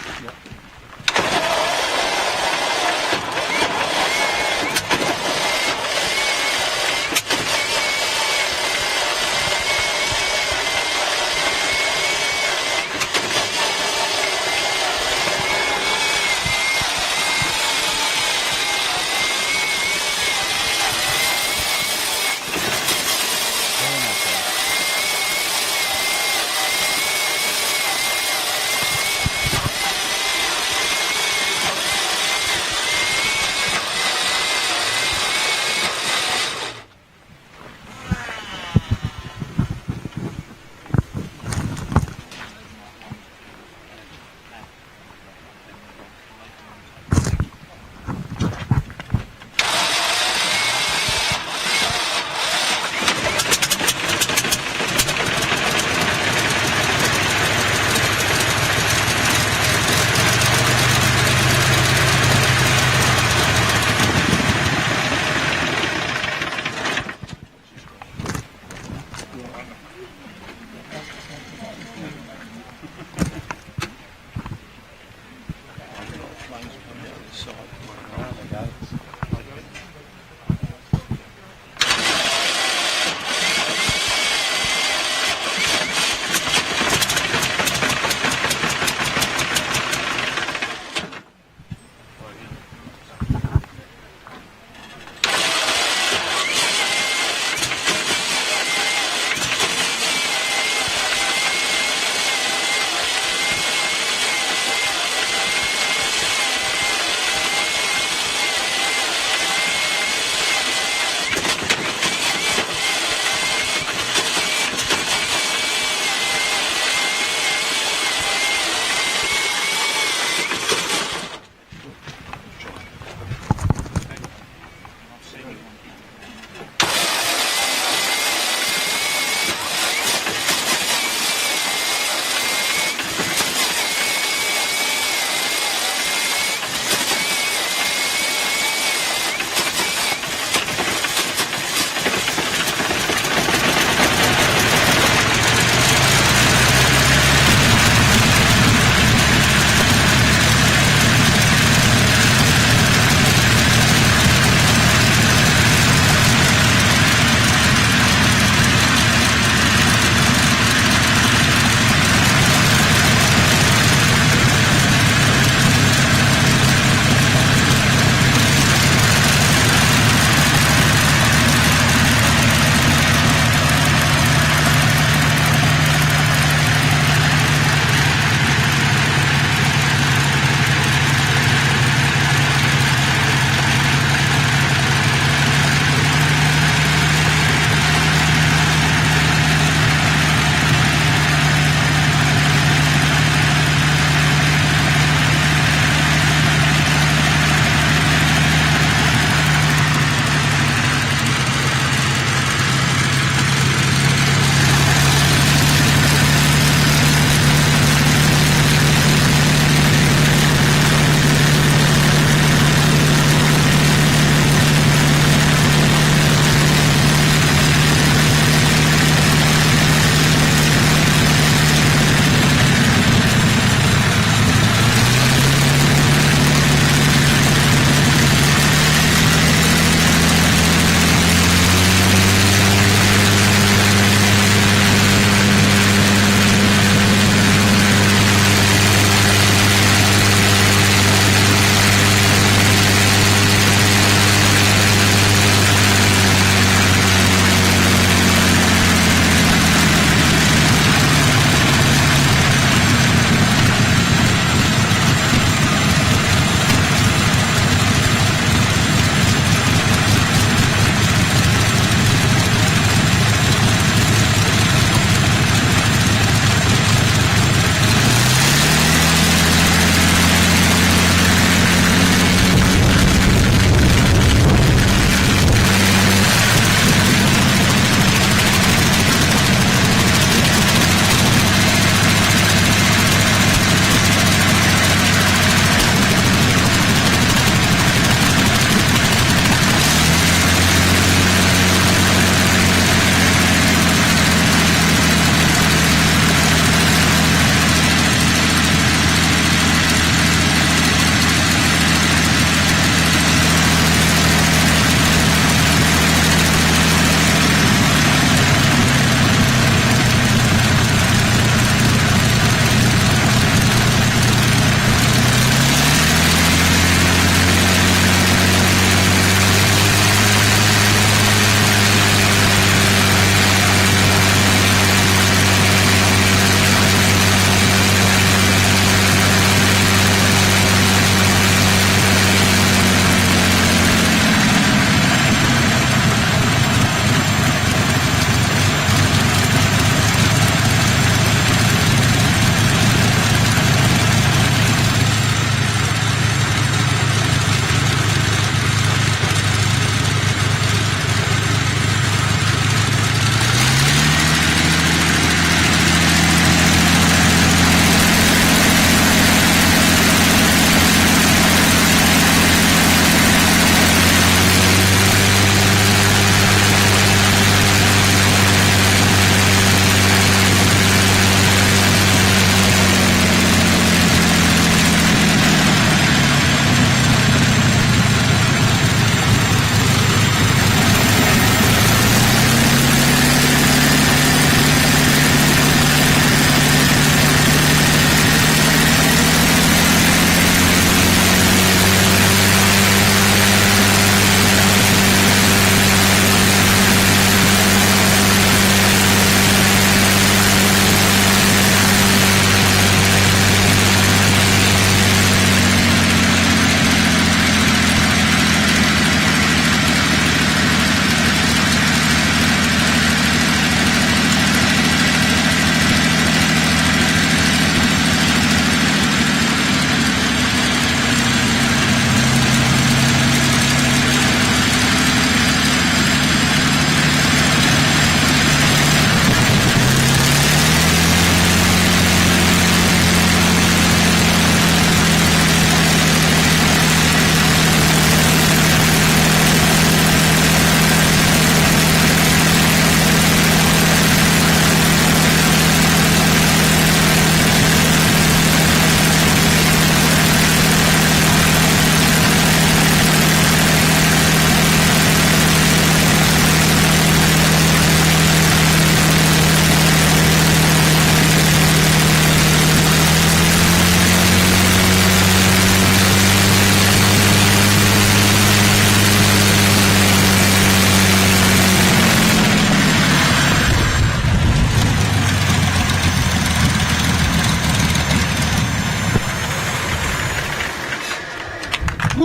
I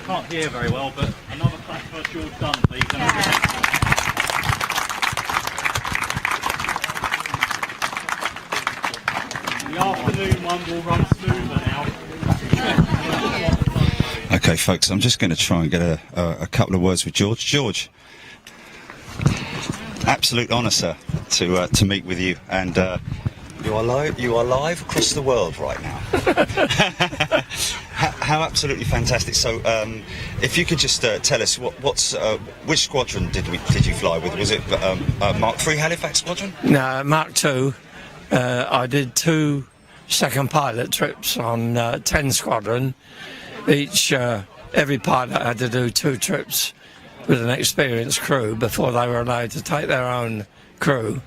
can't hear very well, but another clap for George Dunn, please. The afternoon one will run smoother now. Okay, folks, I'm just going to try and get a couple of words with George. George, absolute honour, sir, to meet with you, and you are live across the world right now. How absolutely fantastic! So, if you could just tell us which squadron did you fly with? Was it Mark III Halifax squadron? No, Mark II. I did 2 second pilot trips on 10 squadron. Every pilot had to do 2 trips with an experienced crew before they were allowed to take their own crew.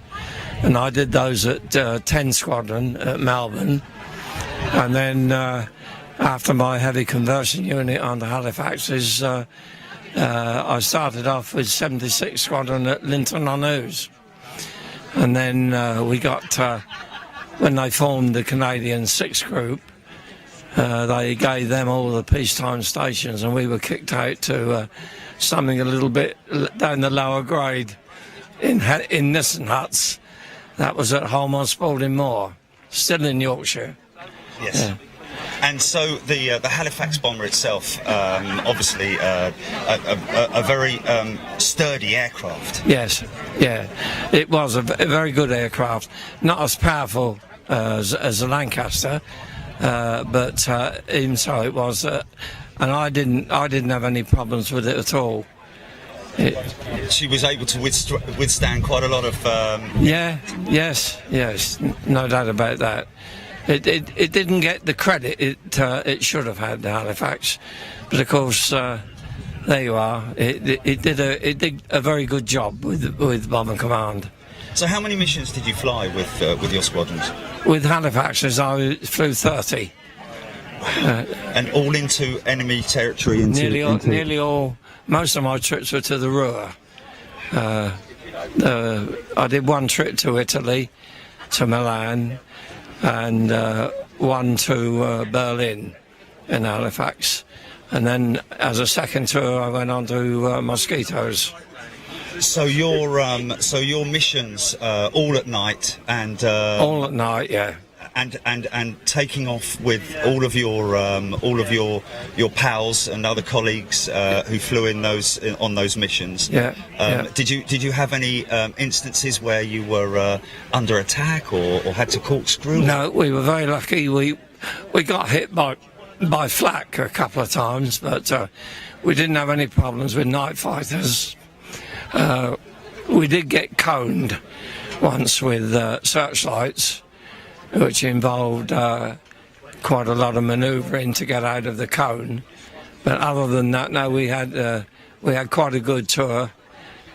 And I did those at 10 squadron at Melbourne. And then after my heavy conversion unit on the Halifaxes, I started off with 76 squadron at Linton on Ouse. And then we got, when they formed the Canadian 6 group, they gave them all the peacetime stations, and we were kicked out to something a little bit down the lower grade in Nissen Huts. That was at Holme on Spalding Moor, still in Yorkshire. Yes. Yeah. And so the Halifax Bomber itself, obviously a very sturdy aircraft. Yes, yeah, it was a very good aircraft. Not as powerful as a Lancaster, but even so, it was. And I didn't have any problems with it at all. She was able to withstand quite a lot of. Yes, no doubt about that. It didn't get the credit it should have had, the Halifax, but of course there you are. It did a very good job with Bomber Command. So how many missions did you fly with your squadrons? With Halifaxes, I flew 30. And all into enemy territory? Nearly all. Most of my trips were to the Ruhr. I did 1 trip to Italy, to Milan, and 1 to Berlin in Halifax. And then as a second tour, I went on to Mosquitoes. So your missions all at night and all at night, yeah. And taking off with all of your pals and other colleagues who flew on those missions. Yeah, Did you have any instances where you were under attack or had to corkscrew? No, we were very lucky. We got hit by flak a couple of times, but we didn't have any problems with night fighters. We did get coned once with searchlights, which involved quite a lot of manoeuvring to get out of the cone. But other than that, no, we had quite a good tour.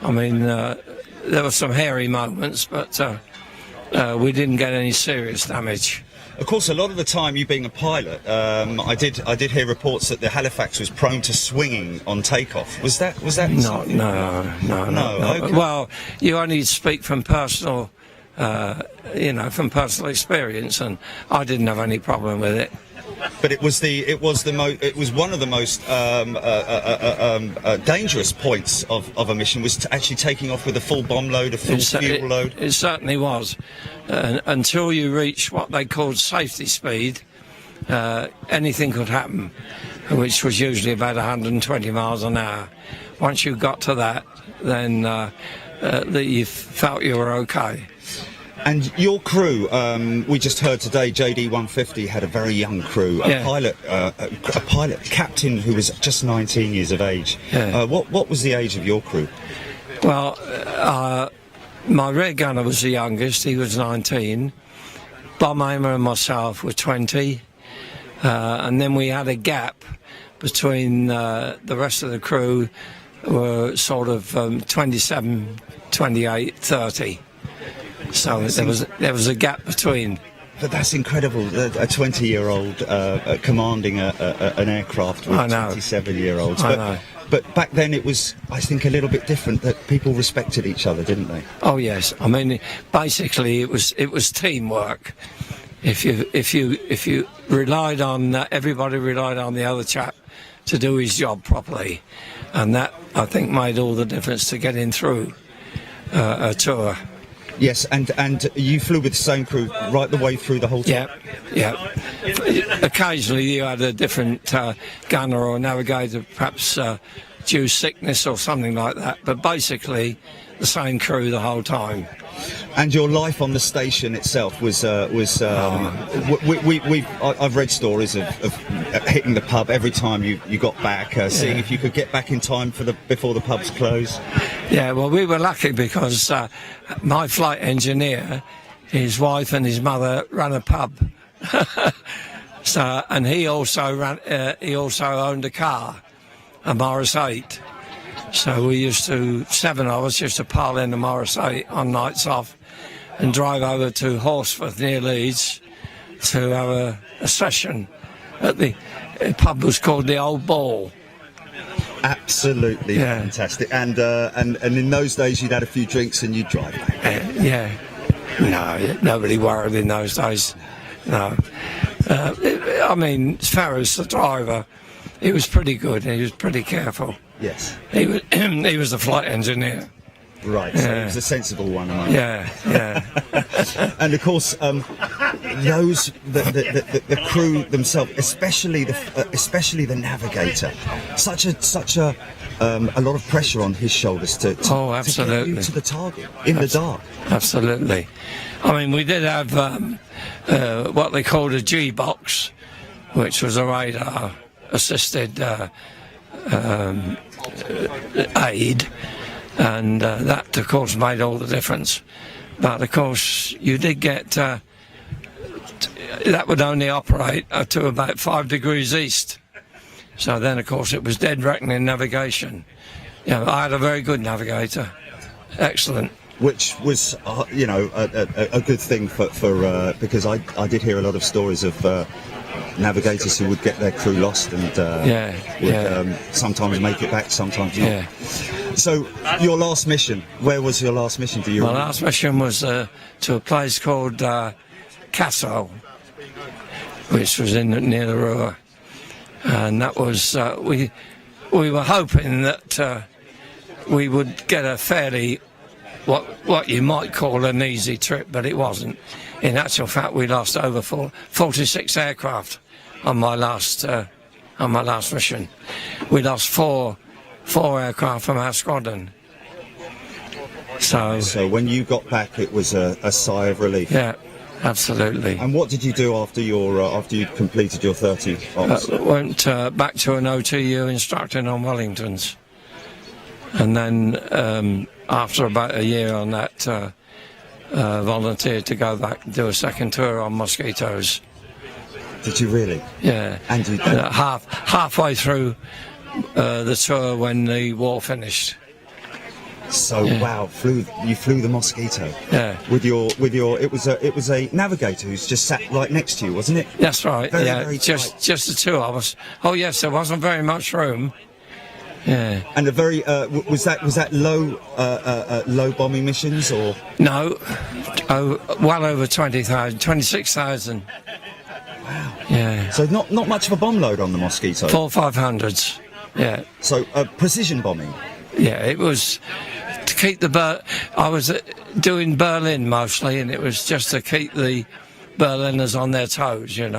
I mean, there were some hairy moments, but we didn't get any serious damage. Of course, a lot of the time, you being a pilot, I did hear reports that the Halifax was prone to swinging on takeoff. Was that? No. Okay. Well, you only speak from personal, from personal experience, and I didn't have any problem with it. But it was one of the most dangerous points of a mission, was actually taking off with a full bomb load, a full fuel load. It certainly was. Until you reach what they called safety speed, anything could happen, which was usually about 120 miles an hour. Once you got to that, then you felt you were okay. And your crew, we just heard today, JD 150 had a very young crew, a pilot, captain who was just 19 years of age. Yeah. What was the age of your crew? Well, my rear gunner was the youngest, he was 19. Bomb aimer and myself were 20. And then we had a gap between the rest of the crew, were sort of 27, 28, 30. So there was a gap between. But that's incredible, a 20-year-old commanding an aircraft with 27-year-olds. I know. But back then it was, I think, a little bit different, that people respected each other, didn't they? Oh yes, I mean, basically it was teamwork. If you relied on everybody relied on the other chap to do his job properly, and that, I think, made all the difference to getting through a tour. Yes, and you flew with the same crew right the way through the whole tour? Yeah. Occasionally you had a different gunner or navigator, perhaps due sickness or something like that, but basically the same crew the whole time. And your life on the station itself was I've read stories of hitting the pub every time you got back, seeing if you could get back in time before the pubs close. Yeah, well, we were lucky because my flight engineer, his wife and his mother ran a pub. So, and he also owned a car, a Morris 8. So we seven of us used to pile in the Morris 8 on nights off and drive over to Horsforth near Leeds to have a session at the pub was called the Old Ball. Absolutely fantastic. And in those days you'd had a few drinks and you'd drive back. No, nobody worried in those days. No. I mean, Farrow's the driver. He was pretty good. He was pretty careful. Yes. He was the flight engineer. Right, so he was a sensible one. Yeah. And of course, those the crew themselves, especially the navigator, such a lot of pressure on his shoulders to absolutely, get you to the target in the dark. Absolutely. I mean, we did have what they called a G box, which was a radar assisted aid, and that of course made all the difference. But of course you did get that would only operate to about 5 degrees east, so then of course it was dead reckoning navigation. I had a very good navigator, excellent. Which was, a good thing for because I did hear a lot of stories of navigators who would get their crew lost and would sometimes make it back, sometimes not. Yeah. So, your last mission, where was your last mission? Do you remember? My last mission was to a place called Cassel, which was near the Ruhr, and that was we were hoping that we would get a fairly what you might call an easy trip, but it wasn't. In actual fact, we lost over 46 aircraft on my last mission. We lost four aircraft from our squadron. So when you got back, it was a sigh of relief. Yeah, absolutely. And what did you do after you completed your 30 ops? Went back to an OTU instructing on Wellingtons, and then after about a year on that, volunteered to go back and do a second tour on Mosquitoes. Did you really? Yeah. And you halfway through the tour when the war finished. So wow, you flew the Mosquito. Yeah. With your it was a navigator who's just sat right next to you, wasn't it? That's right. Very just the two of us. Oh yes, there wasn't very much room. Yeah. And a very was that low bombing missions or? No, well over 20,000, 26,000. Wow. Yeah. So not much of a bomb load on the Mosquito. 4 500s. Yeah. So precision bombing. Yeah, it was to keep I was doing Berlin mostly, and it was just to keep the Berliners on their toes, And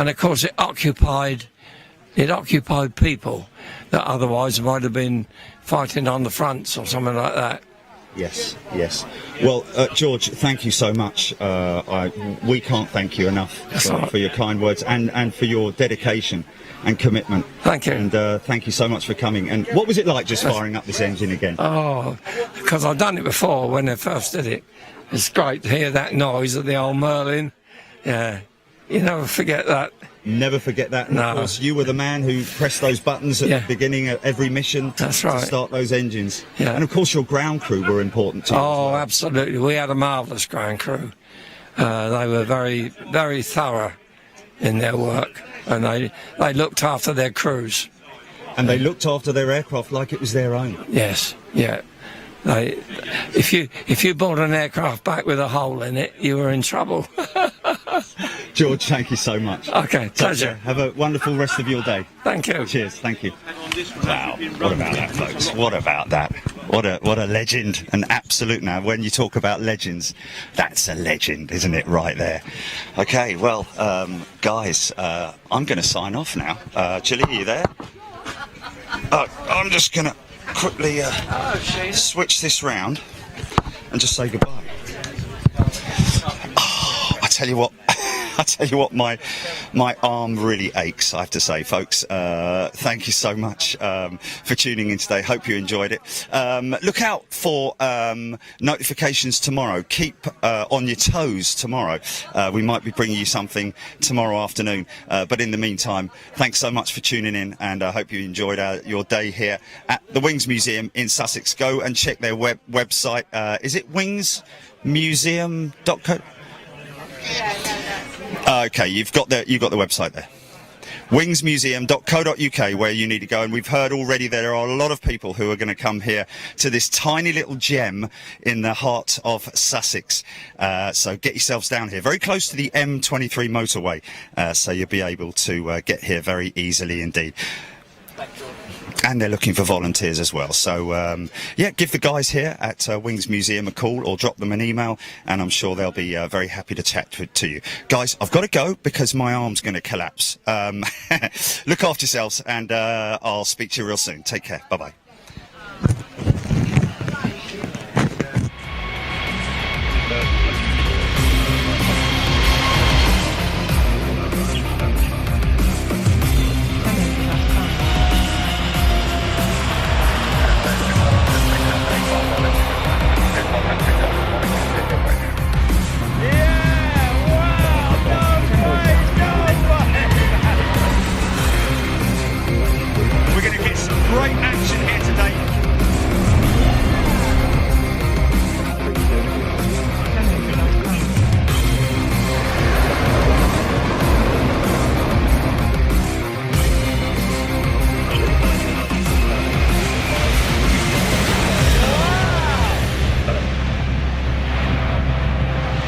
of course it occupied people that otherwise might have been fighting on the fronts or something like that. Yes. Well, George, thank you so much. We can't thank you enough for your kind words and for your dedication and commitment. Thank you. And thank you so much for coming. And what was it like just firing up this engine again? Oh, because I've done it before when I first did it. It's great to hear that noise of the old Merlin. Yeah, you never forget that. Never forget that. And of course, you were the man who pressed those buttons at the beginning of every mission. That's right. To start those engines. Yeah. And of course, your ground crew were important too. Oh, well. Absolutely. We had a marvellous ground crew. They were very, very thorough in their work, and they looked after their crews. And they looked after their aircraft like it was their own. Yes, yeah. If you brought an aircraft back with a hole in it, you were in trouble. George, thank you so much. Okay, pleasure. Have a wonderful rest of your day. Thank you. Cheers, thank you. Wow, what about that, folks? What about that? What a legend, an absolute. Now, when you talk about legends, that's a legend, isn't it, right there? Okay, well, guys, I'm going to sign off now. Chilly, are you there? I'm just going to quickly switch this round and just say goodbye. Oh, I tell you what, my arm really aches, I have to say, folks. Thank you so much for tuning in today. Hope you enjoyed it. Look out for notifications tomorrow. Keep on your toes tomorrow. We might be bringing you something tomorrow afternoon. But in the meantime, thanks so much for tuning in, and I hope you enjoyed your day here at the Wings Museum in Sussex. Go and check their website. Is it wingsmuseum.co? Okay, you've got the website there. wingsmuseum.co.uk, where you need to go. And we've heard already there are a lot of people who are going to come here to this tiny little gem in the heart of Sussex. So get yourselves down here, very close to the M23 motorway. So you'll be able to get here very easily indeed. And they're looking for volunteers as well. So, yeah, give the guys here at Wings Museum a call or drop them an email, and I'm sure they'll be very happy to chat to you. Guys, I've got to go because my arm's going to collapse. Look after yourselves, and I'll speak to you real soon. Take care. Bye-bye. Great action here today.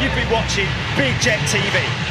You've been watching Big Jet TV.